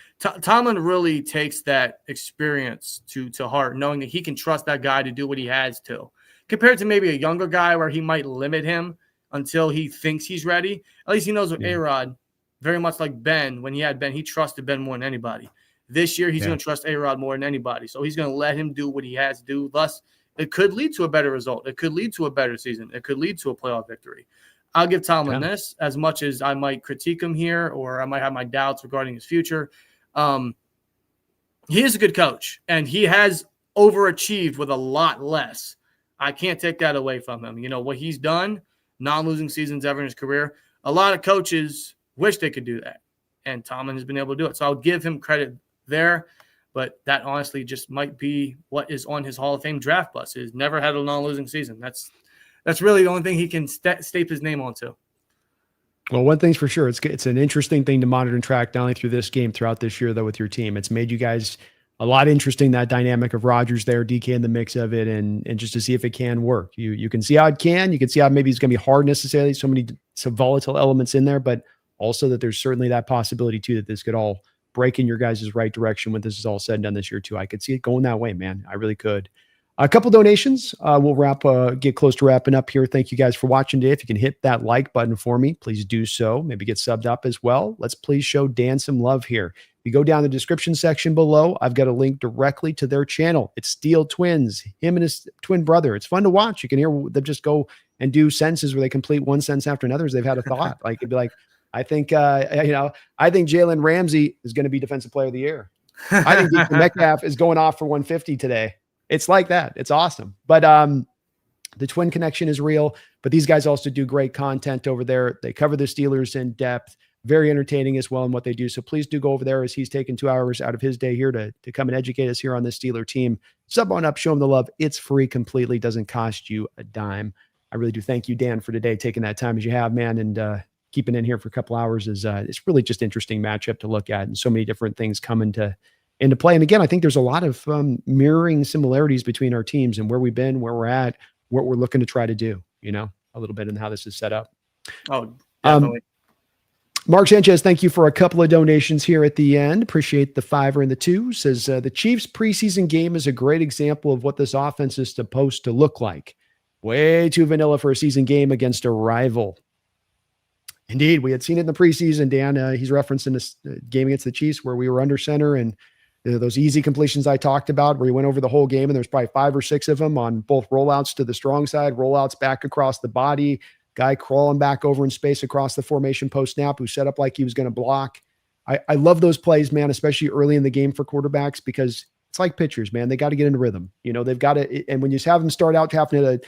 Tomlin really takes that experience to heart, knowing that he can trust that guy to do what he has to, compared to maybe a younger guy where he might limit him until he thinks he's ready. At least he knows with A-Rod, very much like Ben, when he had Ben, he trusted Ben more than anybody. This year, he's going to trust A-Rod more than anybody. So he's going to let him do what he has to do. Thus, it could lead to a better result. It could lead to a better season. It could lead to a playoff victory. I'll give Tomlin this, as much as I might critique him here or I might have my doubts regarding his future. He is a good coach, and he has overachieved with a lot less. I can't take that away from him. What he's done, non-losing seasons ever in his career, a lot of coaches wish they could do that, and Tomlin has been able to do it. So I'll give him credit there, but that honestly just might be what is on his Hall of Fame draft bus. He's never had a non-losing season. That's really the only thing he can staple his name onto. Well, one thing's for sure, it's an interesting thing to monitor and track, not only through this game, throughout this year, though, with your team. It's made you guys a lot interesting, that dynamic of Rodgers there, DK in the mix of it, and just to see if it can work. You can see how it can. You can see how maybe it's going to be hard necessarily, some volatile elements in there, but also that there's certainly that possibility, too, that this could all break in your guys' right direction when this is all said and done this year, too. I could see it going that way, man. I really could. A couple donations. We'll get close to wrapping up here. Thank you guys for watching today. If you can hit that like button for me, please do so. Maybe get subbed up as well. Let's please show Dan some love here. If you go down the description section below, I've got a link directly to their channel. It's Steel Twins, him and his twin brother. It's fun to watch. You can hear them just go and do sentences where they complete one sentence after another as they've had a thought. Like it'd be like, I think Jalen Ramsey is going to be Defensive Player of the Year. I think Metcalf is going off for 150 today. It's like that. It's awesome. But the twin connection is real. But these guys also do great content over there. They cover the Steelers in depth. Very entertaining as well in what they do. So please do go over there as he's taken 2 hours out of his day here to come and educate us here on this Steeler team. Sub on up, show him the love. It's free completely. Doesn't cost you a dime. I really do thank you, Dan, for today, taking that time as you have, man, and keeping in here for a couple hours. It's really just interesting matchup to look at, and so many different things come into play. And again, I think there's a lot of mirroring similarities between our teams and where we've been, where we're at, what we're looking to try to do, a little bit in how this is set up. Oh, definitely. Mark Sanchez, thank you for a couple of donations here at the end. Appreciate the $5 and the $2. Says the Chiefs preseason game is a great example of what this offense is supposed to look like. Way too vanilla for a season game against a rival. Indeed, we had seen it in the preseason, Dan. He's referencing this game against the Chiefs where we were under center, and those easy completions I talked about where he went over the whole game, and there's probably 5 or 6 of them on both rollouts to the strong side, rollouts back across the body, guy crawling back over in space across the formation post snap who set up like he was going to block. I love those plays, man, especially early in the game for quarterbacks, because it's like pitchers, man. They got to get into rhythm. They've got to, and when you have them start out having a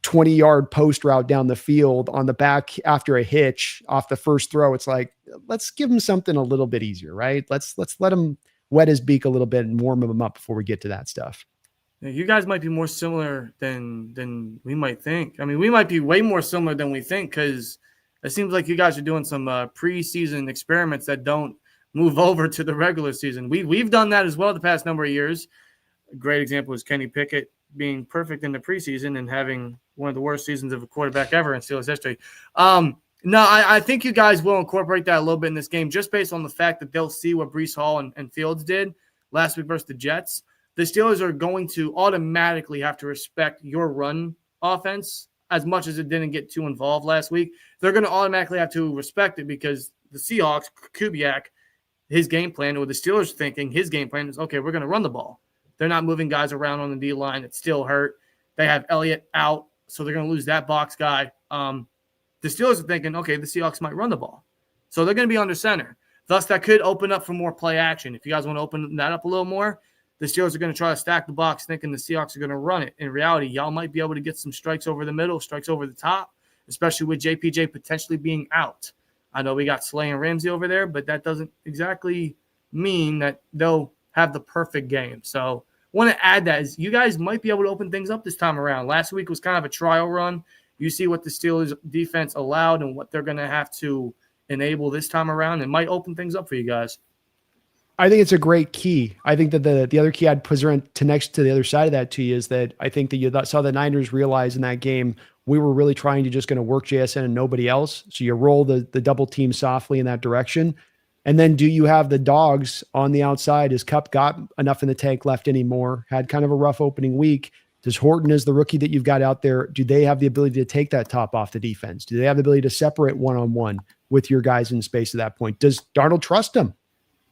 20-yard post route down the field on the back after a hitch off the first throw, it's like, let's give him something a little bit easier, right? Let's let him wet his beak a little bit and warm him up before we get to that stuff. You guys might be more similar than we might think. I mean, we might be way more similar than we think, because it seems like you guys are doing some preseason experiments that don't move over to the regular season. We've done that as well the past number of years. A great example is Kenny Pickett being perfect in the preseason and having one of the worst seasons of a quarterback ever in Steelers history. No, I think you guys will incorporate that a little bit in this game, just based on the fact that they'll see what Breece Hall and Fields did last week versus the Jets. The Steelers are going to automatically have to respect your run offense as much as it didn't get too involved last week. They're going to automatically have to respect it, because the Seahawks, Kubiak, his game plan, or the Steelers thinking his game plan is, okay, we're going to run the ball. They're not moving guys around on the D-line. It's still hurt. They have Elliott out, so they're going to lose that box guy. The Steelers are thinking, okay, the Seahawks might run the ball. So they're going to be under center. Thus, that could open up for more play action. If you guys want to open that up a little more, the Steelers are going to try to stack the box thinking the Seahawks are going to run it. In reality, y'all might be able to get some strikes over the middle, strikes over the top, especially with JPJ potentially being out. I know we got Slay and Ramsey over there, but that doesn't exactly mean that they'll have the perfect game. So want to add that is you guys might be able to open things up this time around. Last week was kind of a trial run. You see what the Steelers defense allowed and what they're going to have to enable this time around. It might open things up for you guys. I think it's a great key. I think that the other key I'd present to next to the other side of that to you is that I think that you saw the Niners realize in that game, we were really trying to just going to work JSN and nobody else. So you roll the double team softly in that direction. And then do you have the dogs on the outside? Has Kupp got enough in the tank left anymore? Had kind of a rough opening week. Does Horton, as the rookie that you've got out there, do they have the ability to take that top off the defense? Do they have the ability to separate one-on-one with your guys in space at that point? Does Darnold trust him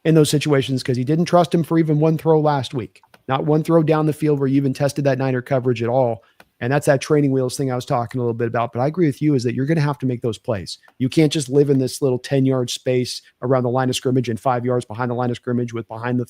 in those situations? Because he didn't trust him for even one throw last week. Not one throw down the field where you even tested that Niner coverage at all. And that's that training wheels thing I was talking a little bit about. But I agree with you is that you're going to have to make those plays. You can't just live in this little 10-yard space around the line of scrimmage and 5 yards behind the line of scrimmage with behind the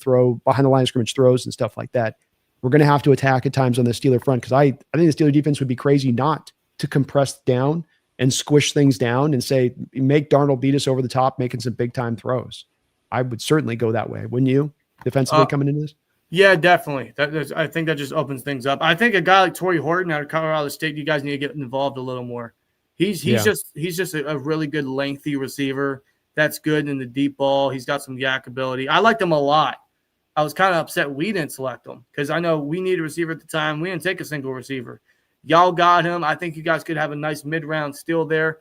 line of scrimmage throws and stuff like that. We're going to have to attack at times on the Steeler front, because I think the Steeler defense would be crazy not to compress down and squish things down and say, make Darnold beat us over the top, making some big-time throws. I would certainly go that way. Wouldn't you, defensively coming into this? Yeah, definitely. I think that just opens things up. I think a guy like Torrey Horton out of Colorado State, you guys need to get involved a little more. He's just a really good lengthy receiver that's good in the deep ball. He's got some yak ability. I liked him a lot. I was kind of upset we didn't select him, because I know we needed a receiver at the time. We didn't take a single receiver. Y'all got him. I think you guys could have a nice mid-round steal there.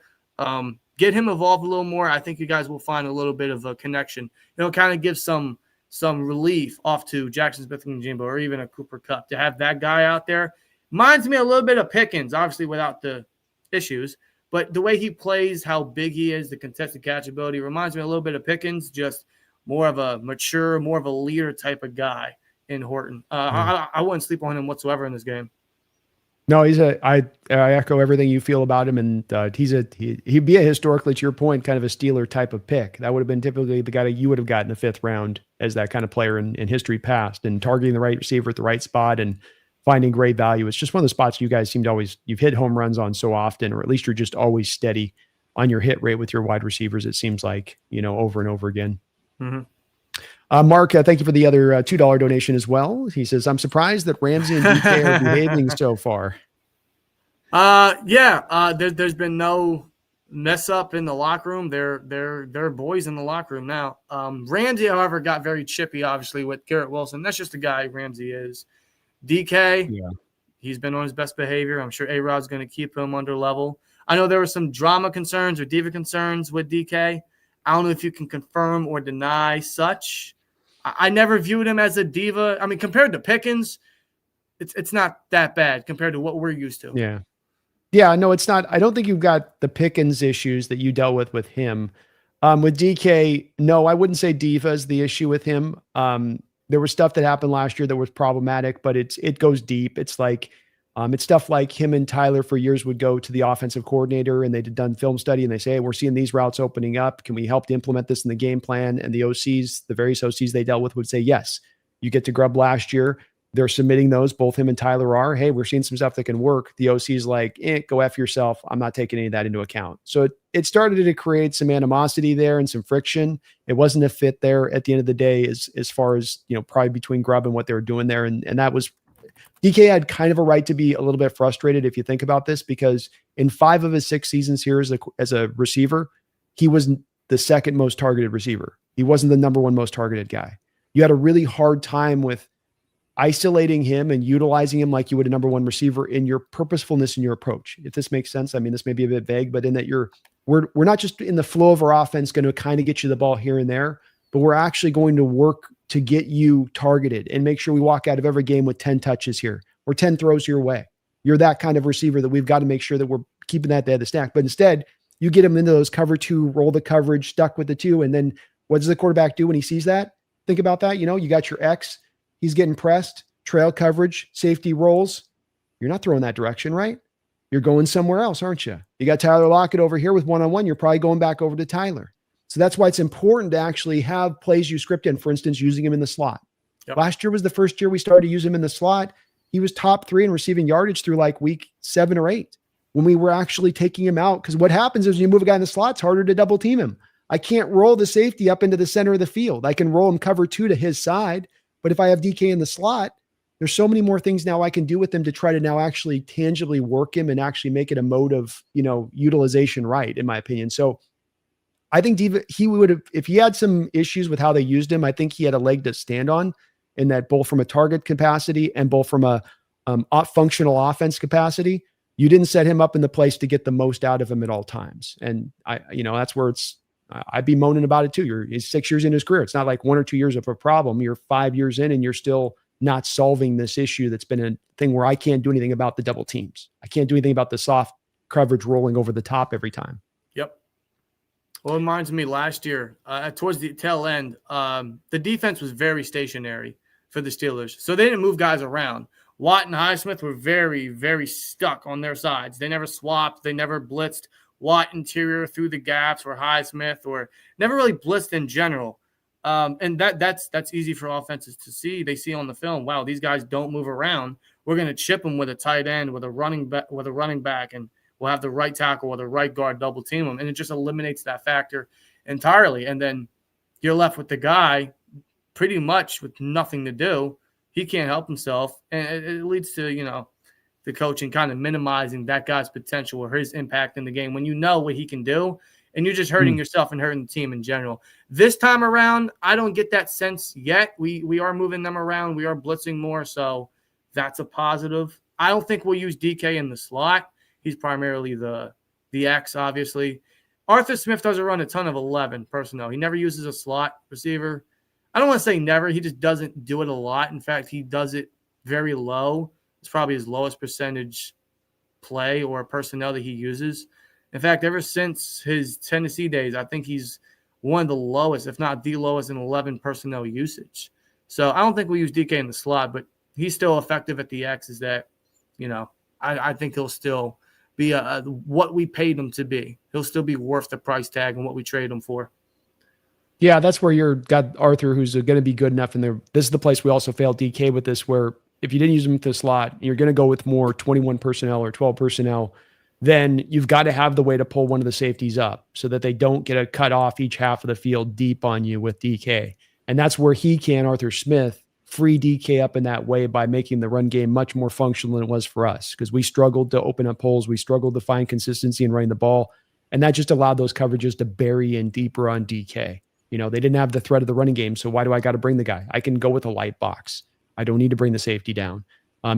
Get him involved a little more. I think you guys will find a little bit of a connection. It'll kind of give some relief off to Jackson Smith-Njigba or even a Cooper Kupp to have that guy out there. Reminds me a little bit of Pickens, obviously without the issues, but the way he plays, how big he is, the contested catch ability reminds me a little bit of Pickens, just more of a mature, more of a leader type of guy in Horton. I wouldn't sleep on him whatsoever in this game. No, I echo everything you feel about him, and he'd be historically, to your point, kind of a Steeler type of pick. That would have been typically the guy that you would have gotten in the 5th round as that kind of player in history past, and targeting the right receiver at the right spot and finding great value. It's just one of the spots you guys seem to you've hit home runs on so often, or at least you're just always steady on your hit rate with your wide receivers. It seems like, over and over again. Mm-hmm. Mark, thank you for the other $2 donation as well. He says, I'm surprised that Ramsey and DK are behaving so far. There's been no mess up in the locker room. They're boys in the locker room now. Ramsey, however, got very chippy, obviously, with Garrett Wilson. That's just the guy Ramsey is. DK, Yeah. He's been on his best behavior. I'm sure A-Rod's going to keep him under level. I know there were some drama concerns or diva concerns with DK. I don't know if you can confirm or deny such. I never viewed him as a diva. I mean, compared to Pickens, it's not that bad compared to what we're used to. Yeah. Yeah, no, it's not. I don't think you've got the Pickens issues that you dealt with him. With DK, no, I wouldn't say diva is the issue with him. There was stuff that happened last year that was problematic, but it goes deep. It's like, it's stuff like him and Tyler for years would go to the offensive coordinator and they'd done film study and they say, hey, we're seeing these routes opening up. Can we help to implement this in the game plan? And the OCs, the various OCs they dealt with would say, yes, you get to grub last year. They're submitting those. Both him and Tyler are, hey, we're seeing some stuff that can work. The OC's like, go F yourself. I'm not taking any of that into account. So it started to create some animosity there and some friction. It wasn't a fit there at the end of the day, as far as, probably between Grubb and what they were doing there. And that was, DK had kind of a right to be a little bit frustrated if you think about this, because in 5 of his 6 seasons here as a receiver, he was the second most targeted receiver. He wasn't the number 1 most targeted guy. You had a really hard time with isolating him and utilizing him like you would a number 1 receiver in your purposefulness in your approach. If this makes sense. I mean, this may be a bit vague, but in that we're not just in the flow of our offense going to kind of get you the ball here and there, but we're actually going to work to get you targeted and make sure we walk out of every game with 10 touches here or 10 throws your way. You're that kind of receiver that we've got to make sure that we're keeping that there, the stack. But instead, you get him into those cover 2, roll the coverage, stuck with the 2. And then what does the quarterback do when he sees that? Think about that. You got your X. He's getting pressed, trail coverage, safety rolls. You're not throwing that direction, right? You're going somewhere else, aren't you? You got Tyler Lockett over here with one-on-one. You're probably going back over to Tyler. So that's why it's important to actually have plays you script in, for instance, using him in the slot. Yep. Last year was the first year we started to use him in the slot. He was top 3 in receiving yardage through like week 7 or 8 when we were actually taking him out. Because what happens is when you move a guy in the slot, it's harder to double team him. I can't roll the safety up into the center of the field. I can roll him cover 2 to his side. But if I have DK in the slot, there's so many more things now I can do with him to try to now actually tangibly work him and actually make it a mode of, utilization right, in my opinion. So I think he would have, if he had some issues with how they used him, I think he had a leg to stand on in that, both from a target capacity and both from a functional offense capacity. You didn't set him up in the place to get the most out of him at all times. And that's where I'd be moaning about it too. He's 6 years in his career. It's not like 1 or 2 years of a problem. You're 5 years in and you're still not solving this issue that's been a thing where I can't do anything about the double teams. I can't do anything about the soft coverage rolling over the top every time. Yep. Well, it reminds me last year, towards the tail end, the defense was very stationary for the Steelers. So they didn't move guys around. Watt and Highsmith were very, very stuck on their sides. They never swapped. They never blitzed. Watt interior through the gaps or Highsmith, or never really blitzed in general. And that's easy for offenses to see. They see on the film, wow, these guys don't move around. We're going to chip them with a tight end, with a running back, and we'll have the right tackle or the right guard double team them. And it just eliminates that factor entirely. And then you're left with the guy pretty much with nothing to do. He can't help himself. And it leads to, the coaching kind of minimizing that guy's potential or his impact in the game when you know what he can do, and you're just hurting yourself and hurting the team in general. This time around, I don't get that sense yet. We are moving them around. We are blitzing more, so that's a positive. I don't think we'll use DK in the slot. He's primarily the X, obviously. Arthur Smith doesn't run a ton of 11 personnel. He never uses a slot receiver. I don't want to say never. He just doesn't do it a lot. In fact, he does it very low. It's probably his lowest percentage play or personnel that he uses. In fact, ever since his Tennessee days, I think he's one of the lowest, if not the lowest, in 11 personnel usage. So I don't think we use DK in the slot, but he's still effective at the X. Is that, I think he'll still be what we paid him to be. He'll still be worth the price tag and what we traded him for. Yeah, that's where you've got Arthur, who's going to be good enough. And this is the place we also failed DK with this, where if you didn't use him to the slot, you're going to go with more 21 personnel or 12 personnel, then you've got to have the way to pull one of the safeties up so that they don't get a cut off each half of the field deep on you with DK. And that's where Arthur Smith, free DK up in that way by making the run game much more functional than it was for us, because we struggled to open up holes. We struggled to find consistency in running the ball. And that just allowed those coverages to bury in deeper on DK. They didn't have the threat of the running game. So why do I got to bring the guy? I can go with a light box. I don't need to bring the safety down.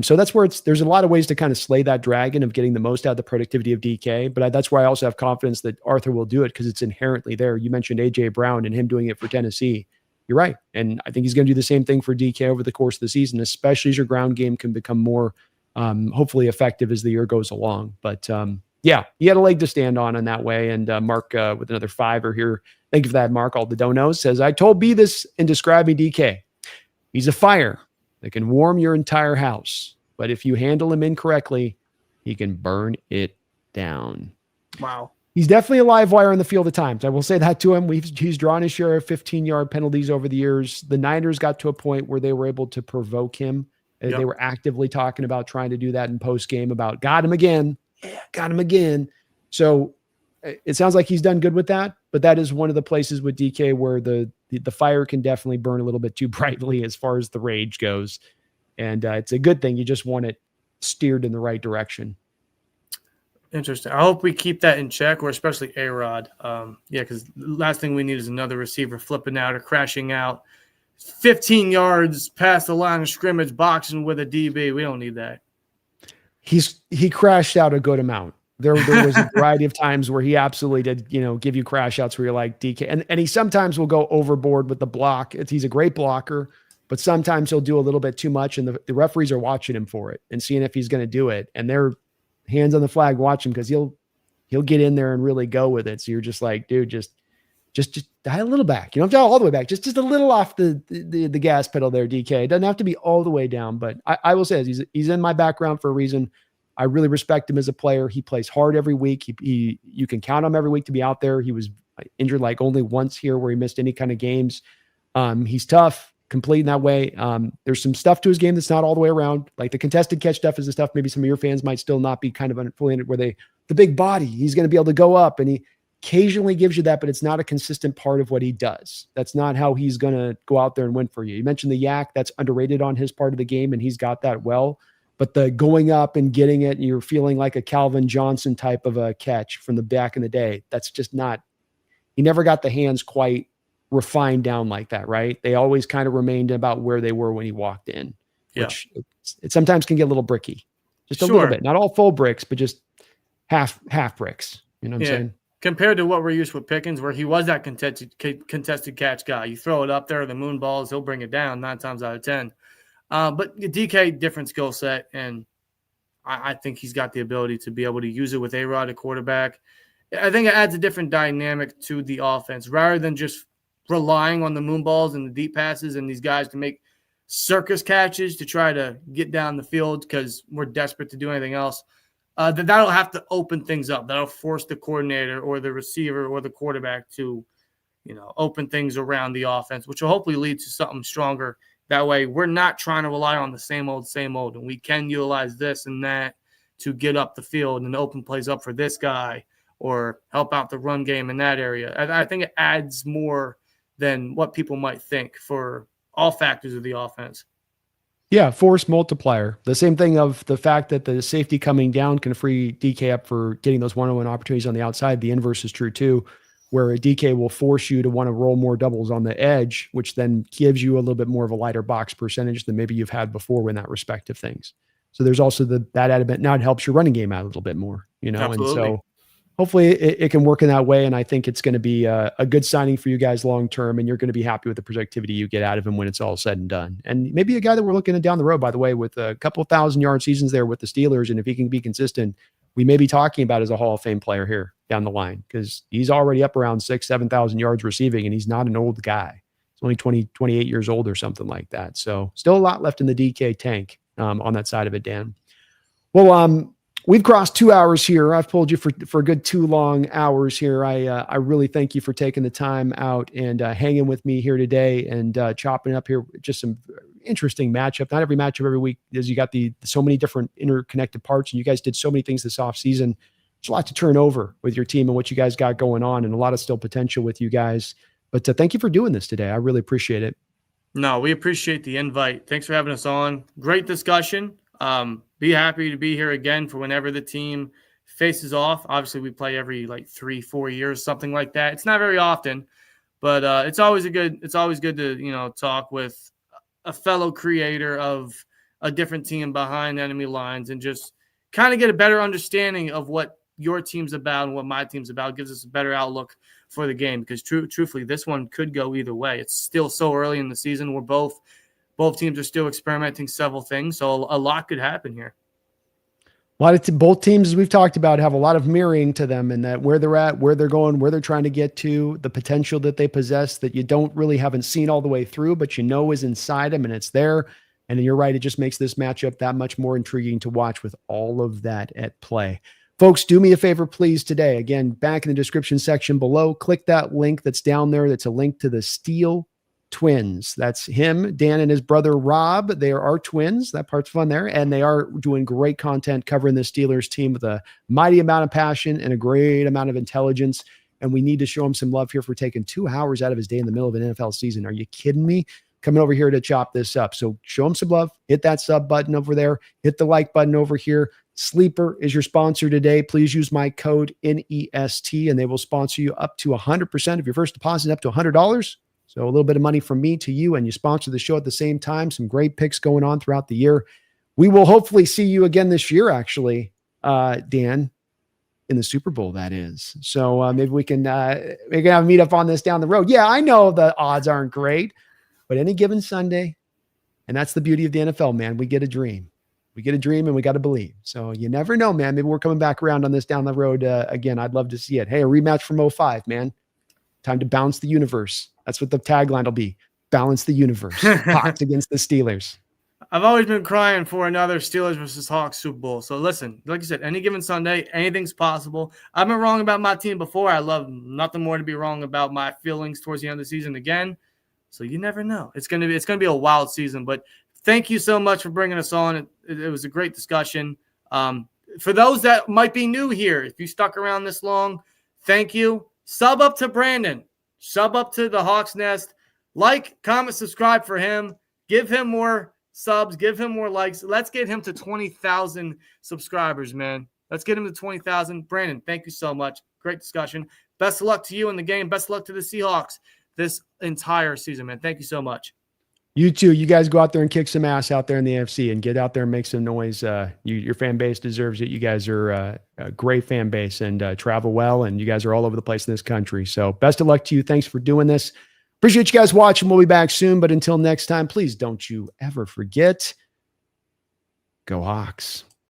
So that's where there's a lot of ways to kind of slay that dragon of getting the most out of the productivity of DK. But that's why I also have confidence that Arthur will do it, because it's inherently there. You mentioned AJ Brown and him doing it for Tennessee. You're right. And I think he's going to do the same thing for DK over the course of the season, especially as your ground game can become more hopefully effective as the year goes along. But yeah, he had a leg to stand on that way. And Mark with another $5 here. Thank you for that, Mark. All the donos says, I told B this in describing DK. He's a fire that can warm your entire house. But if you handle him incorrectly, he can burn it down. Wow. He's definitely a live wire on the field at times. I will say that to him. He's drawn his share of 15-yard penalties over the years. The Niners got to a point where they were able to provoke him. Yep. They were actively talking about trying to do that in post-game about got him again. Yeah, got him again. So it sounds like he's done good with that, but that is one of the places with DK where the fire can definitely burn a little bit too brightly as far as the rage goes. And it's a good thing. You just want it steered in the right direction. Interesting. I hope we keep that in check, or especially A-Rod. Because the last thing we need is another receiver flipping out or crashing out 15 yards past the line of scrimmage, boxing with a DB. We don't need that. He crashed out a good amount. There was a variety of times where he absolutely did, give you crash outs where you're like DK. And he sometimes will go overboard with the block. He's a great blocker, but sometimes he'll do a little bit too much, and the referees are watching him for it and seeing if he's going to do it. And they're hands on the flag watching, because he'll get in there and really go with it. So you're just like, dude, just dial a little back. You don't have to dial all the way back. Just a little off the gas pedal there, DK. It doesn't have to be all the way down, but I will say he's in my background for a reason. I really respect him as a player. He plays hard every week. You can count on him every week to be out there. He was injured like only once here where he missed any kind of games. He's tough, complete in that way. There's some stuff to his game that's not all the way around. Like the contested catch stuff is the stuff maybe some of your fans might still not be kind of fully in it, where the big body, he's going to be able to go up, and he occasionally gives you that, but it's not a consistent part of what he does. That's not how he's going to go out there and win for you. You mentioned the yak, that's underrated on his part of the game, and he's got that well. But the going up and getting it, and you're feeling like a Calvin Johnson type of a catch from the back in the day, that's just not, he never got the hands quite refined down like that, right? They always kind of remained about where they were when he walked in, which it sometimes can get a little bricky. Just a little bit. Not all full bricks, but just half bricks. You know what I'm saying? Compared to what we're used with Pickens, where he was that contested catch guy. You throw it up there, the moon balls, he'll bring it down 9 times out of 10. But DK, different skill set, and I think he's got the ability to be able to use it with A-Rod at quarterback. I think it adds a different dynamic to the offense, rather than just relying on the moon balls and the deep passes and these guys to make circus catches to try to get down the field because we're desperate to do anything else. That'll have to open things up. That'll force the coordinator or the receiver or the quarterback to, open things around the offense, which will hopefully lead to something stronger. That way we're not trying to rely on the same old, and we can utilize this and that to get up the field and open plays up for this guy or help out the run game in that area. I think it adds more than what people might think for all factors of the offense. Yeah, force multiplier. The same thing of the fact that the safety coming down can free DK up for getting those one-on-one opportunities on the outside. The inverse is true too, where a DK will force you to want to roll more doubles on the edge, which then gives you a little bit more of a lighter box percentage than maybe you've had before in that respect of things. So there's also that added, now it helps your running game out a little bit more, Absolutely. And so hopefully it can work in that way. And I think it's going to be a good signing for you guys long-term, and you're going to be happy with the productivity you get out of him when it's all said and done. And maybe a guy that we're looking at down the road, by the way, with a couple 1,000-yard seasons there with the Steelers. And if he can be consistent, we may be talking about as a Hall of Fame player here down the line, because he's already up around 7,000 yards receiving, and he's not an old guy. He's only 28 years old or something like that. So still a lot left in the DK tank on that side of it, Dan. Well, we've crossed 2 hours here. I've pulled you for a good 2 long hours here. I really thank you for taking the time out and hanging with me here today and chopping up here just some interesting matchup. Not every matchup every week, as you got so many different interconnected parts, and you guys did so many things this offseason. There's a lot to turn over with your team and what you guys got going on, and a lot of still potential with you guys. But thank you for doing this today. I really appreciate it. No, we appreciate the invite. Thanks for having us on. Great discussion. Be happy to be here again for whenever the team faces off. Obviously, we play every like 3-4 years, something like that. It's not very often, but it's always good to talk with a fellow creator of a different team behind enemy lines and just kind of get a better understanding of what your team's about and what my team's about. It gives us a better outlook for the game because truthfully, this one could go either way. It's still so early in the season where both teams are still experimenting several things. So a lot could happen here. A lot of both teams, as we've talked about, have a lot of mirroring to them and that where they're at, where they're going, where they're trying to get to, the potential that they possess that you haven't seen all the way through, but is inside them and it's there. And you're right. It just makes this matchup that much more intriguing to watch with all of that at play. Folks, do me a favor, please, today. Again, back in the description section below, click that link that's down there. That's a link to the Steel Twins. That's him, Dan, and his brother Rob. They are twins. That part's fun there. And they are doing great content covering the Steelers team with a mighty amount of passion and a great amount of intelligence. And we need to show him some love here for taking 2 hours out of his day in the middle of an NFL season. Are you kidding me? Coming over here to chop this up. So show him some love. Hit that sub button over there. Hit the like button over here. Sleeper is your sponsor today. Please use my code NEST and they will sponsor you up to 100% of your first deposit, up to $100. So a little bit of money from me to you, and you sponsor the show at the same time. Some great picks going on throughout the year. We will hopefully see you again this year, actually, Dan, in the Super Bowl, that is. So maybe we can have a meet up on this down the road. Yeah, I know the odds aren't great, but any given Sunday, and that's the beauty of the NFL, man, we get a dream. We get a dream and we got to believe. So you never know, man. Maybe we're coming back around on this down the road again. I'd love to see it. Hey, a rematch from 05, man. Time to bounce the universe. That's what the tagline will be. Balance the universe. Hawks against the Steelers. I've always been crying for another Steelers versus Hawks Super Bowl. So listen, like you said, any given Sunday, anything's possible. I've been wrong about my team before. I love nothing more to be wrong about my feelings towards the end of the season again. So you never know. It's gonna be a wild season. But thank you so much for bringing us on. It was a great discussion. For those that might be new here, if you stuck around this long, thank you. Sub up to Brandon. Sub up to the Hawks Nest. Like, comment, subscribe for him. Give him more subs. Give him more likes. Let's get him to 20,000 subscribers, man. Let's get him to 20,000. Brandon, thank you so much. Great discussion. Best of luck to you in the game. Best of luck to the Seahawks this entire season, man. Thank you so much. You too. You guys go out there and kick some ass out there in the AFC and get out there and make some noise. Your fan base deserves it. You guys are a great fan base and travel well, and you guys are all over the place in this country. So best of luck to you. Thanks for doing this. Appreciate you guys watching. We'll be back soon, but until next time, please don't you ever forget, go Hawks.